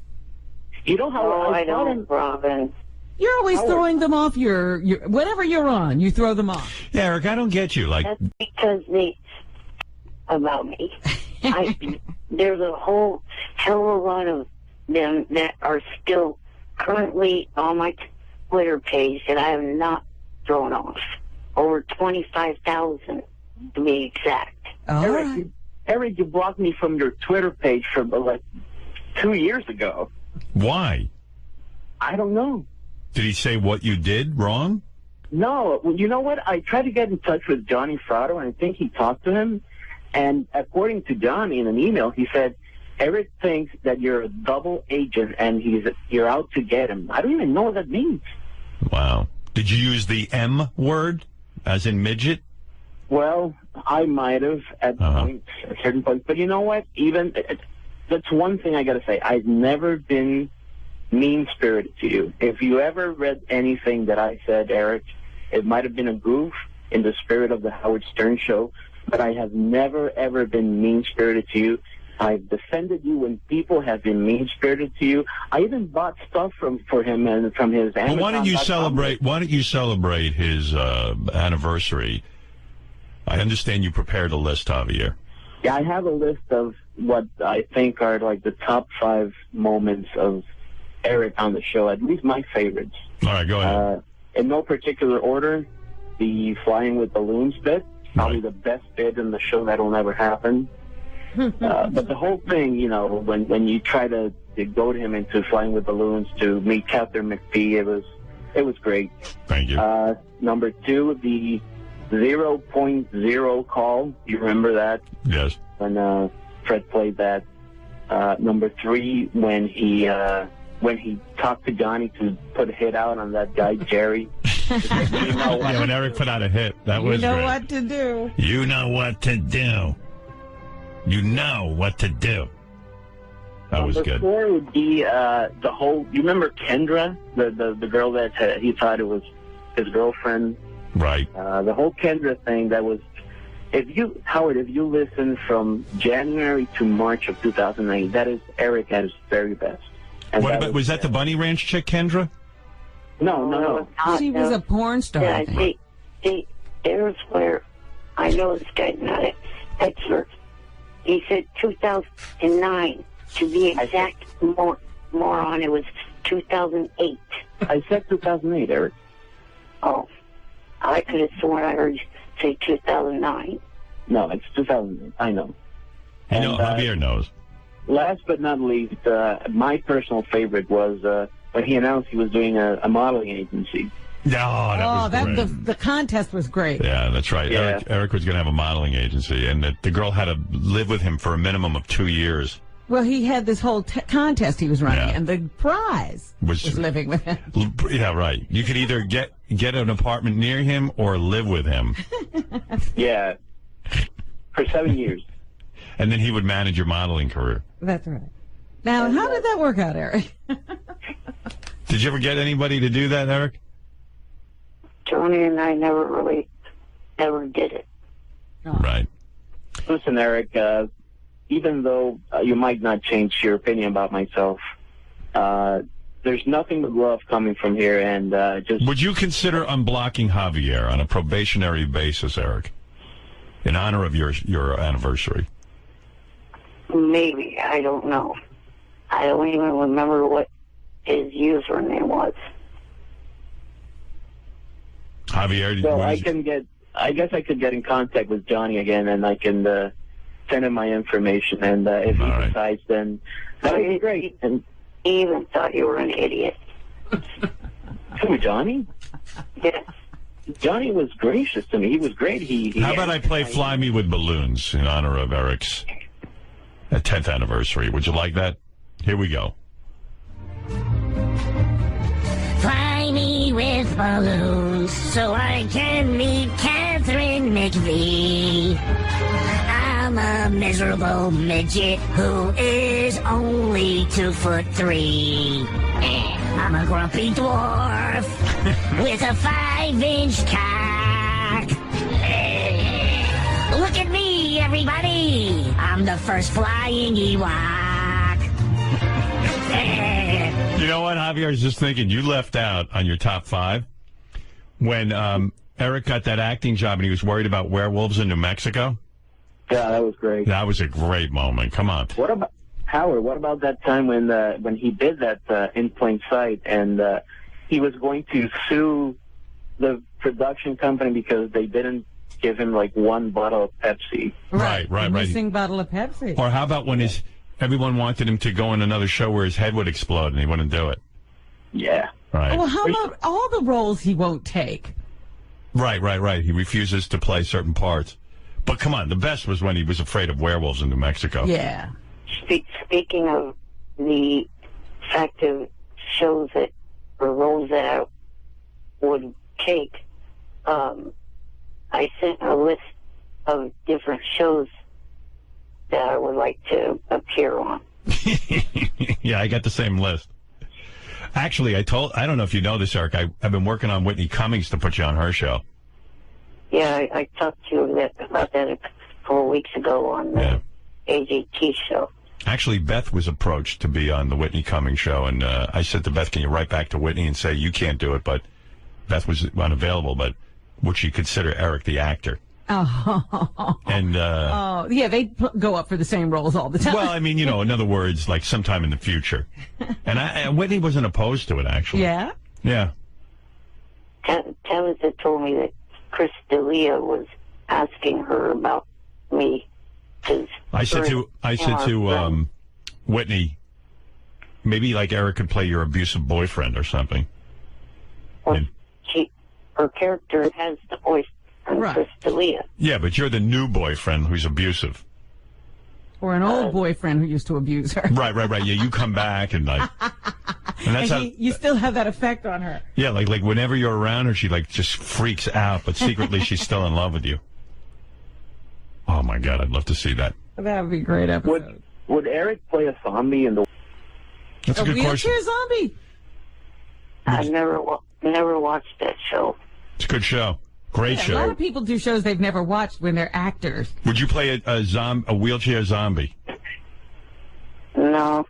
Speaker 4: You know how
Speaker 5: I don't, Robin.
Speaker 3: You're always throwing them off your whatever you're on, you throw them off.
Speaker 1: Yeah, Eric, I don't get you.
Speaker 5: That's because about me. There's a whole hell of a lot of them that are still currently on my Twitter page that I have not thrown off. Over 25,000 to be exact.
Speaker 4: Eric, you blocked me from your Twitter page from 2 years ago.
Speaker 1: Why?
Speaker 4: I don't know.
Speaker 1: Did he say what you did wrong?
Speaker 4: No, well, you know what? I tried to get in touch with Johnny Frado, and I think he talked to him. And according to Johnny in an email, he said, Eric thinks that you're a double agent and you're out to get him. I don't even know what that means.
Speaker 1: Wow. Did you use the M word, as in midget?
Speaker 4: Well, I might have at certain points. But you know what? That's one thing I got to say. I've never been mean-spirited to you. If you ever read anything that I said, Eric, it might have been a goof in the spirit of the Howard Stern show, but I have never, ever been mean-spirited to you. I've defended you when people have been mean-spirited to you. I even bought stuff for him and from his Amazon.
Speaker 1: Well, why don't you celebrate his anniversary? I understand you prepared a list, Javier.
Speaker 4: Yeah, I have a list of what I think are like the top 5 moments of Eric on the show, at least my favorites.
Speaker 1: All right, go ahead.
Speaker 4: In no particular order, the flying with balloons bit, probably the best bit in the show that'll never happen. But the whole thing, you know, when you try to goad him into flying with balloons to meet Catherine McPhee, it was great.
Speaker 1: Thank you.
Speaker 4: Number 2, the 0.0 call. You remember that?
Speaker 1: Yes.
Speaker 4: When Fred played that. Number 3, when he talked to Johnny to put a hit out on that guy Jerry.
Speaker 1: Yeah, when Eric put out a hit, that was great.
Speaker 3: You know what to do.
Speaker 1: You know what to do. You know what to do. That was good.
Speaker 4: Number 4 would be the whole. You remember Kendra, the girl that he thought it was his girlfriend.
Speaker 1: Right.
Speaker 4: The whole Kendra thing. That was. If you listen from January to March of 2008, that is Eric at his very best. And
Speaker 1: what about, was that the Bunny Ranch chick, Kendra?
Speaker 4: No.
Speaker 3: She was a porn star.
Speaker 14: Yeah, see, there's where I know this guy's not an expert. He said 2009. To be exact, moron, it was 2008.
Speaker 4: I said 2008, Eric.
Speaker 14: Oh, I could have sworn I heard you say 2009.
Speaker 4: No, it's 2008. I know.
Speaker 1: You know, Javier knows.
Speaker 4: Last but not least, my personal favorite was when he announced he was doing a modeling agency.
Speaker 1: No, that was great.
Speaker 3: The contest was great.
Speaker 1: Yeah, that's right.
Speaker 4: Yeah.
Speaker 1: Eric was going to have a modeling agency, and the girl had to live with him for a minimum of 2 years.
Speaker 3: Well, he had this whole contest he was running, and the prize was living with him.
Speaker 1: Yeah, right. You could either get an apartment near him or live with him.
Speaker 4: Yeah, for 7 years.
Speaker 1: And then he would manage your modeling career.
Speaker 3: That's right. Now, how did that work out, Eric?
Speaker 1: Did you ever get anybody to do that, Eric?
Speaker 14: Tony and I never did it.
Speaker 1: Right.
Speaker 4: Listen, Eric, even though you might not change your opinion about myself, there's nothing but love coming from here, and just...
Speaker 1: Would you consider unblocking Javier on a probationary basis, Eric, in honor of your anniversary?
Speaker 14: Maybe. I don't know. I don't even remember what his username was.
Speaker 1: Javier,
Speaker 4: so I guess I could get in contact with Johnny again, and I can send him my information, and if he decides, then that would be great. And
Speaker 14: he even thought you were an idiot.
Speaker 4: Who, Johnny?
Speaker 14: Yes.
Speaker 4: Johnny was gracious to me. He was great.
Speaker 1: How about I play Fly Me with Balloons in honor of Eric's 10th anniversary? Would you like that? Here we go.
Speaker 6: Fly me with balloons so I can meet Catherine McPhee. I'm a miserable midget who is only 2'3". I'm a grumpy dwarf with a 5-inch cock. Look at me, everybody! I'm the first flying Ewok.
Speaker 1: You know what, Javier? I was just thinking, you left out on your top 5 when Eric got that acting job and he was worried about werewolves in New Mexico.
Speaker 4: Yeah, that was great.
Speaker 1: That was a great moment. Come on.
Speaker 4: What about Howard? What about that time when he did that In Plain Sight, and he was going to sue the production company because they didn't give him like one bottle of Pepsi?
Speaker 3: Right. Missing bottle of Pepsi.
Speaker 1: Or how about when Everyone wanted him to go in another show where his head would explode, and he wouldn't do it.
Speaker 4: Yeah.
Speaker 1: Right.
Speaker 3: Well, how about all the roles he won't take?
Speaker 1: Right. He refuses to play certain parts. But come on, the best was when he was afraid of werewolves in New Mexico.
Speaker 3: Yeah.
Speaker 5: Speaking of the fact of shows that or roles that I would take, I sent a list of different shows that I would like to appear on.
Speaker 1: Yeah, I got the same list. Actually, I don't know if you know this, Eric. I've been working on Whitney Cummings to put you on her show.
Speaker 5: Yeah, I talked to you about that a couple of weeks ago on the AJT show.
Speaker 1: Actually, Beth was approached to be on the Whitney Cummings show, and I said to Beth, can you write back to Whitney and say you can't do it, but Beth was unavailable, but would she consider Eric the actor?
Speaker 3: Oh.
Speaker 1: And
Speaker 3: yeah, they go up for the same roles all the time.
Speaker 1: Well, I mean, in other words, like sometime in the future. And Whitney wasn't opposed to it, actually.
Speaker 3: Yeah?
Speaker 1: Yeah.
Speaker 5: Tabitha told me that Chris D'Elia was asking her about me.
Speaker 1: I said to Whitney, maybe like Eric could play your abusive boyfriend or something.
Speaker 5: Well, her character has the voice of Chris D'Elia.
Speaker 1: Yeah, but you're the new boyfriend who's abusive.
Speaker 3: Or an old boyfriend who used to abuse her.
Speaker 1: Right. Yeah, you come back and like, and that's
Speaker 3: you still have that effect on her.
Speaker 1: Yeah, like whenever you're around her, she like just freaks out, but secretly she's still in love with you. Oh my God, I'd love to see that.
Speaker 3: That would be a great episode.
Speaker 4: Would Eric play a zombie in the?
Speaker 1: That's a good question.
Speaker 3: Wheelchair zombie.
Speaker 5: I've never watched that show.
Speaker 1: It's a good show. Great show.
Speaker 3: A lot of people do shows they've never watched when they're actors.
Speaker 1: Would you play a wheelchair zombie?
Speaker 5: No.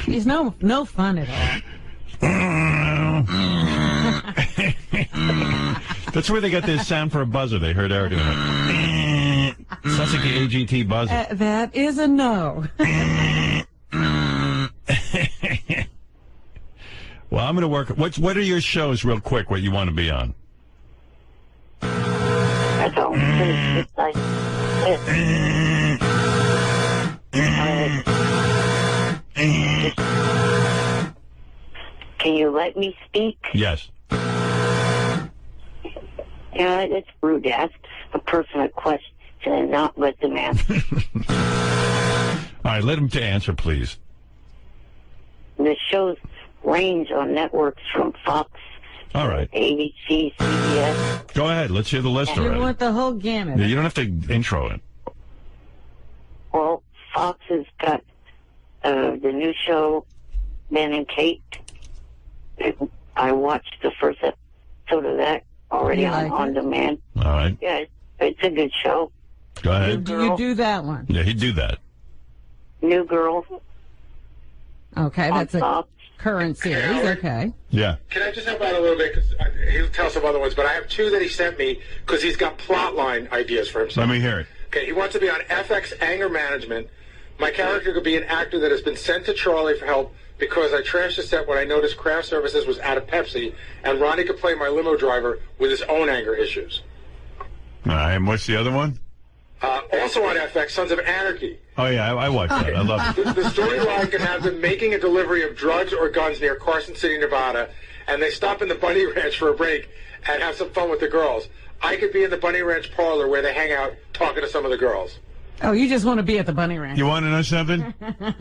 Speaker 3: He's no fun at all.
Speaker 1: That's where they got this sound for a buzzer. They heard Eric doing it. Sounds like the AGT buzzer.
Speaker 3: That is a no.
Speaker 1: Well, I'm going to work. What are your shows, real quick, what you want to be on?
Speaker 5: I don't. Can you let me speak?
Speaker 1: Yes.
Speaker 5: Yeah, it's rude to ask a person a question and not let them answer.
Speaker 1: All right, let him to answer, please.
Speaker 5: The shows range on networks from Fox,
Speaker 1: all right,
Speaker 5: ABC, CBS.
Speaker 1: Go ahead. Let's hear the list already.
Speaker 3: You want the whole gamut.
Speaker 1: Yeah, you don't have to intro it.
Speaker 5: Well, Fox has got the new show, Ben and Kate. I watched the first episode of that already on demand.
Speaker 1: All right.
Speaker 5: Yeah, it's a good show.
Speaker 1: Go ahead.
Speaker 3: You do that one.
Speaker 1: Yeah, he'd do that.
Speaker 5: New Girl.
Speaker 3: Okay, that's a current series. Okay.
Speaker 1: Yeah.
Speaker 11: Can I just help out a little bit? Because he'll tell some other ones, but I have two that he sent me because he's got plot line ideas for himself.
Speaker 1: Let me hear it.
Speaker 11: Okay, he wants to be on FX Anger Management. My character could be an actor that has been sent to Charlie for help because I trashed the set when I noticed craft services was out of Pepsi, and Ronnie could play my limo driver with his own anger issues.
Speaker 1: All right, and what's the other one?
Speaker 11: Also on FX, Sons of Anarchy.
Speaker 1: Oh, yeah, I watched that. I love it.
Speaker 11: The storyline could have them making a delivery of drugs or guns near Carson City, Nevada, and they stop in the Bunny Ranch for a break and have some fun with the girls. I could be in the Bunny Ranch parlor where they hang out talking to some of the girls.
Speaker 3: Oh, you just want to be at the Bunny Ranch.
Speaker 1: You want to know something?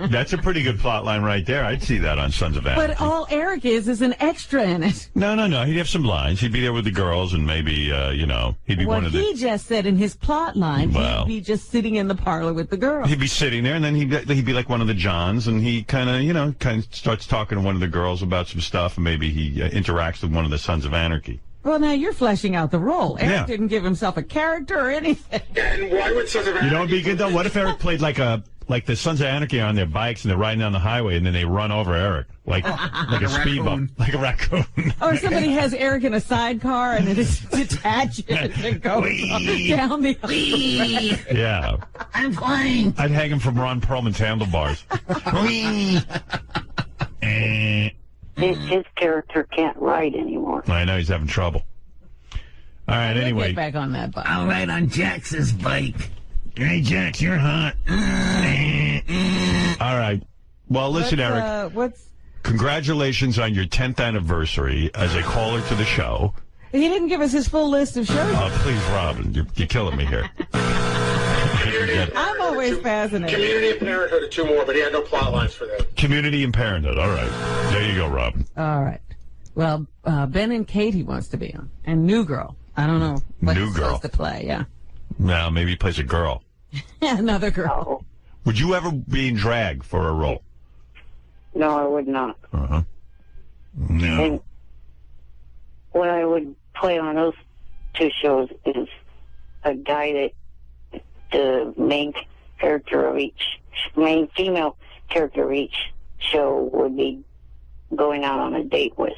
Speaker 1: That's a pretty good plot line right there. I'd see that on Sons of Anarchy.
Speaker 3: But all Eric is an extra in it.
Speaker 1: No. He'd have some lines. He'd be there with the girls, and maybe, he'd be one of the...
Speaker 3: What he just said in his plot line,
Speaker 1: Well.
Speaker 3: he'd be just sitting in the parlor with the girls.
Speaker 1: He'd be sitting there, and then he'd be like one of the Johns, and he kind of starts talking to one of the girls about some stuff, and maybe he interacts with one of the Sons of Anarchy.
Speaker 3: Well, now you're fleshing out the role. Eric
Speaker 1: Yeah.
Speaker 3: didn't give himself a character or anything.
Speaker 11: And why would Sons of Anarchy...
Speaker 1: You know what would be good, though? What if Eric played like the Sons of Anarchy are on their bikes, and they're riding down the highway, and then they run over Eric, like a speed bump, like a raccoon.
Speaker 3: Or somebody has Eric in a sidecar, and it just detaches and goes down the highway.
Speaker 1: Yeah.
Speaker 6: I'm flying.
Speaker 1: I'd hang him from Ron Perlman's handlebars.
Speaker 5: His character can't ride anymore.
Speaker 1: I know he's having trouble. All right, anyway.
Speaker 3: Get back on that bike.
Speaker 6: I'll ride on Jax's bike.
Speaker 1: Hey, Jax, you're hot. All right. Well, listen, Eric. Congratulations on your 10th anniversary as a caller to the show.
Speaker 3: He didn't give us his full list of shows.
Speaker 1: Oh, please, Robin. You're killing me here.
Speaker 3: I'm always fascinated.
Speaker 11: Community and Parenthood are 2 more, but he had no plot lines for that.
Speaker 1: Community and Parenthood. All right. There you go, Robin.
Speaker 3: All right. Well, Ben and Kate he wants to be on. And New Girl. I don't know what
Speaker 1: New
Speaker 3: he's
Speaker 1: Girl.
Speaker 3: supposed to play, yeah.
Speaker 1: Now, maybe he plays a girl.
Speaker 3: Another girl.
Speaker 1: Would you ever be in drag for a role?
Speaker 5: No, I would not.
Speaker 1: Uh-huh. No.
Speaker 5: And what I would play on those 2 shows is a guy that the main female character of each show would be going out on a date with.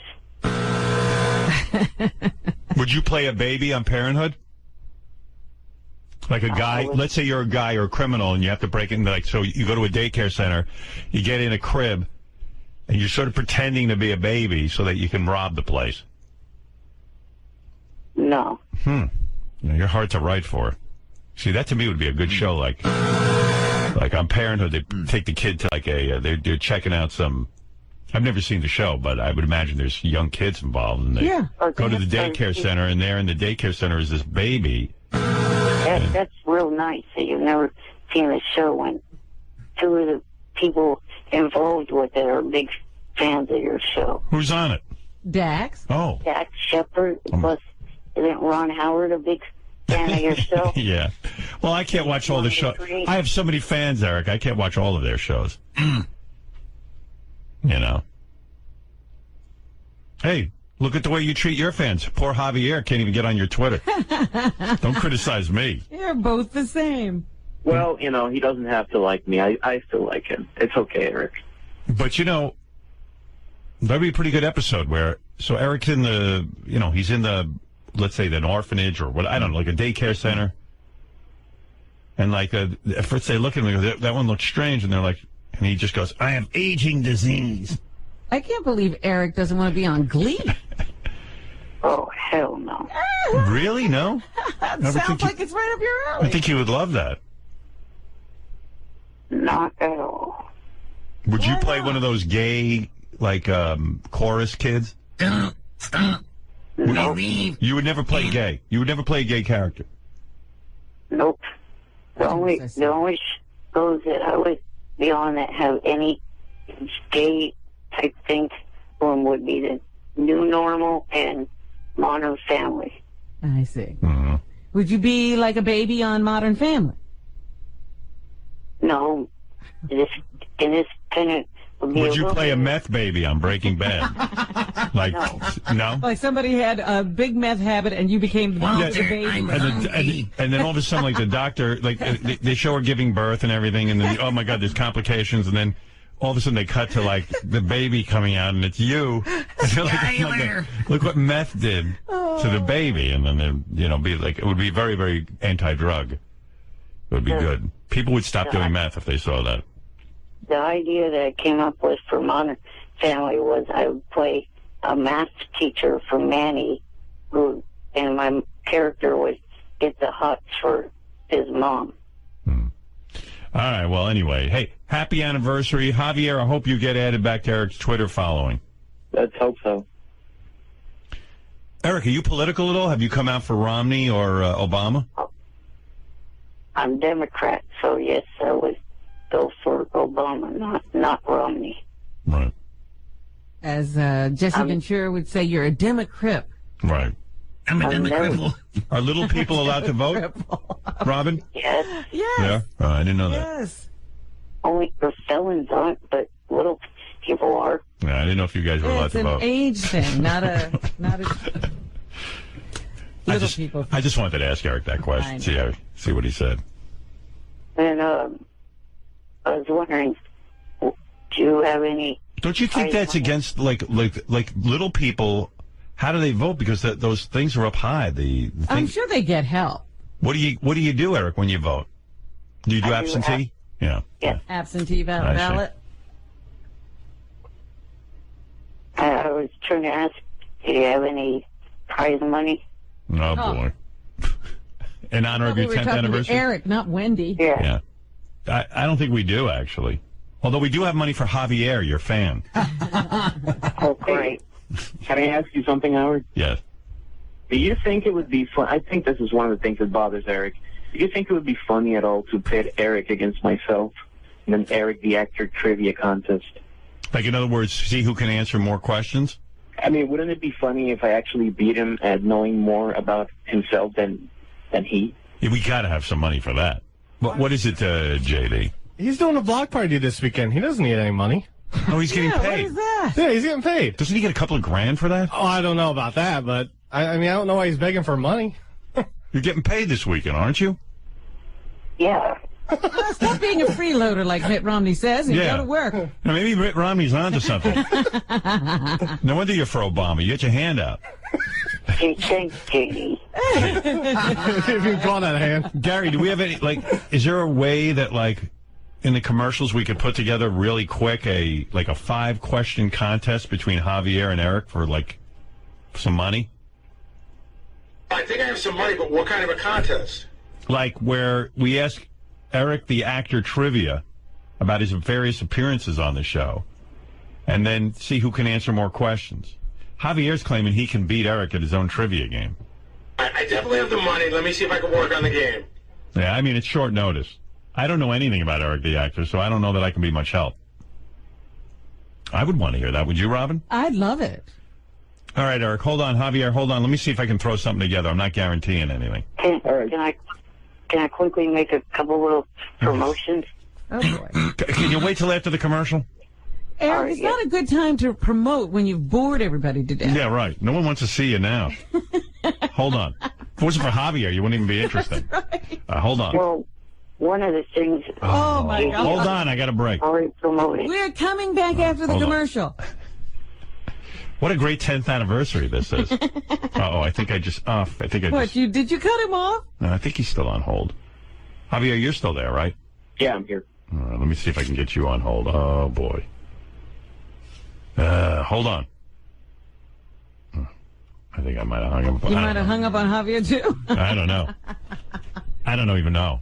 Speaker 1: Would you play a baby on Parenthood? Like a guy, let's say you're a guy or a criminal and you have to break in, like, so you go to a daycare center, you get in a crib, and you're sort of pretending to be a baby so that you can rob the place.
Speaker 5: No.
Speaker 1: You're hard to write for. See, that to me would be a good show, like on Parenthood, they take the kid to like they're checking out some, I've never seen the show, but I would imagine there's young kids involved, and they go to the daycare center, and there in the daycare center is this baby.
Speaker 5: That's real nice that you've never seen the show when 2 of the people involved with it are big fans of your show.
Speaker 1: Who's on it?
Speaker 3: Dax.
Speaker 1: Oh.
Speaker 5: Dax Shepard, plus isn't Ron Howard a big fan of your show?
Speaker 1: Yeah. Well, I can't watch all the shows. I have so many fans, Eric. I can't watch all of their shows. You know. Hey, look at the way you treat your fans. Poor Javier can't even get on your Twitter. Don't criticize me.
Speaker 3: You're both the same.
Speaker 4: Well, you know, he doesn't have to like me. I still like him. It's okay, Eric.
Speaker 1: But, you know, that'd be a pretty good episode where, so Eric's in the, you know, he's in the, let's say, an orphanage or what, I don't know, like a daycare center. And like, at first they look at him and go, that one looks strange. And they're like, and he just goes, I have aging disease.
Speaker 3: I can't believe Eric doesn't want to be on Glee.
Speaker 5: Oh, hell no.
Speaker 1: Really? No?
Speaker 3: That sounds like it's right up your alley.
Speaker 1: I think he would love that.
Speaker 5: Not at all.
Speaker 1: Would you play one of those gay, like, chorus kids?
Speaker 6: Stop.
Speaker 5: No.
Speaker 1: You would never play gay. You would never play a gay character.
Speaker 5: Nope. The only shows that I would be on that have any gay type thing one would be the New Normal and Modern Family.
Speaker 3: I see.
Speaker 1: Mm-hmm.
Speaker 3: Would you be like a baby on Modern Family?
Speaker 5: No. In this kind of
Speaker 1: would you play a meth baby on Breaking Bad? Like, no?
Speaker 3: Like somebody had a big meth habit and you became the baby.
Speaker 1: And then all of a sudden, like the doctor, like they show her giving birth and everything, and then, oh my God, there's complications, and then all of a sudden they cut to like the baby coming out and it's you. Look what meth did to the baby, and then they, you know, be like, it would be very, very anti-drug. It would be good. People would stop doing meth if they saw that.
Speaker 5: The idea that I came up with for Modern Family was I would play a math teacher for Manny, and my character would get the hots for his mom.
Speaker 1: All right. Well, anyway, hey, happy anniversary, Javier. I hope you get added back to Eric's Twitter following.
Speaker 4: Let's hope so.
Speaker 1: Eric, are you political at all? Have you come out for Romney or Obama?
Speaker 5: I'm Democrat, so yes, I would go for Obama, not Romney.
Speaker 1: Right.
Speaker 3: As Jesse Ventura would say, you're a Democrat.
Speaker 1: Right.
Speaker 6: I'm a Democrat.
Speaker 1: Are little people allowed to vote, Robin?
Speaker 5: Yes.
Speaker 3: Yes.
Speaker 1: Yeah? I didn't know that.
Speaker 3: Yes.
Speaker 5: Only the felons aren't, but little people are.
Speaker 1: Yeah, I didn't know if you guys were allowed to vote.
Speaker 3: It's an age thing, not a little people.
Speaker 1: I just wanted to ask Eric that question, see what he said.
Speaker 5: And I was wondering, do you have any?
Speaker 1: Don't you think that's against like little people? How do they vote? Because those things are up high.
Speaker 3: I'm sure they get help.
Speaker 1: What do you do, Eric, when you vote? Do you do absentee? Yeah.
Speaker 3: Absentee ballot.
Speaker 5: I was trying to ask, do you have any prize money?
Speaker 1: Oh, boy. in honor of
Speaker 3: We
Speaker 1: your
Speaker 3: were
Speaker 1: 10th
Speaker 3: talking
Speaker 1: anniversary?
Speaker 3: to Eric, not Wendy.
Speaker 1: Yeah. I don't think we do, actually. Although we do have money for Javier, your fan.
Speaker 4: Oh, great. Can I ask you something, Howard?
Speaker 1: Yes.
Speaker 4: Do you think it would be fun? I think this is one of the things that bothers Eric. Do you think it would be funny at all to pit Eric against myself in an Eric the Actor trivia contest?
Speaker 1: Like, in other words, see who can answer more questions?
Speaker 4: I mean, wouldn't it be funny if I actually beat him at knowing more about himself than he?
Speaker 1: Yeah, we got to have some money for that. What is it, JD?
Speaker 12: He's doing a block party this weekend. He doesn't need any money.
Speaker 1: Oh, he's getting paid.
Speaker 3: What is that?
Speaker 12: Yeah, he's getting paid.
Speaker 1: Doesn't he get a couple of grand for that?
Speaker 12: Oh, I don't know about that, but I mean, I don't know why he's begging for money.
Speaker 1: You're getting paid this weekend, aren't you?
Speaker 5: Yeah.
Speaker 3: Stop being a freeloader like Mitt Romney says and go to work.
Speaker 1: Now, maybe Mitt Romney's onto something. No wonder you're for Obama. You get your hand out.
Speaker 5: Thanks, Katie.
Speaker 12: If you call that a hand.
Speaker 1: Gary, do we have any, is there a way that, in the commercials we could put together really quick a 5-question contest between Javier and Eric for, some money?
Speaker 11: I think I have some money, but what kind of a contest?
Speaker 1: Where we ask Eric the Actor trivia about his various appearances on the show, and then see who can answer more questions. Javier's claiming he can beat Eric at his own trivia game.
Speaker 11: I definitely have the money. Let me see if I can work on the game.
Speaker 1: Yeah, I mean, it's short notice. I don't know anything about Eric the Actor, so I don't know that I can be much help. I would want to hear that. Would you, Robin?
Speaker 3: I'd love it.
Speaker 1: All right, Eric, hold on. Javier, hold on. Let me see if I can throw something together. I'm not guaranteeing anything.
Speaker 5: Can I quickly make a couple little promotions?
Speaker 3: Oh, boy.
Speaker 1: Can you wait till after the commercial?
Speaker 3: Eric, it's not a good time to promote when you've bored everybody to death.
Speaker 1: Yeah, right. No one wants to see you now. Hold on. If it wasn't for Javier, you wouldn't even be interested.
Speaker 3: Right.
Speaker 1: Hold on.
Speaker 5: Well, one of the things...
Speaker 3: Oh, my God.
Speaker 1: Hold on. I got a break.
Speaker 5: Already promoted.
Speaker 3: We're coming back after the
Speaker 1: Hold on.
Speaker 3: commercial.
Speaker 1: What a great 10th anniversary this is. I think I just...
Speaker 3: What, did you cut him off?
Speaker 1: No, I think he's still on hold. Javier, you're still there, right?
Speaker 4: Yeah, I'm here.
Speaker 1: All right, let me see if I can get you on hold. Oh, boy. Hold on. I think I might have hung up.
Speaker 3: You might have hung up on Javier, too.
Speaker 1: I don't know. I don't even know.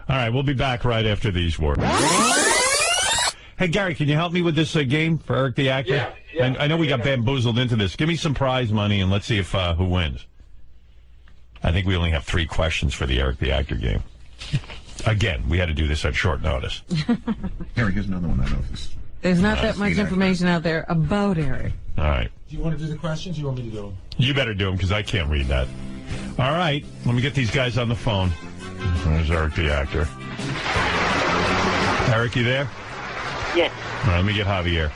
Speaker 1: All right, we'll be back right after these words. Hey, Gary, can you help me with this game for Eric the Actor? Yeah. I know we got bamboozled into this. Give me some prize money, and let's see if who wins. I think we only have 3 questions for the Eric the Actor game. Again, we had to do this at short notice.
Speaker 19: Eric, here's another one. I know if this...
Speaker 3: There's not that much information out there about Eric.
Speaker 1: All right.
Speaker 11: Do you want to do the questions or you want me to do them?
Speaker 1: You better do them because I can't read that. All right. Let me get these guys on the phone. There's Eric the Actor. Eric, you there?
Speaker 5: Yes.
Speaker 1: All right, let me get Javier.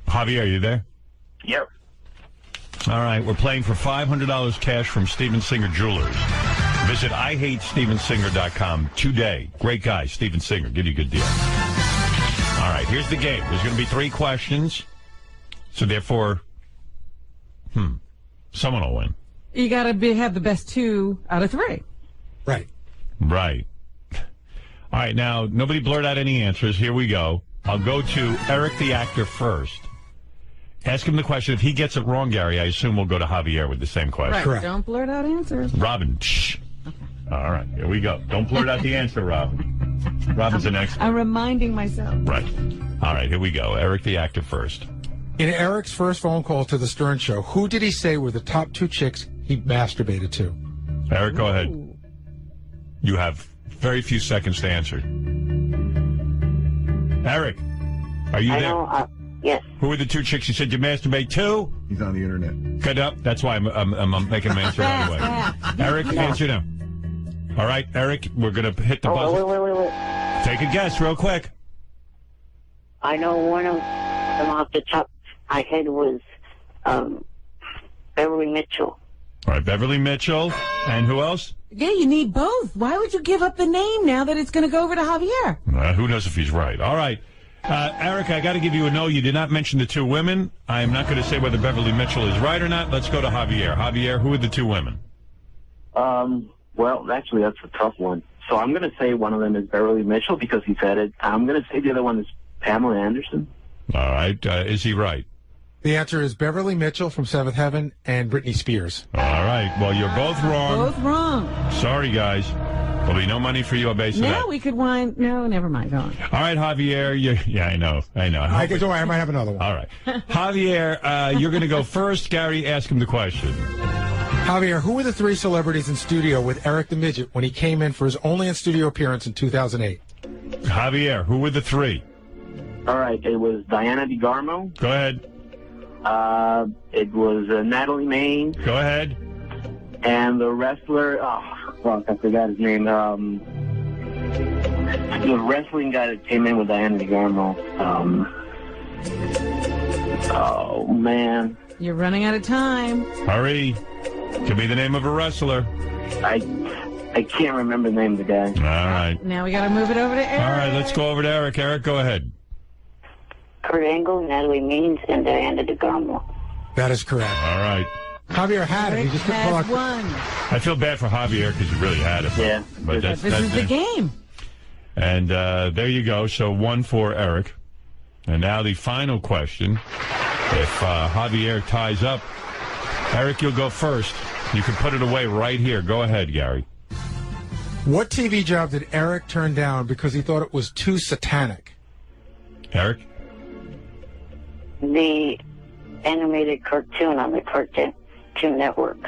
Speaker 1: Javier, you there?
Speaker 4: Yep.
Speaker 1: All right, we're playing for $500 cash from Steven Singer Jewelers. Visit IHateStevenSinger.com today. Great guy, Steven Singer. Give you a good deal. All right, here's the game. There's going to be 3 questions. So therefore, someone will win.
Speaker 3: You got to have the best 2 out of 3.
Speaker 11: Right.
Speaker 1: Right. All right, now, nobody blurt out any answers. Here we go. I'll go to Eric the Actor first. Ask him the question. If he gets it wrong, Gary, I assume we'll go to Javier with the same question.
Speaker 3: Right. Correct. Don't blurt out answers.
Speaker 1: Robin, shh. All right, here we go. Don't blurt out the answer, Robin. Robin's an expert.
Speaker 3: I'm reminding myself.
Speaker 1: Right. All right, here we go. Eric the Actor first.
Speaker 11: In Eric's first phone call to the Stern Show, who did he say were the top 2 chicks he masturbated to?
Speaker 1: Eric, go ahead. You have very few seconds to answer. Eric, are you there?
Speaker 5: Yes.
Speaker 1: Who were the 2 chicks you said you masturbate to?
Speaker 19: He's on the internet.
Speaker 1: Cut up. That's why I'm making him answer right away. Eric, answer now. All right, Eric, we're going to hit the buzzer.
Speaker 5: Wait.
Speaker 1: Take a guess real quick.
Speaker 5: I know one of them off the top of my head was Beverly Mitchell.
Speaker 1: All right, Beverly Mitchell. And who else?
Speaker 3: Yeah, you need both. Why would you give up the name now that it's going to go over to Javier?
Speaker 1: Who knows if he's right. All right. Eric, I got to give you a no. You did not mention the 2 women. I am not going to say whether Beverly Mitchell is right or not. Let's go to Javier. Javier, who are the 2 women?
Speaker 4: Well, actually, that's a tough one. So I'm going to say one of them is Beverly Mitchell because he said it. I'm going to say the other one is Pamela Anderson.
Speaker 1: All right. Is he right?
Speaker 11: The answer is Beverly Mitchell from Seventh Heaven and Britney Spears.
Speaker 1: All right. Well, you're both wrong.
Speaker 3: Both wrong.
Speaker 1: Sorry, guys. There'll be no money for you on base of
Speaker 3: Now
Speaker 1: that.
Speaker 3: we could wind. No, never mind. Go on.
Speaker 1: All right, Javier. Yeah, I know.
Speaker 11: Don't worry, I might have another one.
Speaker 1: All right. Javier, you're going to go first. Gary, ask him the question.
Speaker 11: Javier, who were the 3 celebrities in studio with Eric the Midget when he came in for his only in-studio appearance in 2008?
Speaker 1: Javier, who were the 3?
Speaker 4: All right, it was Diana DeGarmo.
Speaker 1: Go ahead.
Speaker 4: It was Natalie Maine.
Speaker 1: Go ahead.
Speaker 4: And the wrestler, fuck, I forgot his name. The wrestling guy that came in with Diana DeGarmo. Oh, man.
Speaker 3: You're running out of time.
Speaker 1: Hurry. Could be the name of a wrestler.
Speaker 4: I can't remember the name of the guy.
Speaker 1: All right.
Speaker 3: Now we got to move it over to Eric.
Speaker 1: All right, let's go over to Eric. Eric, go ahead.
Speaker 5: Kurt Angle, Natalie Means, and Diana DeGarmo.
Speaker 11: That is correct.
Speaker 1: All right.
Speaker 11: Javier had it. He just couldn't pull out.
Speaker 3: One.
Speaker 1: I feel bad for Javier because he really had it.
Speaker 4: Yeah.
Speaker 1: But
Speaker 3: This is the game.
Speaker 1: And there you go. So 1 for Eric. And now the final question. If Javier ties up, Eric, you'll go first. You can put it away right here. Go ahead, Gary.
Speaker 11: What TV job did Eric turn down because he thought it was too satanic?
Speaker 1: Eric?
Speaker 5: The animated cartoon on the Cartoon Network.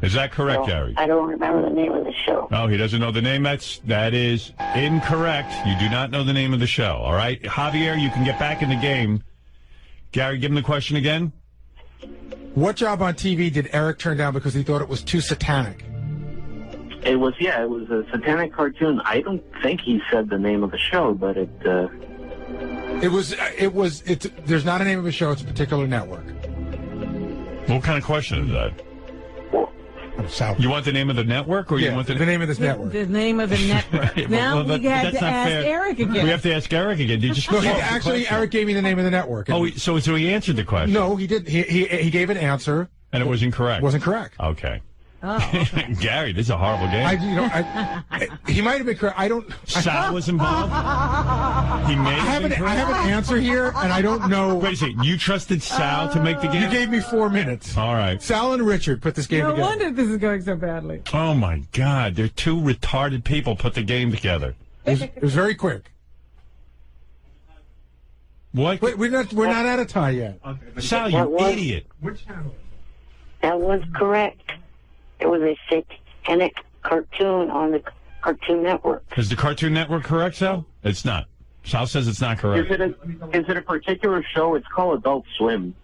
Speaker 1: Is that correct, Gary?
Speaker 5: I don't remember the name of the show.
Speaker 1: No, he doesn't know the name. That is incorrect. You do not know the name of the show, all right? Javier, you can get back in the game. Gary, give him the question again.
Speaker 11: What job on TV did Eric turn down because he thought it was too satanic?
Speaker 4: It was a satanic cartoon. I don't think he said the name of the show, but
Speaker 11: there's not a name of a show, it's a particular network.
Speaker 1: What kind of question is that? You want the name of the network, or you want the
Speaker 11: name of this network?
Speaker 3: The name of the network. Now we had to ask Eric again.
Speaker 1: We have to ask Eric again. Did you?
Speaker 11: No, Eric gave me the name of the network.
Speaker 1: Oh, so he answered the question.
Speaker 11: No, he didn't. He gave an answer,
Speaker 1: and it was incorrect.
Speaker 11: Wasn't correct.
Speaker 1: Okay.
Speaker 3: Oh, okay.
Speaker 1: Gary, this is a horrible game.
Speaker 11: He might have been correct. I don't.
Speaker 1: Sal was involved. He may have been correct.
Speaker 11: I have an answer here, and I don't know.
Speaker 1: Wait a second. You trusted Sal to make the game?
Speaker 11: You gave me 4 minutes.
Speaker 1: All right.
Speaker 11: Sal and Richard put this game together.
Speaker 3: No wonder this is going so badly.
Speaker 1: Oh my God! They're 2 retarded people put the game together.
Speaker 11: It was very quick.
Speaker 1: What?
Speaker 11: Wait, we're not out of tie yet.
Speaker 1: Sal, you idiot!
Speaker 11: Which channel?
Speaker 5: That was correct. It was a satanic cartoon on the Cartoon Network.
Speaker 1: Is the Cartoon Network correct, Sal? It's not. Sal says it's not correct.
Speaker 4: is it a particular show? It's called Adult Swim.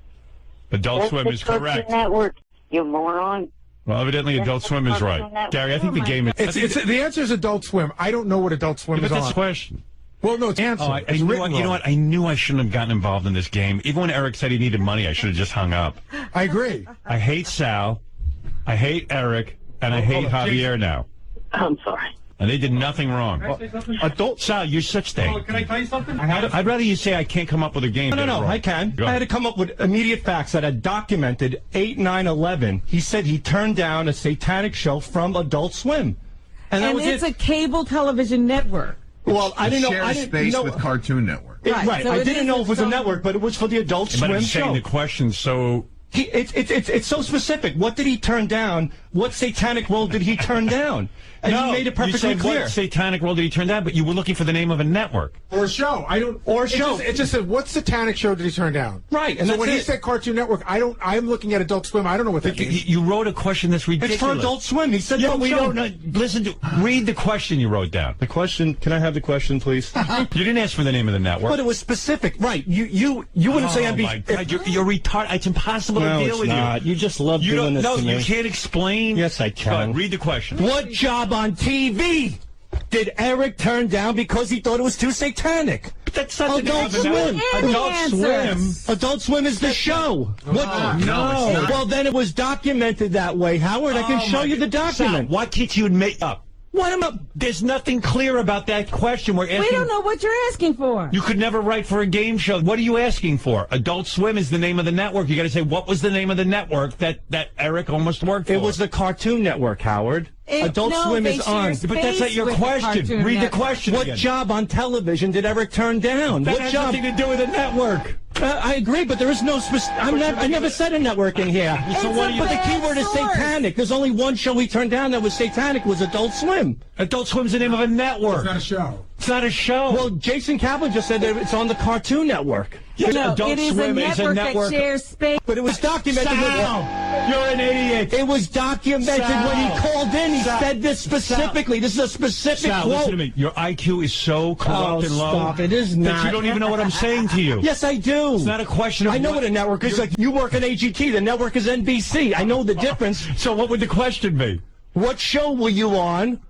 Speaker 1: Adult Swim is correct.
Speaker 5: Cartoon Network, you moron.
Speaker 1: Well, evidently Adult Swim is right. Gary, I think the game is...
Speaker 11: The answer is Adult Swim. I don't know what Adult Swim is on.
Speaker 1: But that's the question.
Speaker 11: Well, no, it's answer.
Speaker 1: Oh, you know what? I knew I shouldn't have gotten involved in this game. Even when Eric said he needed money, I should have just hung up.
Speaker 11: I agree.
Speaker 1: I hate Sal. I hate Eric, and I hate Javier now.
Speaker 4: I'm sorry.
Speaker 1: And they did nothing wrong.
Speaker 12: Adult
Speaker 1: Sal, you're such thing.
Speaker 12: Can I tell you something?
Speaker 1: I'd rather you say I can't come up with a game.
Speaker 12: No, I can. I had to come up with immediate facts that had documented 8/9/11. He said he turned down a satanic show from Adult Swim, and that was
Speaker 3: it's a cable television network.
Speaker 12: Well, I didn't know.
Speaker 19: Shares
Speaker 12: I didn't
Speaker 19: space
Speaker 12: know
Speaker 19: with Cartoon Network.
Speaker 3: Right. So
Speaker 12: I didn't know if it was a network, but it was for the Adult
Speaker 1: But
Speaker 12: Swim
Speaker 1: I'm saying
Speaker 12: show.
Speaker 1: the question so...
Speaker 12: It's so specific. What did he turn down? What satanic role did he turn down? And
Speaker 1: no,
Speaker 12: he made it perfectly
Speaker 1: you said
Speaker 12: clear.
Speaker 1: What satanic role did he turn down? But you were looking for the name of a network.
Speaker 11: Or a show. It just said, what satanic show did he turn down?
Speaker 12: Right. And
Speaker 11: so when he said Cartoon Network, I'm looking at Adult Swim. I don't know what that means.
Speaker 1: You wrote a question that's ridiculous.
Speaker 12: It's for Adult Swim. He said
Speaker 1: we don't know. Read the question you wrote down.
Speaker 12: The question, can I have the question, please?
Speaker 1: You didn't ask for the name of the network.
Speaker 12: But it was specific. Right. You wouldn't say
Speaker 1: Oh my God, you're retarded. It's impossible to deal with you.
Speaker 12: You just love doing this to me.
Speaker 1: No, you can't explain.
Speaker 12: Yes, I can.
Speaker 1: Go ahead, read the question.
Speaker 12: What job on TV did Eric turn down because he thought it was too satanic?
Speaker 1: That's not
Speaker 12: Adult
Speaker 1: the name of the
Speaker 12: Swim.
Speaker 1: network. Adult Swim.
Speaker 12: Adult Swim is the show.
Speaker 1: No, it's not.
Speaker 12: Well, then it was documented that way, Howard. I can show you the document.
Speaker 1: Why can't you make up?
Speaker 12: What am I?
Speaker 1: There's nothing clear about that question. We're asking.
Speaker 3: We don't know what you're asking for.
Speaker 1: You could never write for a game show. What are you asking for? Adult Swim is the name of the network. You got to say what was the name of the network that Eric almost worked for.
Speaker 12: It was the Cartoon Network, Howard. Adult Swim is on.
Speaker 1: But that's not your question. Read the question
Speaker 12: What
Speaker 1: again.
Speaker 12: job on television did Eric turn down?
Speaker 1: That
Speaker 12: what
Speaker 1: has
Speaker 12: job?
Speaker 1: nothing to do with the network.
Speaker 7: I agree, but there is no I never said a network in here.
Speaker 1: So what do you?
Speaker 7: But the key word is satanic. There's only one show we turned down that was satanic. Was Adult Swim.
Speaker 1: Adult Swim's the name of a network.
Speaker 11: It's not a show.
Speaker 1: It's not a show.
Speaker 7: Well, Jason Kaplan just said that it's on the Cartoon Network.
Speaker 3: No,
Speaker 1: Adult
Speaker 3: it is
Speaker 1: Swim
Speaker 3: a network that shares space.
Speaker 7: But it was documented.
Speaker 1: You're an idiot.
Speaker 7: It was documented when he called in. He said this specifically. This is a specific quote.
Speaker 1: Listen to me. Your IQ is so corrupt and low.
Speaker 7: Stop. It is not.
Speaker 1: That you don't even know what I'm saying to you.
Speaker 7: Yes, I do.
Speaker 1: It's not a question of
Speaker 7: I know what a network is. Like, you work at AGT. The network is NBC. I know the difference.
Speaker 1: So what would the question be?
Speaker 7: What show were you on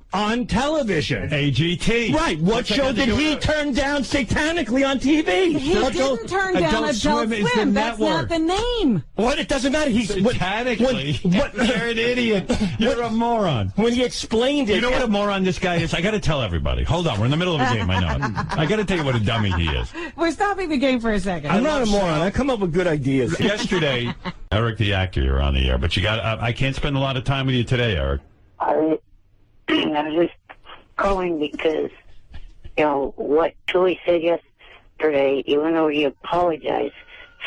Speaker 7: television?
Speaker 1: AGT.
Speaker 7: Right. What show did he turn down satanically on TV?
Speaker 3: He didn't turn down Adult Swim. That's not the name.
Speaker 7: What? It doesn't matter. He's
Speaker 1: satanically. You're an idiot. You're a moron.
Speaker 7: When he explained it.
Speaker 1: You know what a moron this guy is? I got to tell everybody. Hold on. We're in the middle of a game. I know. I got to tell you what a dummy he is.
Speaker 3: We're stopping the game for a second.
Speaker 7: I'm not a moron. I come up with good ideas.
Speaker 1: Yesterday, Eric the actor, you're on the air, but you got. I can't spend a lot of time with you today, Eric.
Speaker 5: I was just calling because, what Julie said yesterday, even though he apologized,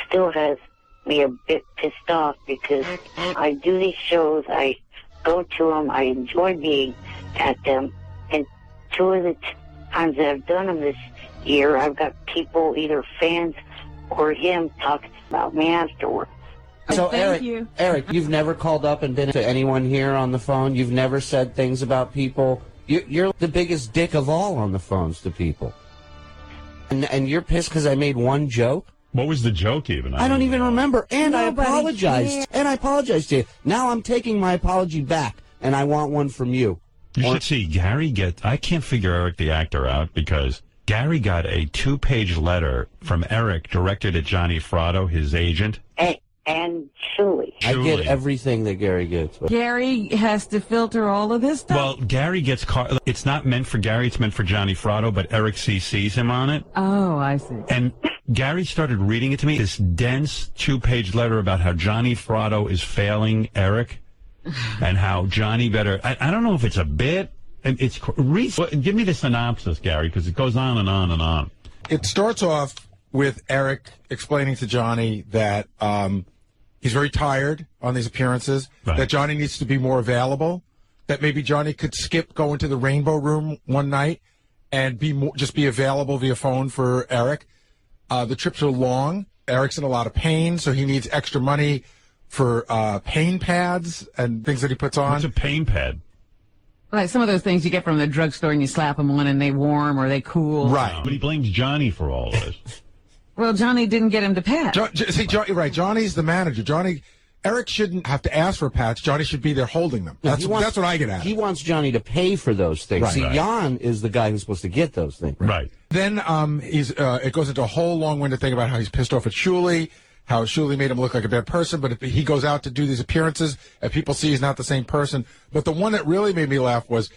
Speaker 5: still has me a bit pissed off because I do these shows, I go to them, I enjoy being at them, and two of the times that I've done them this year, I've got people, either fans or him, talking about me afterward.
Speaker 8: So, Eric, you've never called up and been to anyone here on the phone? You've never said things about people? You're the biggest dick of all on the phones to people. And you're pissed because I made one joke?
Speaker 1: What was the joke even?
Speaker 8: I don't even remember. And
Speaker 3: Nobody
Speaker 8: I apologized.
Speaker 3: cares.
Speaker 8: And I apologized to you. Now I'm taking my apology back, and I want one from you.
Speaker 1: You should see Gary I can't figure Eric the actor out because Gary got a 2-page letter from Eric directed at Johnny Fratto, his agent.
Speaker 5: And Julie.
Speaker 8: I get everything that Gary gets.
Speaker 3: Gary has to filter all of this stuff.
Speaker 1: Well, Gary gets it's not meant for Gary, it's meant for Johnny Fratto, but Eric CC's him on it.
Speaker 3: Oh, I see.
Speaker 1: And Gary started reading it to me, this dense 2-page letter about how Johnny Fratto is failing Eric and how Johnny better. I don't know if it's a bit. It's give me the synopsis, Gary, because it goes on and on and on.
Speaker 11: It starts off with Eric explaining to Johnny that he's very tired on these appearances, that Johnny needs to be more available, that maybe Johnny could skip going to the Rainbow Room one night and just be available via phone for Eric. The trips are long. Eric's in a lot of pain, so he needs extra money for pain pads and things that he puts on.
Speaker 1: What's a pain pad?
Speaker 3: Like some of those things you get from the drugstore and you slap them on and they warm or they cool.
Speaker 11: Right.
Speaker 1: But he blames Johnny for all this.
Speaker 3: Well, Johnny didn't get him to pat.
Speaker 11: Right, Johnny's the manager. Eric shouldn't have to ask for pats. Johnny should be there holding them. That's what I get at.
Speaker 8: He wants Johnny to pay for those things.
Speaker 11: Right.
Speaker 8: See,
Speaker 11: Right.
Speaker 8: Jan is the guy who's supposed to get those things.
Speaker 1: Right.
Speaker 11: Then it goes into a whole long-winded thing about how he's pissed off at Shuli, how Shuli made him look like a bad person, but if he goes out to do these appearances and people see he's not the same person. But the one that really made me laugh was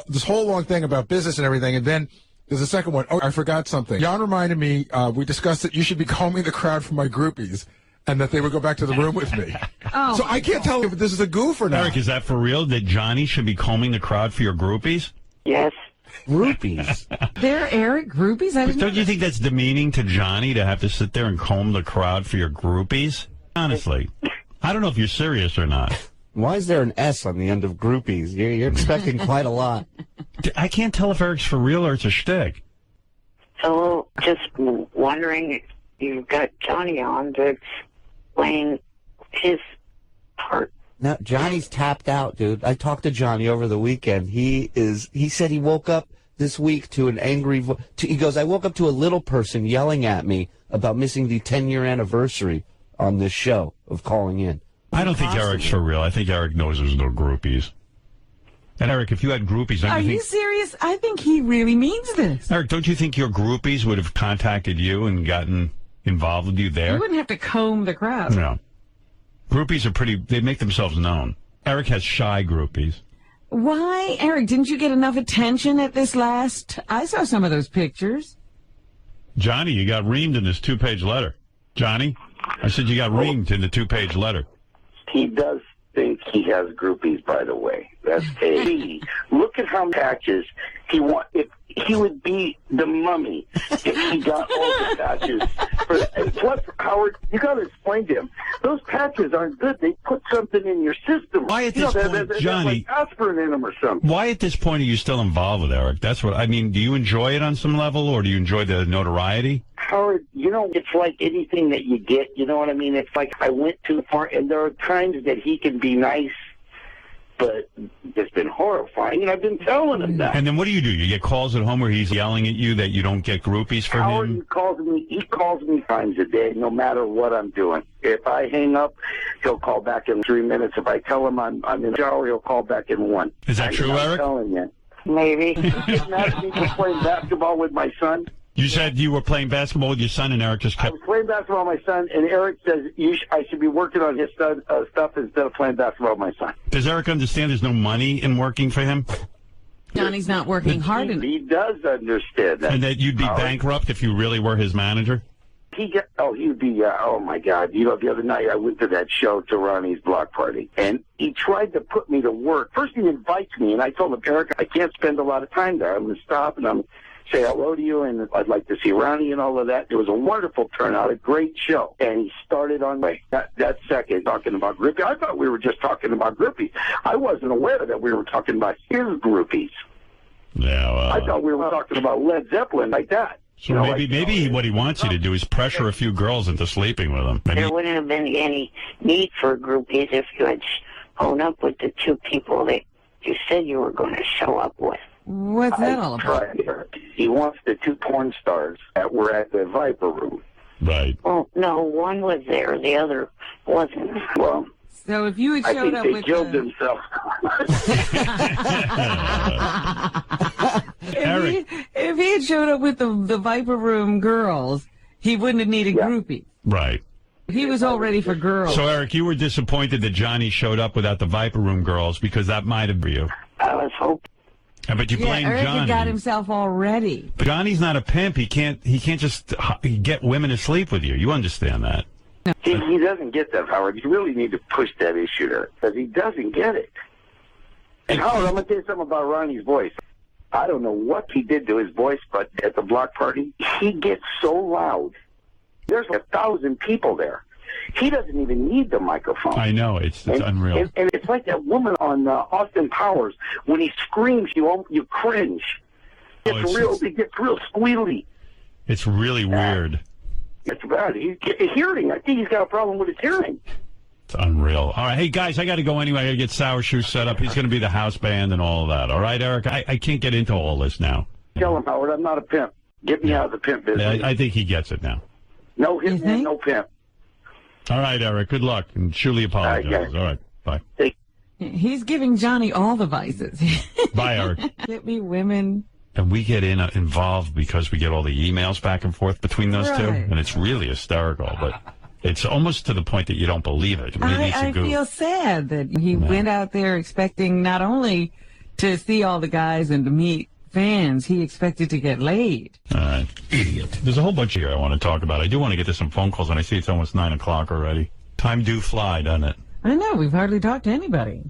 Speaker 11: this whole long thing about business and everything, and then there's a second one. Oh, I forgot something. Jan reminded me, we discussed that you should be combing the crowd for my groupies, and that they would go back to the room with me. So I can't tell if this is a goof or not.
Speaker 1: Eric, is that for real, that Johnny should be combing the crowd for your groupies?
Speaker 5: Yes.
Speaker 8: Groupies?
Speaker 3: They're Eric groupies?
Speaker 1: Don't you think that's demeaning to Johnny to have to sit there and comb the crowd for your groupies? Honestly. I don't know if you're serious or not.
Speaker 8: Why is there an S on the end of groupies? You're expecting quite a lot.
Speaker 1: I can't tell if Eric's for real or it's a shtick.
Speaker 5: So, just wondering if you've got Johnny on to explain his part.
Speaker 8: No, Johnny's tapped out, dude. I talked to Johnny over the weekend. He said he woke up this week to an angry he goes, I woke up to a little person yelling at me about missing the 10-year anniversary on this show of calling in.
Speaker 1: I don't think Eric's for real. I think Eric knows there's no groupies. And Eric, if you had groupies,
Speaker 3: Are you serious? I think he really means this.
Speaker 1: Eric, don't you think your groupies would have contacted you and gotten involved with you there?
Speaker 3: You wouldn't have to comb the crowd.
Speaker 1: No. Groupies are they make themselves known. Eric has shy groupies.
Speaker 3: Why, Eric, didn't you get enough attention at this last? I saw some of those pictures.
Speaker 1: Johnny, you got reamed in this 2-page letter. Johnny, I said you got reamed in the 2-page letter.
Speaker 2: He does think he has groupies, by the way. That's A. Look at how patches he want. If he would be the Mummy if he got all the patches. Plus, You got to explain to him. Those patches aren't good. They put something in your system.
Speaker 1: Why at this point, Johnny?
Speaker 2: Like aspirin in them or something.
Speaker 1: Why at this point are you still involved with Eric? That's what I mean. Do you enjoy it on some level, or do you enjoy the notoriety?
Speaker 2: Howard, it's like anything that you get. You know what I mean? It's like I went too far, and there are times that he can be nice, but it's been horrifying, and I've been telling him that.
Speaker 1: And then what do? You get calls at home where he's yelling at you that you don't get groupies for
Speaker 2: Howard,
Speaker 1: him?
Speaker 2: He calls me times a day, no matter what I'm doing. If I hang up, he'll call back in 3 minutes. If I tell him I'm in the shower, he'll call back in 1.
Speaker 1: Is that true, Eric?
Speaker 2: I'm telling you.
Speaker 5: Maybe.
Speaker 2: He's mad at me for playing basketball with my son.
Speaker 1: You said you were playing basketball with your son, and Eric just kept...
Speaker 2: I was playing basketball with my son, and Eric says I should be working on his stuff instead of playing basketball with my son.
Speaker 1: Does Eric understand there's no money in working for him?
Speaker 3: Johnny's not working hard enough.
Speaker 2: He does understand that.
Speaker 1: And that you'd be bankrupt if you really were his manager?
Speaker 2: He'd be, oh my God. The other night I went to that show, to Ronnie's block party, and he tried to put me to work. First he invites me, and I told him, Eric, I can't spend a lot of time there. I'm going to stop, and I'm say hello to you, and I'd like to see Ronnie and all of that. It was a wonderful turnout, a great show. And he started on that second talking about groupies. I thought we were just talking about groupies. I wasn't aware that we were talking about his groupies.
Speaker 1: Yeah, well,
Speaker 2: I thought we were talking about Led Zeppelin like that.
Speaker 1: So maybe what he wants you to do is pressure a few girls into sleeping with him.
Speaker 5: There wouldn't have been any need for groupies if you had shown up with the 2 people that you said you were going to show up with.
Speaker 3: What's that all about?
Speaker 2: He wants the 2 porn stars that were at the Viper Room.
Speaker 1: Right.
Speaker 5: Well, no, one was there, the other wasn't.
Speaker 2: Well,
Speaker 3: so if you had showed up with...
Speaker 2: I think they killed themselves.
Speaker 3: If he had showed up with the Viper Room girls, he wouldn't have needed groupies.
Speaker 1: Right.
Speaker 3: He was all ready for girls.
Speaker 1: So, Eric, you were disappointed that Johnny showed up without the Viper Room girls because that might have been you.
Speaker 5: I was hoping.
Speaker 1: But you blame
Speaker 3: Eric
Speaker 1: Johnny.
Speaker 3: had got himself all ready.
Speaker 1: But Johnny's not a pimp. He can't just get women to sleep with you. You understand that?
Speaker 2: He doesn't get that, Howard. You really need to push that issue there because he doesn't get it. And Howard, I'm going to tell you something about Ronnie's voice. I don't know what he did to his voice, but at the block party, he gets so loud. There's 1,000 people there. He doesn't even need the microphone.
Speaker 1: I know. It's unreal.
Speaker 2: And it's like that woman on Austin Powers. When he screams, you cringe. It gets real squealy.
Speaker 1: It's really weird.
Speaker 2: It's bad. He's hearing. I think he's got a problem with his hearing.
Speaker 1: It's unreal. All right. Hey, guys, I got to go anyway. I got to get Sour Shoe set up. He's going to be the house band and all of that. All right, Eric? I can't get into all this now.
Speaker 2: Tell him, Howard, I'm not a pimp. Get me out of the pimp business.
Speaker 1: I think he gets it now.
Speaker 2: No hitman, no pimp.
Speaker 1: All right, Eric. Good luck. And truly apologize. All right. Bye.
Speaker 3: He's giving Johnny all the vices.
Speaker 1: Bye, Eric.
Speaker 3: Get me women.
Speaker 1: And we get involved because we get all the emails back and forth between those two. And it's really hysterical. But it's almost to the point that you don't believe it.
Speaker 3: I feel sad that he went out there expecting not only to see all the guys and to meet fans, he expected to get laid.
Speaker 1: All right. Idiot. There's a whole bunch here I want to talk about. I do want to get to some phone calls, and I see it's almost 9 o'clock already. Time do fly, doesn't it?
Speaker 3: I know. We've hardly talked to anybody.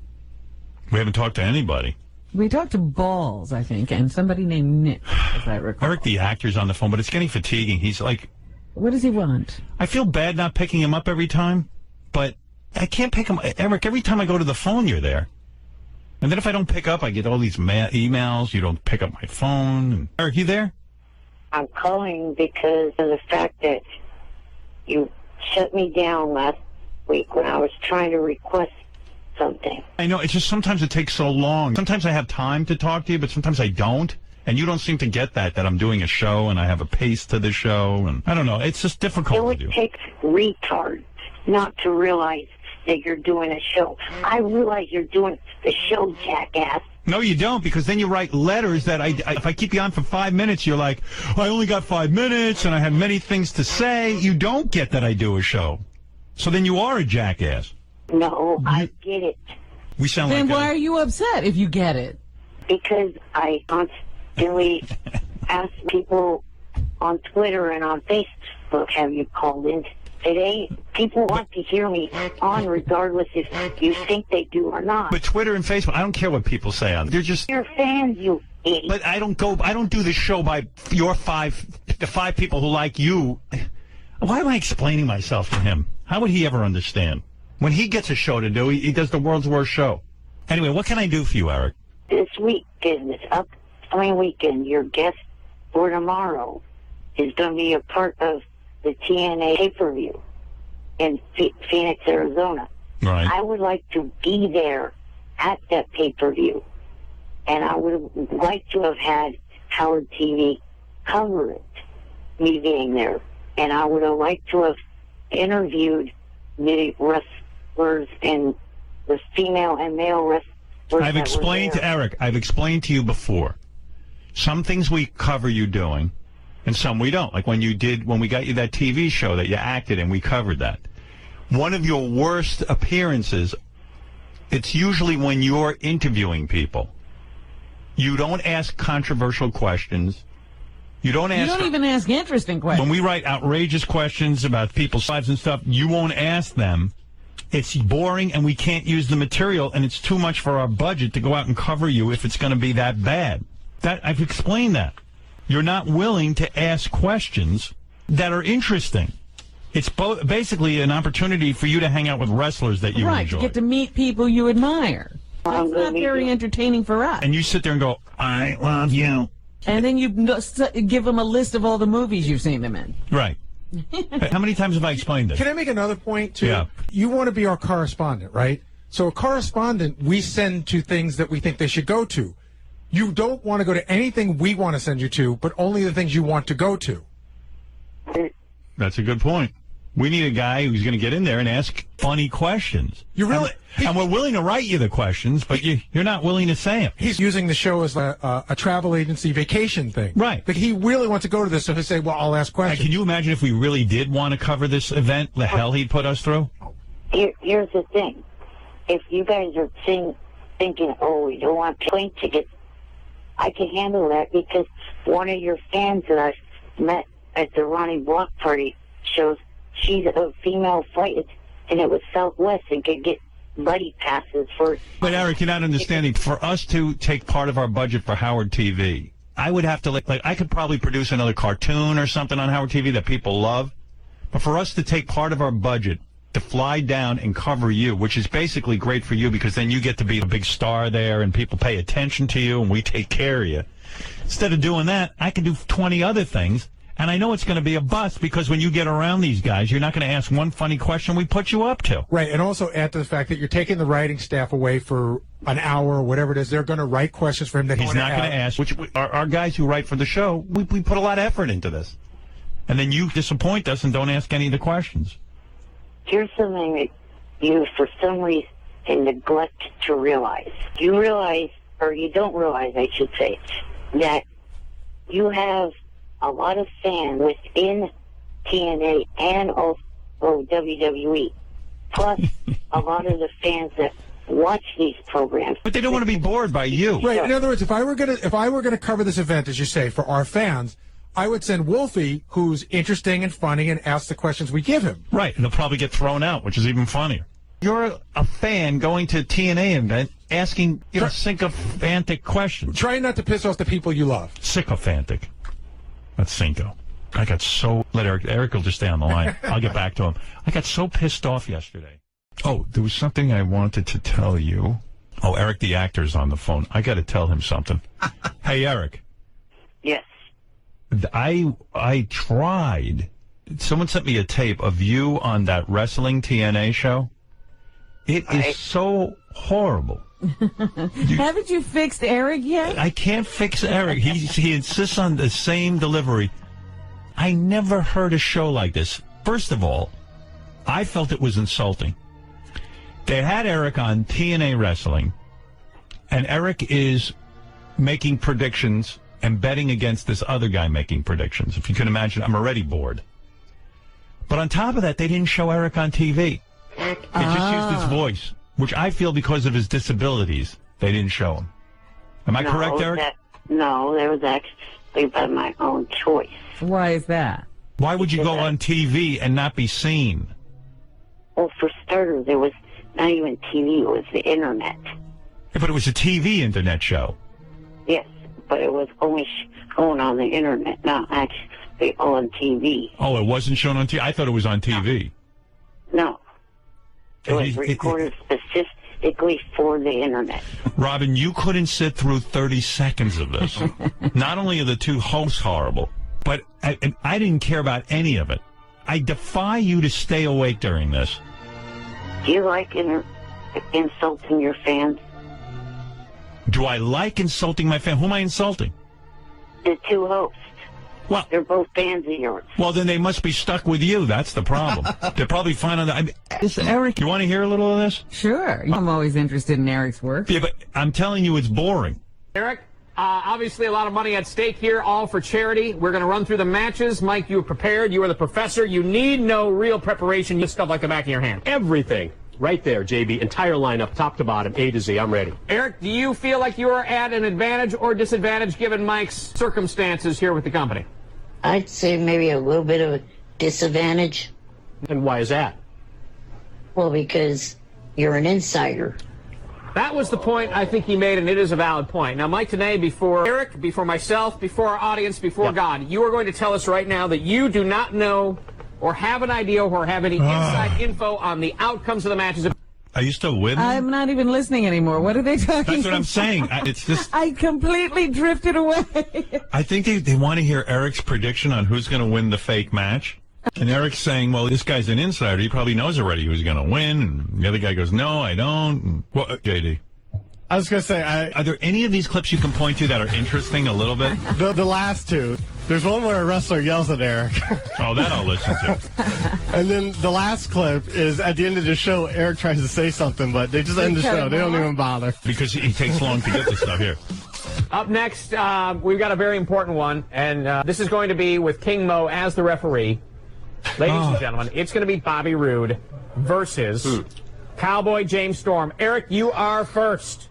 Speaker 1: We haven't talked to anybody.
Speaker 3: We talked to Balls, I think, and somebody named Nick, as I recall.
Speaker 1: Eric, the actor's on the phone, but it's getting fatiguing. He's like...
Speaker 3: What does he want?
Speaker 1: I feel bad not picking him up every time, but I can't pick him... Eric, every time I go to the phone, you're there. And then if I don't pick up, I get all these emails. You don't pick up my phone. Eric, you there?
Speaker 5: I'm calling because of the fact that you shut me down last week when I was trying to request something.
Speaker 1: I know. It's just sometimes it takes so long. Sometimes I have time to talk to you, but sometimes I don't. And you don't seem to get that I'm doing a show and I have a pace to the show. And I don't know. It's just difficult to do.
Speaker 5: It would take retard not to realize that you're doing a show. I realize you're doing the show, jackass.
Speaker 1: No, you don't, because then you write letters that if I keep you on for 5 minutes, you're like, I only got 5 minutes and I have many things to say. You don't get that I do a show. So then you are a jackass.
Speaker 5: No, I get it.
Speaker 1: We sound
Speaker 3: then
Speaker 1: like
Speaker 3: why are you upset if you get it?
Speaker 5: Because I constantly ask people on Twitter and on Facebook, have you called in today? People want to hear me on regardless if you think they do or not.
Speaker 1: But Twitter and Facebook, I don't care what people say on. They're just...
Speaker 5: You're fans, you idiot.
Speaker 1: But I don't do the show by the 5 people who like you. Why am I explaining myself to him? How would he ever understand? When he gets a show to do, he does the world's worst show. Anyway, what can I do for you, Eric?
Speaker 5: This weekend, this upcoming weekend, your guest for tomorrow is going to be a part of the TNA pay-per-view in Phoenix, Arizona.
Speaker 1: Right.
Speaker 5: I would like to be there at that pay-per-view, and I would like to have had Howard TV cover it, me being there. And I would have liked to have interviewed the wrestlers and the female and male wrestlers.
Speaker 1: I've explained to Eric, I've explained to you before. Some things we cover you doing, and some we don't. Like when we got you that TV show that you acted in, we covered that. One of your worst appearances, it's usually when you're interviewing people. You don't ask controversial questions. You don't even
Speaker 3: ask interesting questions.
Speaker 1: When we write outrageous questions about people's lives and stuff, you won't ask them. It's boring, and we can't use the material, and it's too much for our budget to go out and cover you if it's going to be that bad. I've explained that. You're not willing to ask questions that are interesting. It's basically an opportunity for you to hang out with wrestlers that you enjoy.
Speaker 3: Right, get to meet people you admire. That's not very entertaining for us.
Speaker 1: And you sit there and go, I love you.
Speaker 3: And then you give them a list of all the movies you've seen them in.
Speaker 1: Right. How many times have I explained this?
Speaker 11: Can I make another point, too?
Speaker 1: Yeah.
Speaker 11: You want to be our correspondent, right? So a correspondent we send to things that we think they should go to. You don't want to go to anything we want to send you to, but only the things you want to go to.
Speaker 1: That's a good point. We need a guy who's going to get in there and ask funny questions.
Speaker 11: You really,
Speaker 1: and we're willing to write you the questions, but you're not willing to say them.
Speaker 11: He's using the show as a travel agency vacation thing.
Speaker 1: Right.
Speaker 11: But he really wants to go to this, so he'll say, well, I'll ask questions.
Speaker 1: Can you imagine if we really did want to cover this event, the hell he'd put us through?
Speaker 5: Here's the thing. If you guys are thinking, oh, we don't want plane tickets, I can handle that because one of your fans that I met at the Ronnie Block Party shows she's a female flight, and it was Southwest and could get buddy passes for.
Speaker 1: But Eric, you're not understanding. For us to take part of our budget for Howard TV, I would have to like I could probably produce another cartoon or something on Howard TV that people love. But for us to take part of our budget to fly down and cover you, which is basically great for you because then you get to be a big star there and people pay attention to you and we take care of you. Instead of doing that, I can do 20 other things. And I know it's going to be a bust because when you get around these guys, you're not going to ask one funny question we put you up to.
Speaker 11: Right, and also add to the fact that you're taking the writing staff away for an hour or whatever it is. They're going to write questions for him that
Speaker 1: he's not going to ask. Which our guys who write for the show, we put a lot of effort into this. And then you disappoint us and don't ask any of the questions.
Speaker 5: Here's something that you, for some reason, neglect to realize. You realize, or you don't realize, I should say, that you have a lot of fans within TNA and also WWE, plus a lot of the fans that watch these programs.
Speaker 1: But they don't want to be bored by you.
Speaker 11: Right. In other words, if I were gonna cover this event, as you say, for our fans, I would send Wolfie, who's interesting and funny, and ask the questions we give him.
Speaker 1: Right, and he'll probably get thrown out, which is even funnier. You're a fan going to a TNA event asking sycophantic questions.
Speaker 11: Trying not to piss off the people you love.
Speaker 1: Sycophantic. That's Cinco. I got so... Let Eric will just stay on the line. I'll get back to him. I got so pissed off yesterday. Oh, there was something I wanted to tell you. Oh, Eric the actor's on the phone. I got to tell him something. Hey, Eric.
Speaker 5: Yes.
Speaker 1: I tried. Someone sent me a tape of you on that wrestling TNA show. It is so horrible.
Speaker 3: Haven't you fixed Eric yet?
Speaker 1: I can't fix Eric. He insists on the same delivery. I never heard a show like this. First of all, I felt it was insulting. They had Eric on TNA Wrestling, and Eric is making predictions and betting against this other guy making predictions. If you can imagine, I'm already bored. But on top of that, they didn't show Eric on TV. It just used his voice, which I feel because of his disabilities, they didn't show him. Am I correct, Eric?
Speaker 5: No, that was actually by my own choice.
Speaker 3: Why is that?
Speaker 1: Why would you go on TV and not be seen?
Speaker 5: Well, for starters, there was not even TV, it was the internet.
Speaker 1: Yeah, but it was a TV internet show.
Speaker 5: Yes, but it was only shown on the internet, not on TV.
Speaker 1: Oh, it wasn't shown on TV? I thought it was on TV.
Speaker 5: No. It was recorded specifically for the internet.
Speaker 1: Robin, you couldn't sit through 30 seconds of this. Not only are the two hosts horrible, but I didn't care about any of it. I defy you to stay awake during this.
Speaker 5: Do you like insulting your fans?
Speaker 1: Do I like insulting my fan? Who am I insulting?
Speaker 5: The two hosts.
Speaker 1: Well,
Speaker 5: they're both fans of yours.
Speaker 1: Well, then they must be stuck with you. That's the problem. They're probably fine on that. Eric, you want to hear a little of this?
Speaker 3: Sure. I'm always interested in Eric's work.
Speaker 1: Yeah, but I'm telling you, it's boring.
Speaker 13: Eric, obviously a lot of money at stake here, all for charity. We're going to run through the matches. Mike, you were prepared. You were the professor. You need no real preparation. You stuff like the back of your hand.
Speaker 10: Everything. Right there, JB. Entire lineup, top to bottom, A to Z. I'm ready.
Speaker 13: Eric, do you feel like you are at an advantage or disadvantage given Mike's circumstances here with the company?
Speaker 14: I'd say maybe a little bit of a disadvantage.
Speaker 10: And why is that?
Speaker 14: Well, because you're an insider.
Speaker 13: That was the point I think he made, and it is a valid point. Now, Mike Tenay, before Eric, before myself, before our audience, before God, you are going to tell us right now that you do not know or have an idea or have any inside info on the outcomes of the matches.
Speaker 1: Are you still with me?
Speaker 3: I'm not even listening anymore. What are they talking about?
Speaker 1: That's what I'm saying. It's just...
Speaker 3: I completely drifted away.
Speaker 1: I think they want to hear Eric's prediction on who's going to win the fake match. And Eric's saying, well, this guy's an insider. He probably knows already who's going to win. And the other guy goes, no, I don't. And, well, JD.
Speaker 12: I was going to say,
Speaker 1: are there any of these clips you can point to that are interesting a little bit?
Speaker 12: The last two. There's one where a wrestler yells at Eric.
Speaker 1: Oh, that I'll listen to.
Speaker 12: And then the last clip is at the end of the show, Eric tries to say something, but they just end the show. They don't even bother.
Speaker 1: Because he takes long to get the stuff here.
Speaker 13: Up next, we've got a very important one, and this is going to be with King Mo as the referee. Ladies and gentlemen, it's going to be Bobby Roode versus Cowboy James Storm. Eric, you are first.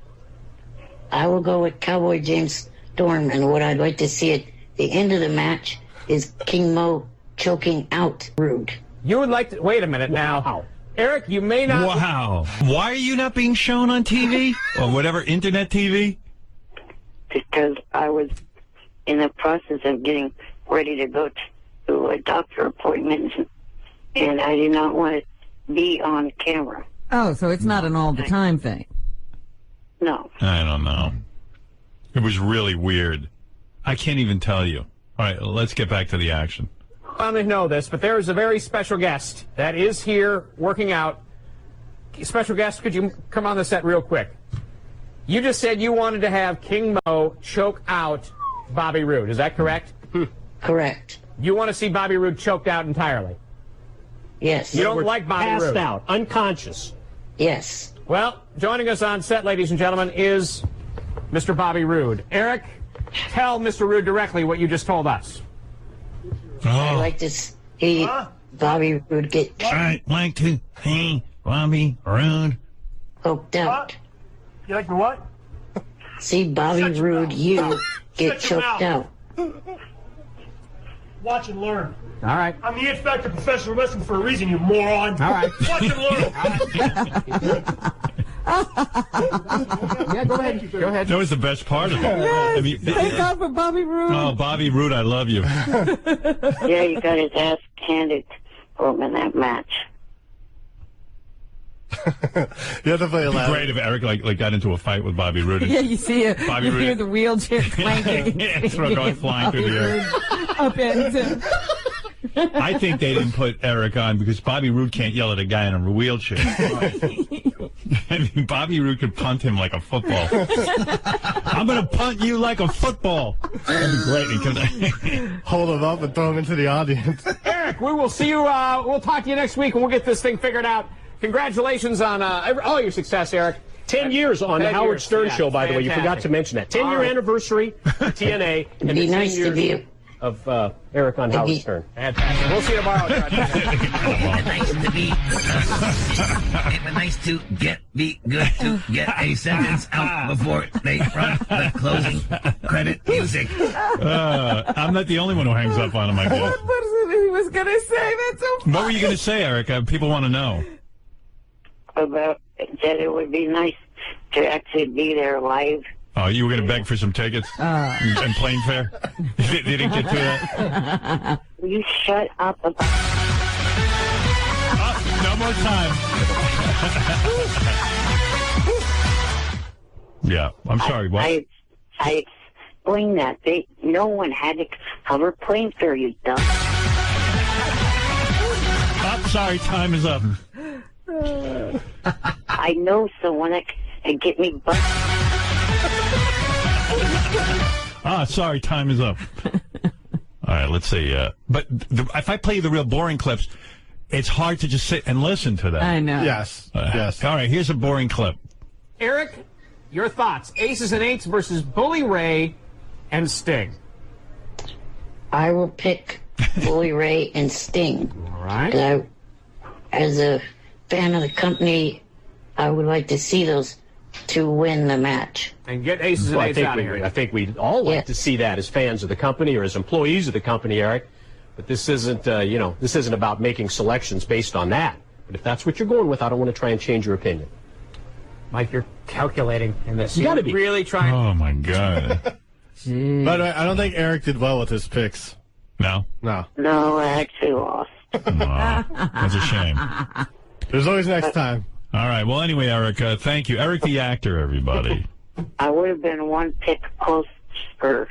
Speaker 14: I will go with Cowboy James Storm, and what I'd like to see at the end of the match is King Mo choking out Roode.
Speaker 13: You would like to... Wait a minute now. Eric, you may not...
Speaker 1: Wow. Why are you not being shown on TV? Or whatever, internet TV?
Speaker 5: Because I was in the process of getting ready to go to a doctor appointment, and I did not want to be on camera.
Speaker 3: Oh, so it's not an all-the-time thing.
Speaker 5: No.
Speaker 1: I don't know. It was really weird. I can't even tell you. All right, let's get back to the action.
Speaker 13: I don't know this, but there is a very special guest that is here working out. Special guest, could you come on the set real quick? You just said you wanted to have King Mo choke out Bobby Roode. Is that correct?
Speaker 14: Correct.
Speaker 13: You want to see Bobby Roode choked out entirely?
Speaker 14: Yes.
Speaker 13: You don't like Bobby Roode?
Speaker 10: Passed out, unconscious.
Speaker 14: Yes.
Speaker 13: Well, joining us on set, ladies and gentlemen, is Mr. Bobby Roode. Eric, tell Mr. Roode directly what you just told us.
Speaker 14: I'd like to see Bobby Roode get
Speaker 1: I'd like to see Bobby Roode
Speaker 14: choked out.
Speaker 10: You like the what?
Speaker 14: See Bobby Roode, get choked out.
Speaker 10: Watch and learn.
Speaker 13: All right.
Speaker 10: I'm the It Factor professor of wrestling for a reason, you moron.
Speaker 13: All right.
Speaker 10: Watch and learn.
Speaker 13: Yeah, go ahead. Go ahead.
Speaker 1: That was the best part of it.
Speaker 3: Yes,
Speaker 1: I mean,
Speaker 3: thank God for Bobby Roode.
Speaker 1: Oh, Bobby Roode, I love you.
Speaker 5: Yeah, you got his ass handed for him in that match.
Speaker 12: You have to play a
Speaker 1: It'd be great if Eric like got into a fight with Bobby Roode.
Speaker 3: Yeah, you see it.
Speaker 1: Bobby
Speaker 3: You
Speaker 1: Roode.
Speaker 3: hear the wheelchair clanking.
Speaker 1: Yeah, throw going flying through the air.
Speaker 3: Upends him.
Speaker 1: I think they didn't put Eric on because Bobby Roode can't yell at a guy in a wheelchair. I mean, Bobby Roode could punt him like a football. I'm going to punt you like a football. That'd be great. Because
Speaker 12: hold him up and throw him into the audience.
Speaker 13: Eric, we will see you. We'll talk to you next week, and we'll get this thing figured out. Congratulations on all your success, Eric.
Speaker 10: 10 years on the
Speaker 13: 10
Speaker 10: Howard
Speaker 13: years.
Speaker 10: Stern
Speaker 13: Yeah,
Speaker 10: Show, by the way. You forgot
Speaker 13: fantastic.
Speaker 10: to mention that. 10-year
Speaker 13: All right.
Speaker 10: anniversary for TNA and
Speaker 14: It'd be
Speaker 10: the 10
Speaker 14: nice to
Speaker 10: years
Speaker 14: be
Speaker 10: of Eric on Howard Stern.
Speaker 13: Fantastic. We'll see you tomorrow.
Speaker 6: Nice to be. It was nice to be good to get a sentence out before they run the closing credit music.
Speaker 1: I'm not the only one who hangs up on him, I guess.
Speaker 3: What was it he was going to say? That's so funny.
Speaker 1: What were you going to say, Eric? People want to know.
Speaker 5: About that it would be nice to actually be there live
Speaker 1: Oh, you were going to beg for some tickets and plane fare? They didn't get to that?
Speaker 5: Will you shut up about...
Speaker 1: No more time. Yeah, I'm sorry. What?
Speaker 5: I explained that. No one had to cover plane fare, you dumb.
Speaker 1: Oh, sorry, time is up.
Speaker 5: I know someone that can get me busted.
Speaker 1: Sorry, time is up. All right, let's see. But if I play you the real boring clips, it's hard to just sit and listen to them.
Speaker 3: I know.
Speaker 12: Yes. Yes.
Speaker 1: All right, here's a boring clip.
Speaker 13: Eric, your thoughts. Aces and Eights versus Bully Ray and Sting.
Speaker 14: I will pick Bully Ray and Sting.
Speaker 13: All right.
Speaker 14: And as a fan of the company, I would like to see those two win the match.
Speaker 13: And get Aces and Eights out of here.
Speaker 10: I think we'd all like to see that as fans of the company or as employees of the company, Eric. But this isn't, this isn't about making selections based on that. But if that's what you're going with, I don't want to try and change your opinion.
Speaker 13: Mike, you're calculating in this.
Speaker 10: You got to be.
Speaker 13: Really trying.
Speaker 1: Oh, my God.
Speaker 12: By the way, I don't think Eric did well with his picks.
Speaker 1: No?
Speaker 12: No.
Speaker 5: No, I actually lost.
Speaker 1: That's a shame.
Speaker 12: There's always next time.
Speaker 1: All right. Well, anyway, Eric, thank you. Eric the actor, everybody.
Speaker 5: I would have been one pick closer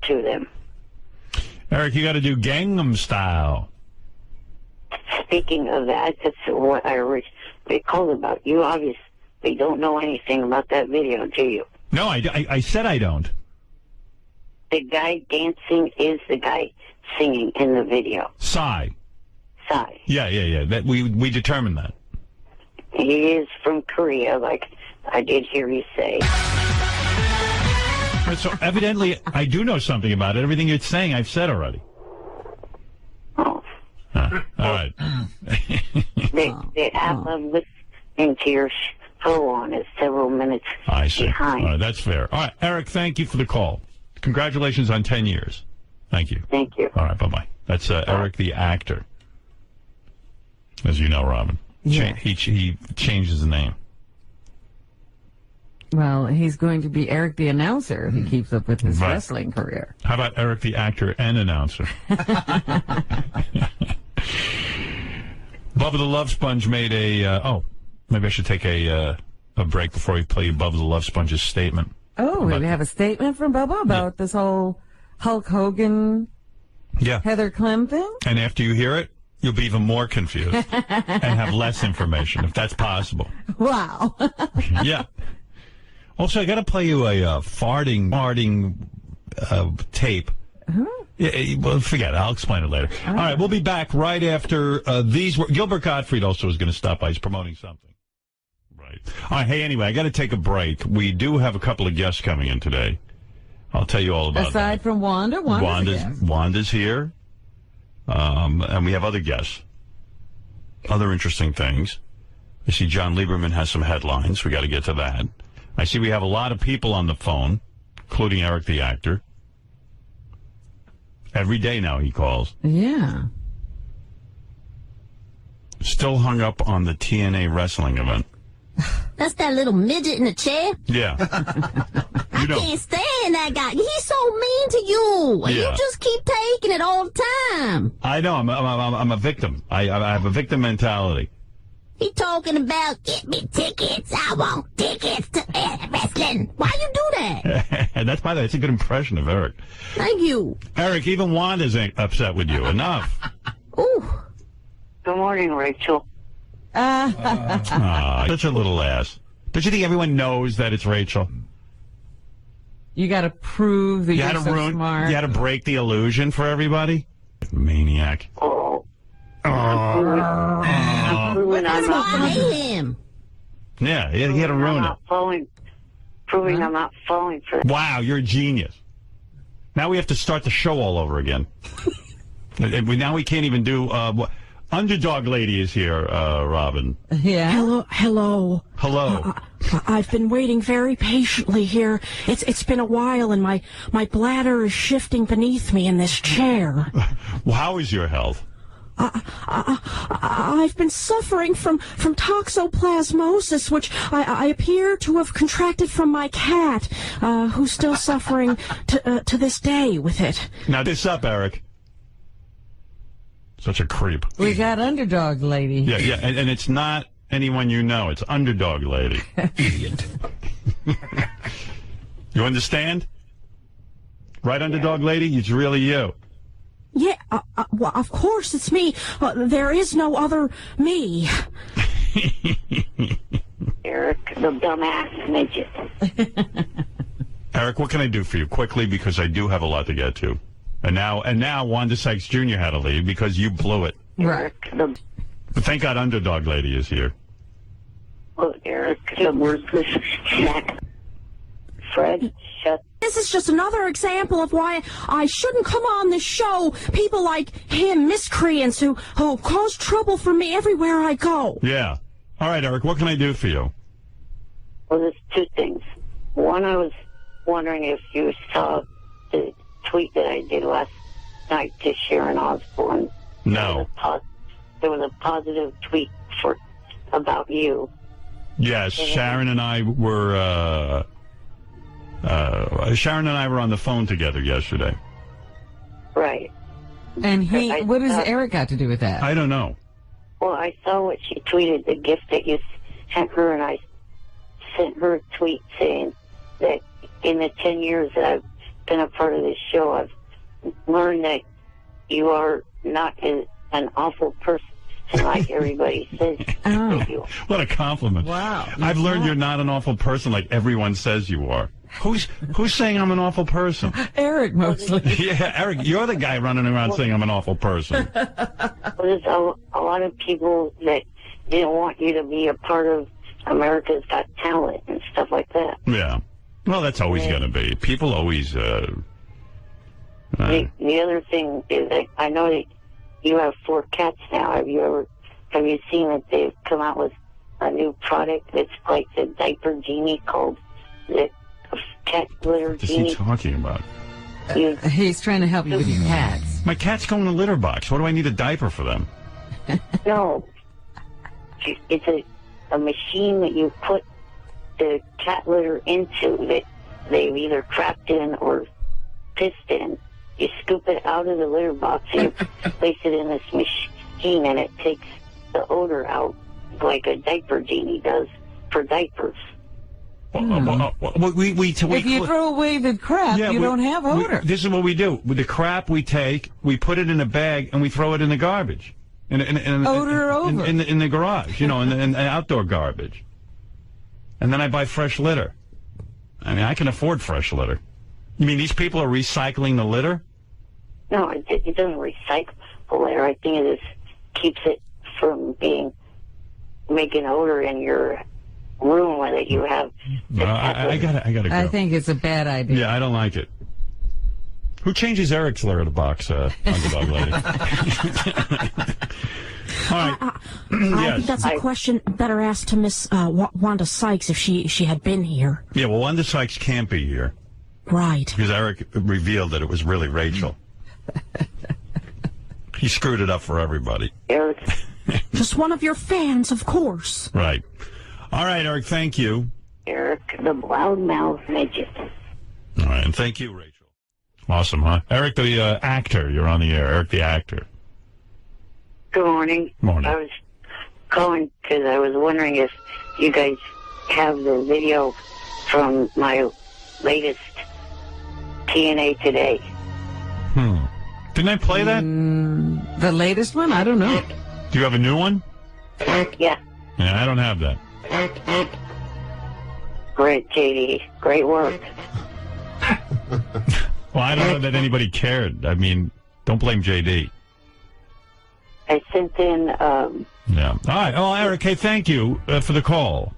Speaker 5: to them.
Speaker 1: Eric, you got to do Gangnam Style.
Speaker 5: Speaking of that, that's what I recalled about. You obviously don't know anything about that video, do you?
Speaker 1: No, I said I don't.
Speaker 5: The guy dancing is the guy singing in the video.
Speaker 1: Psy.
Speaker 5: Psy.
Speaker 1: Yeah. That we determined that.
Speaker 5: He is from Korea, like I did hear you say.
Speaker 1: So evidently, I do know something about it. Everything you're saying, I've said already.
Speaker 5: Oh.
Speaker 1: All right.
Speaker 5: The app of listening to your show on is several minutes
Speaker 1: I see.
Speaker 5: behind.
Speaker 1: All right, that's fair. All right, Eric, thank you for the call. Congratulations on 10 years. Thank you.
Speaker 5: Thank you.
Speaker 1: All right, bye-bye. That's Eric the actor. As you know, Robin.
Speaker 3: Yeah.
Speaker 1: He changed his name.
Speaker 3: Well, he's going to be Eric the announcer if he keeps up with his wrestling career.
Speaker 1: How about Eric the actor and announcer? Bubba the Love Sponge made a... maybe I should take a break before we play Bubba the Love Sponge's statement.
Speaker 3: Oh, we have a statement from Bubba about this whole Hulk Hogan, Heather Clem thing?
Speaker 1: And after you hear it, you'll be even more confused and have less information, if that's possible.
Speaker 3: Wow.
Speaker 1: Yeah. Also, I got to play you a farting tape.
Speaker 3: Huh?
Speaker 1: Yeah, well, forget it. I'll explain it later. All right, we'll be back right after these. Gilbert Gottfried also is going to stop by. He's promoting something. Right. All right, hey, anyway, I got to take a break. We do have a couple of guests coming in today. I'll tell you all about that.
Speaker 3: Aside from Wanda,
Speaker 1: Wanda's here. And we have other guests. Other interesting things. I see John Lieberman has some headlines. We got to get to that. I see we have a lot of people on the phone, including Eric the actor. Every day now he calls.
Speaker 3: Yeah.
Speaker 1: Still hung up on the TNA wrestling event.
Speaker 9: That's that little midget in the chair?
Speaker 1: Yeah.
Speaker 9: I can't stand that guy. He's so mean to you.
Speaker 1: Yeah.
Speaker 9: You just keep taking it all the time.
Speaker 1: I know. I'm a victim. I have a victim mentality.
Speaker 9: He talking about, get me tickets. I want tickets to wrestling. Why you do that?
Speaker 1: And that's, by the way, it's a good impression of Eric.
Speaker 9: Thank you.
Speaker 1: Eric, even Wanda's upset with you. Enough.
Speaker 9: Ooh.
Speaker 5: Good morning, Rachel.
Speaker 1: Such a little ass. Don't you think everyone knows that it's Rachel?
Speaker 3: You got to prove that you're so smart.
Speaker 1: You had to break the illusion for everybody? Maniac.
Speaker 9: That's why I hate him.
Speaker 1: Yeah, he had to ruin it.
Speaker 5: Proving I'm not falling for it.
Speaker 1: Wow, you're a genius. Now we have to start the show all over again. Now we can't even do... Underdog Lady is here, Robin.
Speaker 3: Yeah.
Speaker 15: Hello. I've been waiting very patiently here. It's been a while, and my bladder is shifting beneath me in this chair.
Speaker 1: Well, how is your health?
Speaker 15: I've been suffering from toxoplasmosis, which I appear to have contracted from my cat, who's still suffering to this day with it.
Speaker 1: Now, this up, Eric. Such a creep.
Speaker 3: We got Underdog Lady.
Speaker 1: Yeah, and it's not anyone you know. It's Underdog Lady. Idiot. You understand? Right, Underdog Lady? It's really you.
Speaker 15: Yeah, well, of course it's me. There is no other me.
Speaker 5: Eric, the dumbass midget.
Speaker 1: Eric, what can I do for you? Quickly, because I do have a lot to get to. And now Wanda Sykes Jr. had to leave because you blew it.
Speaker 5: Eric,
Speaker 1: But thank God Underdog Lady is here.
Speaker 5: Eric, the worthless snack. Fred, shut.
Speaker 15: This is just another example of why I shouldn't come on this show. People like him, miscreants who cause trouble for me everywhere I go.
Speaker 1: Yeah. All right, Eric, what can I do for you?
Speaker 5: Well, there's two things. One, I was wondering if you saw the tweet that I did last night to Sharon Osbourne.
Speaker 1: No.
Speaker 5: There was a positive tweet about you.
Speaker 1: Yes, Sharon and I were on the phone together yesterday.
Speaker 5: Right.
Speaker 3: And what does Eric got to do with that?
Speaker 1: I don't know.
Speaker 5: Well, I saw what she tweeted, the gift that you sent her, and I sent her a tweet saying that in the 10 years that I've been a part of this show, I've learned that you are not an awful person like everybody says you.
Speaker 1: What a compliment.
Speaker 3: Wow.
Speaker 1: I've learned you're not an awful person like everyone says you are. Who's saying I'm an awful person?
Speaker 3: Eric, mostly.
Speaker 1: Yeah, Eric, you're the guy running around saying I'm an awful person.
Speaker 5: There's a lot of people that didn't want you to be a part of America's Got Talent and stuff like that.
Speaker 1: Yeah. Well, that's always going to be. People always...
Speaker 5: The other thing is that I know that you have 4 cats now. Have you seen that they've come out with a new product that's like the diaper genie called the cat litter
Speaker 1: What is
Speaker 5: genie?
Speaker 1: he talking about?
Speaker 3: He's trying to help you with your cats.
Speaker 1: My cats go in a litter box. What do I need a diaper for them?
Speaker 5: No. It's a machine that you put the cat litter into that they've either crapped in or pissed in. You scoop it out of the litter box and you place it in this machine, and it takes the odor out like a diaper genie does for diapers.
Speaker 3: If you throw away the crap, you don't have odor.
Speaker 1: This is what we do. With the crap we take, we put it in a bag, and we throw it in the garbage.
Speaker 3: Odor over.
Speaker 1: In the garage, in the outdoor garbage. And then I buy fresh litter. I mean, I can afford fresh litter. You mean these people are recycling the litter?
Speaker 5: No, it doesn't recycle the litter. I think it just keeps it from making odor in your room that you have.
Speaker 1: I gotta go.
Speaker 3: I think it's a bad idea.
Speaker 1: Yeah, I don't like it. Who changes Eric's litter box, Underdog Lady? All right.
Speaker 15: I think that's a question better asked to Miss Wanda Sykes if she had been here.
Speaker 1: Yeah, well, Wanda Sykes can't be here.
Speaker 15: Right.
Speaker 1: Because Eric revealed that it was really Rachel. He screwed it up for everybody.
Speaker 5: Eric.
Speaker 15: Just one of your fans, of course.
Speaker 1: Right. All right, Eric, thank you.
Speaker 5: Eric, the loudmouth midget.
Speaker 1: All right, and thank you, Rachel. Awesome, huh? Eric, the actor, you're on the air. Eric, the actor.
Speaker 5: Good morning.
Speaker 1: Morning.
Speaker 5: I was calling because I was wondering if you guys have the video from my latest TNA Today.
Speaker 1: Didn't I play that?
Speaker 3: The latest one? I don't know.
Speaker 1: Do you have a new one?
Speaker 5: Yeah.
Speaker 1: Yeah, I don't have that.
Speaker 5: Great, JD. Great work.
Speaker 1: Well, I don't know that anybody cared. I mean, don't blame JD.
Speaker 5: I sent in,
Speaker 1: Yeah. All right. Oh, Eric, hey, thank you for the call.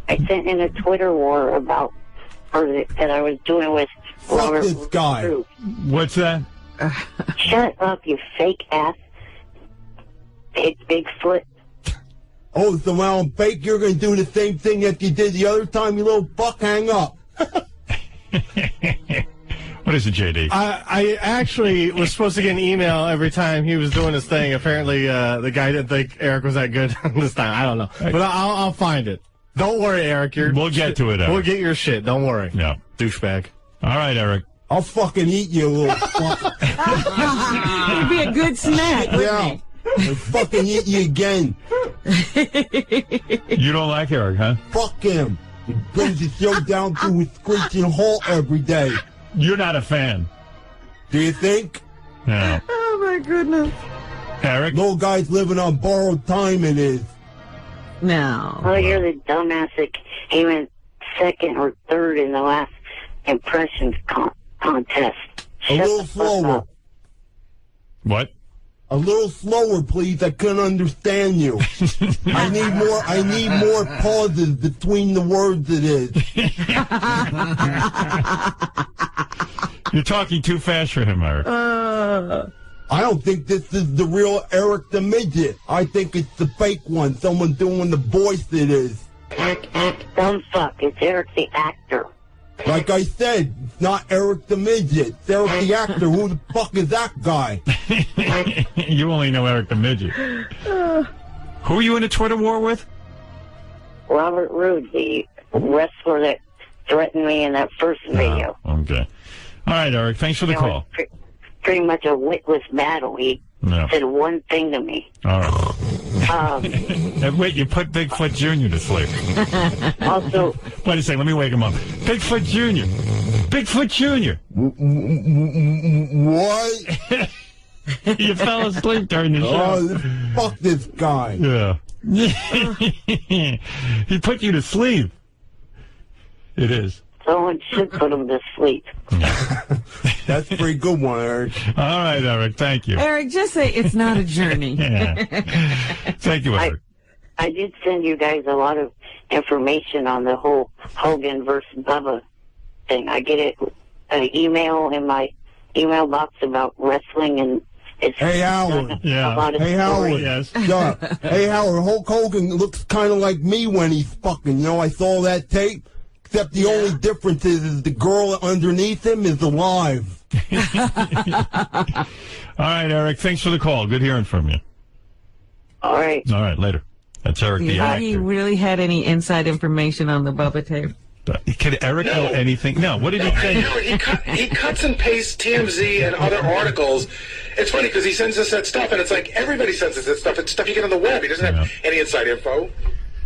Speaker 5: I sent in a Twitter war that I was doing with Robert.
Speaker 7: This guy.
Speaker 1: What's that?
Speaker 5: Shut up, you fake ass. Bigfoot.
Speaker 7: Oh, so when I'm fake, you're going to do the same thing that you did the other time, you little fuck. Hang up.
Speaker 1: What What is it, JD?
Speaker 12: I actually was supposed to get an email every time he was doing his thing. Apparently, the guy didn't think Eric was that good this time. I don't know. But I'll find it. Don't worry, Eric.
Speaker 1: We'll get to it, Eric.
Speaker 12: We'll get your shit. Don't worry.
Speaker 1: Yeah.
Speaker 12: Douchebag.
Speaker 1: All right, Eric.
Speaker 16: I'll fucking eat you, little fuck.
Speaker 3: It'd be a good snack.
Speaker 16: Yeah. I'll fucking eat you again.
Speaker 1: You don't like Eric, huh?
Speaker 16: Fuck him. He brings the show down to a screeching halt every day.
Speaker 1: You're not a fan.
Speaker 16: Do you think?
Speaker 1: Yeah.
Speaker 3: Oh, my goodness.
Speaker 1: Eric?
Speaker 16: Little guy's living on borrowed time, it is.
Speaker 3: No.
Speaker 5: Oh, you're the dumbass that came in second or third in the last impressions contest.
Speaker 16: A little slower.
Speaker 1: What?
Speaker 16: A little slower, please. I couldn't understand you. I need more pauses between the words. It is.
Speaker 1: You're talking too fast for him, Eric.
Speaker 16: I don't think this is the real Eric the Midget. I think it's the fake one. Someone doing the voice. It is.
Speaker 5: Dumb fuck. It's Eric the actor.
Speaker 16: Like I said, it's not Eric the Midget. It's Eric the actor. Who the fuck is that guy?
Speaker 1: You only know Eric the Midget. Who are you in a Twitter war with?
Speaker 5: Robert Roode, the wrestler that threatened me in that first video.
Speaker 1: Okay. All right, Eric. Thanks for the call.
Speaker 5: Pretty much a witless battle. He said one thing to me.
Speaker 1: All right. Wait, you put Bigfoot Jr. to sleep.
Speaker 5: Also,
Speaker 1: wait a second. Let me wake him up. Bigfoot Jr. Bigfoot Jr.
Speaker 16: What?
Speaker 1: You fell asleep during the show.
Speaker 16: Oh, fuck this guy.
Speaker 1: Yeah. He put you to sleep. It is.
Speaker 5: Someone should put him to sleep.
Speaker 16: That's a pretty good one, Eric.
Speaker 1: All right, Eric. Thank you.
Speaker 3: Eric, just say it's not a journey.
Speaker 1: Thank you, Eric.
Speaker 5: I did send you guys a lot of information on the whole Hogan versus Bubba thing. I get an email in my email box about wrestling, and it's
Speaker 16: Hey, Howard.
Speaker 5: a lot of
Speaker 16: Hey, Howard.
Speaker 1: Yes.
Speaker 16: Hey, Howard. Hulk Hogan looks kind of like me when he's fucking. You know, I saw that tape. Except the only difference is the girl underneath him is alive.
Speaker 1: All right, Eric. Thanks for the call. Good hearing from you.
Speaker 5: All right.
Speaker 1: All right, later. That's Eric the actor.
Speaker 3: He really had any inside information on the Bubba tape?
Speaker 1: Could Eric know anything? No. What did he say?
Speaker 11: He cuts and pastes TMZ and other articles. It's funny because he sends us that stuff, and it's like everybody sends us that stuff. It's stuff you get on the web. He doesn't have any inside info.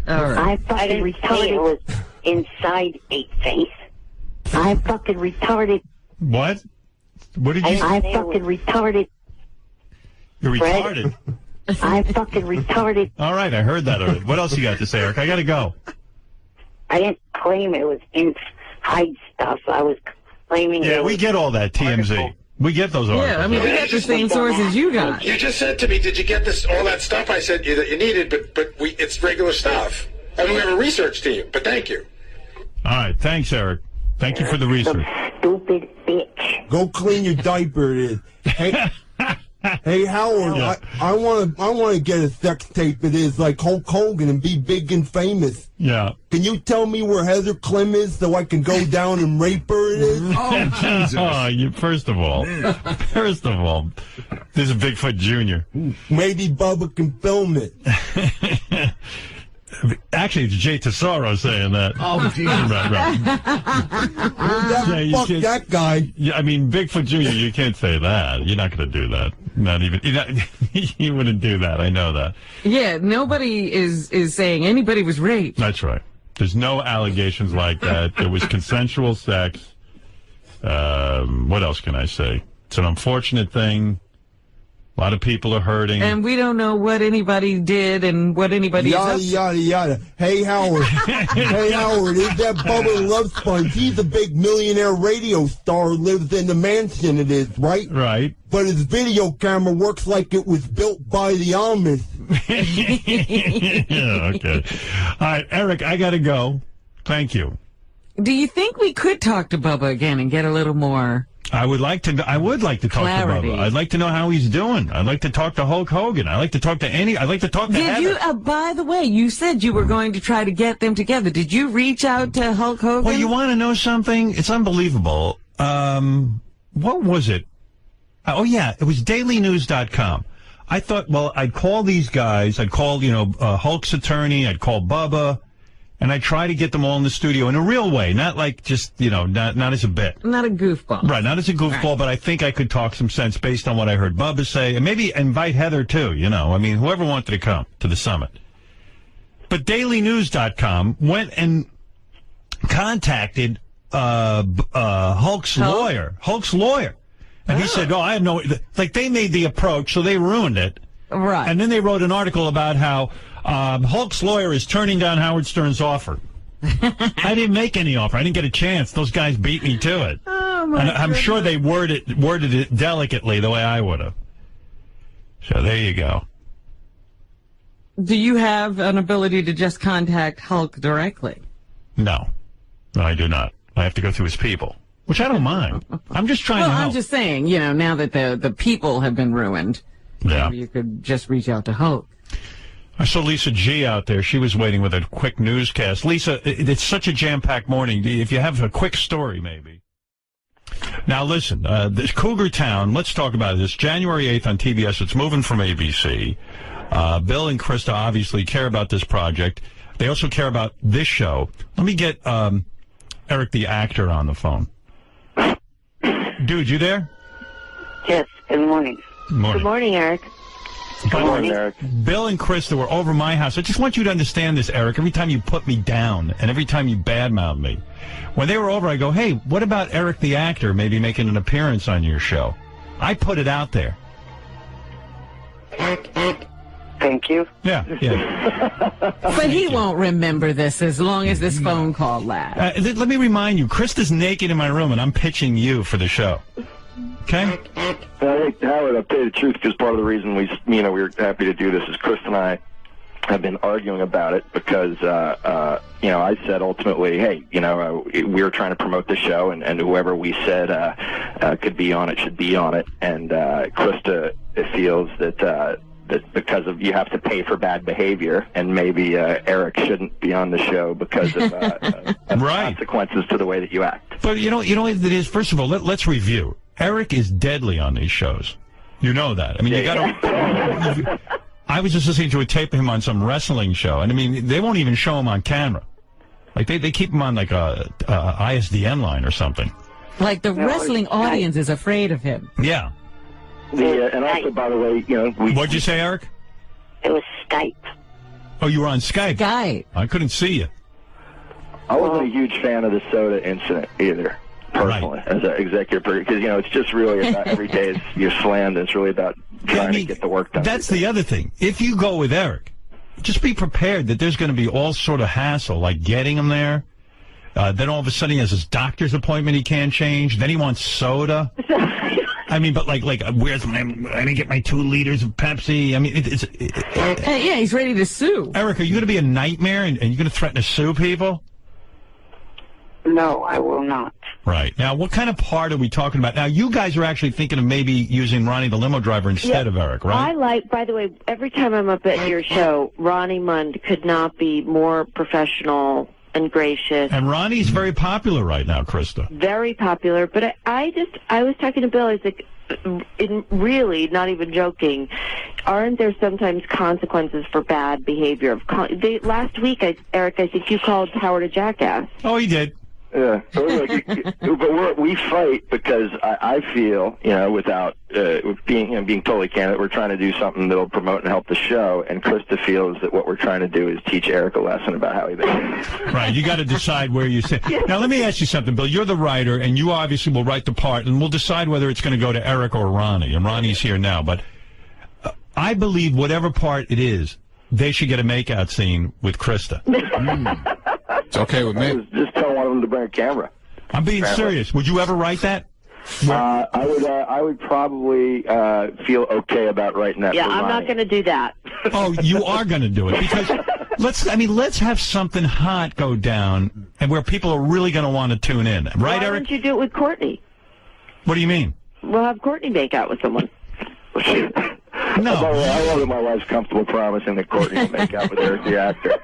Speaker 3: All right.
Speaker 5: I fucking retarded. It was inside a face. I fucking retarded.
Speaker 1: What? What did you say?
Speaker 5: I fucking retarded.
Speaker 1: You're retarded.
Speaker 5: I fucking retarded.
Speaker 1: All right, I heard that already. What else you got to say, Eric? I got to go.
Speaker 5: I didn't claim it was inside stuff. I was claiming.
Speaker 1: Yeah, we get all that, TMZ. We get those articles.
Speaker 3: Yeah, I mean, we got the same sources you got.
Speaker 11: You just said to me, "Did you get all that stuff?" I said that you needed, but it's regular stuff. I mean, we have a research team, but thank you.
Speaker 1: All right, thanks, Eric. Thank you for the research.
Speaker 5: Stupid bitch.
Speaker 16: Go clean your diaper. It is. Hey, Howard.
Speaker 1: Yeah.
Speaker 16: I want to get a sex tape. It is like Hulk Hogan and be big and famous.
Speaker 1: Yeah.
Speaker 16: Can you tell me where Heather Clem is so I can go down and rape her? It is.
Speaker 19: Oh, Jesus.
Speaker 1: First of all, this is Bigfoot Jr.
Speaker 16: Maybe Bubba can film it.
Speaker 1: Actually, it's Jay Tesoro saying that.
Speaker 19: Oh, Jesus.
Speaker 1: Right.
Speaker 16: Fuck that guy.
Speaker 1: Yeah, I mean, Bigfoot Jr., you can't say that. You're not going to do that. Not even. You wouldn't do that. I know that.
Speaker 3: Yeah, nobody is saying anybody was raped.
Speaker 1: That's right. There's no allegations like that. There was consensual sex. What else can I say? It's an unfortunate thing. A lot of people are hurting.
Speaker 3: And we don't know what anybody did and what anybody
Speaker 16: yada,
Speaker 3: is
Speaker 16: yada, yada. Hey, Howard. Hey, Howard, is that Bubba Love Sponge? He's a big millionaire radio star who lives in the mansion, it is, right?
Speaker 1: Right.
Speaker 16: But his video camera works like it was built by the Amish.
Speaker 1: Yeah, okay. All right, Eric, I got to go. Thank you.
Speaker 3: Do you think we could talk to Bubba again and get a little more...
Speaker 1: I would like to talk
Speaker 3: clarity.
Speaker 1: to Bubba. I'd like to know how he's doing. I'd like to talk to Hulk Hogan. I'd like to talk to Heather.
Speaker 3: You, by the way, you said you were going to try to get them together. Did you reach out to Hulk Hogan?
Speaker 1: Well, you want to know something? It's unbelievable. what was it? Oh, yeah, it was dailynews.com. I thought, well, I'd call these guys. I'd call, Hulk's attorney. I'd call Bubba. And I'd try to get them all in the studio in a real way, not like just, not as a bit.
Speaker 3: Not a goofball.
Speaker 1: Right, not as a goofball, but I think I could talk some sense based on what I heard Bubba say. And maybe invite Heather, too, whoever wanted to come to the summit. But dailynews.com went and contacted Hulk's lawyer. And he said, I have no... Like, they made the approach, so they ruined it.
Speaker 3: Right.
Speaker 1: And then they wrote an article about how Hulk's lawyer is turning down Howard Stern's offer. I didn't make any offer. I didn't get a chance. Those guys beat me to it.
Speaker 3: Oh, my
Speaker 1: and I'm
Speaker 3: goodness.
Speaker 1: sure they worded it delicately the way I would have. So there you go.
Speaker 3: Do you have an ability to just contact Hulk directly?
Speaker 1: No, I do not. I have to go through his people, which I don't mind. I'm just trying to help.
Speaker 3: I'm just saying, now that the people have been ruined, maybe you could just reach out to Hulk.
Speaker 1: I saw Lisa G out there. She was waiting with a quick newscast. Lisa, it's such a jam-packed morning. If you have a quick story, maybe. Now, listen, this Cougar Town, let's talk about this. January 8th on TBS. It's moving from ABC. Bill and Krista obviously care about this project. They also care about this show. Let me get Eric the actor on the phone. Dude, you there?
Speaker 5: Yes, good morning.
Speaker 1: Morning.
Speaker 5: Good morning, Eric.
Speaker 1: Good
Speaker 5: morning,
Speaker 11: Eric.
Speaker 1: Bill and Krista were over my house. I just want you to understand this, Eric. Every time you put me down and every time you badmouth me, when they were over, I go, hey, what about Eric the actor maybe making an appearance on your show? I put it out there.
Speaker 5: Thank you.
Speaker 1: Yeah.
Speaker 3: But he won't remember this as long as this phone call lasts.
Speaker 1: Let me remind you, Krista's naked in my room and I'm pitching you for the show. Okay?
Speaker 17: Howard, I'll tell you the truth, because part of the reason we were happy to do this is Chris and I have been arguing about it because, I said ultimately, hey, we were trying to promote the show and whoever we said could be on it should be on it. And Krista feels that because of you have to pay for bad behavior, and maybe Eric shouldn't be on the show because of consequences to the way that you act.
Speaker 1: But you know what it is? First of all, let's review. Eric is deadly on these shows. You know that. I mean, you got to... I was just listening to a tape of him on some wrestling show, and I mean, they won't even show him on camera. Like, they keep him on, like, a ISDN line or something.
Speaker 3: Like, the wrestling audience is afraid of him.
Speaker 1: Yeah.
Speaker 17: And also, by the way,
Speaker 1: What'd you say, Eric?
Speaker 5: It was Skype.
Speaker 1: Oh, you were on Skype?
Speaker 3: Skype.
Speaker 1: I couldn't see you.
Speaker 17: I wasn't a huge fan of the soda incident either, personally, as an executive producer, because, it's just really about every day you're slammed, and it's really about trying to get the work done.
Speaker 1: That's the other thing. If you go with Eric, just be prepared that there's going to be all sort of hassle, like getting him there. Then all of a sudden he has his doctor's appointment he can't change. Then he wants soda. I mean, but like, where's I didn't get my 2 liters of Pepsi. I mean,
Speaker 3: yeah, he's ready to sue.
Speaker 1: Eric, are you going to be a nightmare and you're going to threaten to sue people?
Speaker 5: No, I will not.
Speaker 1: Right. Now, what kind of part are we talking about? Now, you guys are actually thinking of maybe using Ronnie the limo driver instead of Eric, right?
Speaker 18: By the way, every time I'm up at your show, Ronnie Mund could not be more professional and gracious.
Speaker 1: And Ronnie's very popular right now, Krista.
Speaker 18: Very popular. But I was talking to Bill, I was like, really, not even joking, aren't there sometimes consequences for bad behavior? Last week, Eric, I think you called Howard a jackass.
Speaker 1: Oh, he did.
Speaker 17: Yeah, but we fight because I feel, without being totally candid, we're trying to do something that'll promote and help the show, and Krista feels that what we're trying to do is teach Eric a lesson about how he behaves.
Speaker 1: Right, you got to decide where you sit. Now, let me ask you something, Bill. You're the writer, and you obviously will write the part, and we'll decide whether it's going to go to Eric or Ronnie, and Ronnie's here now, but I believe whatever part it is, they should get a makeout scene with Krista.
Speaker 11: It's okay with me.
Speaker 17: Just tell one of them to bring a camera.
Speaker 1: I'm being serious. Would you ever write that?
Speaker 17: I would probably feel okay about writing that.
Speaker 18: Yeah,
Speaker 17: for
Speaker 18: I'm
Speaker 17: Ronnie.
Speaker 18: not going to do that.
Speaker 1: Oh, you are going to do it because let's have something hot go down and where people are really going to want to tune in, right,
Speaker 18: Why
Speaker 1: Eric?
Speaker 18: don't you do it with Courtney?
Speaker 1: What do you mean?
Speaker 18: We'll have Courtney make out with someone.
Speaker 1: No.
Speaker 17: I love that my wife's comfortable promising that Courtney will make out with Eric the actor.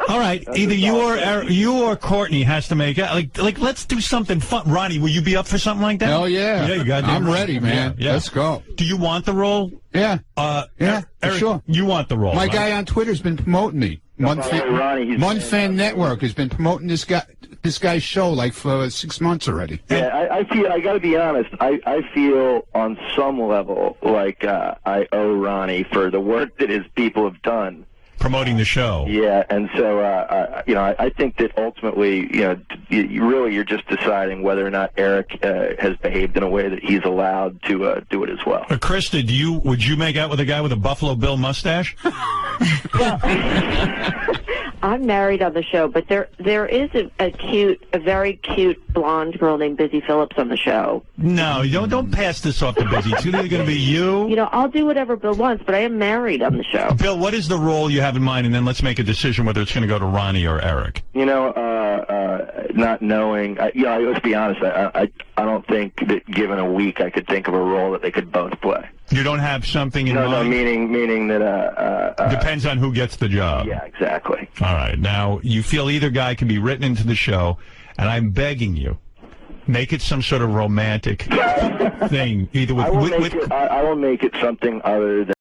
Speaker 1: All right, either you or Courtney has to make it. Like, let's do something fun. Ronnie, will you be up for something like that?
Speaker 20: Hell yeah.
Speaker 1: Yeah, you got.
Speaker 20: I'm ready, man.
Speaker 1: Yeah.
Speaker 20: Let's go.
Speaker 1: Do you want the role?
Speaker 20: Yeah.
Speaker 1: Eric,
Speaker 20: sure.
Speaker 1: You want the role?
Speaker 20: My
Speaker 1: right?
Speaker 20: guy on Twitter's been promoting me. One Fan Network has been promoting this guy's show like for 6 months already.
Speaker 17: Yeah, I feel. I got to be honest. I feel on some level like I owe Ronnie for the work that his people have done
Speaker 1: promoting the show.
Speaker 17: Yeah, and so I think that ultimately, you're just deciding whether or not Eric has behaved in a way that he's allowed to do it as well.
Speaker 1: Krista, would you make out with a guy with a Buffalo Bill mustache?
Speaker 18: I'm married on the show, but there is a very cute blonde girl named Busy Phillips on the show.
Speaker 1: No, don't pass this off to Busy. It's either going to be you.
Speaker 18: I'll do whatever Bill wants, but I am married on the show.
Speaker 1: Bill, what is the role you have in mind, and then let's make a decision whether it's going to go to Ronnie or Eric.
Speaker 17: Not knowing. Let's be honest. I don't think that given a week I could think of a role that they could both play.
Speaker 1: You don't have something in mind?
Speaker 17: No, meaning that...
Speaker 1: depends on who gets the job.
Speaker 17: Yeah, exactly.
Speaker 1: All right. Now, you feel either guy can be written into the show, and I'm begging you, make it some sort of romantic thing. Either with...
Speaker 17: I will make it something other than...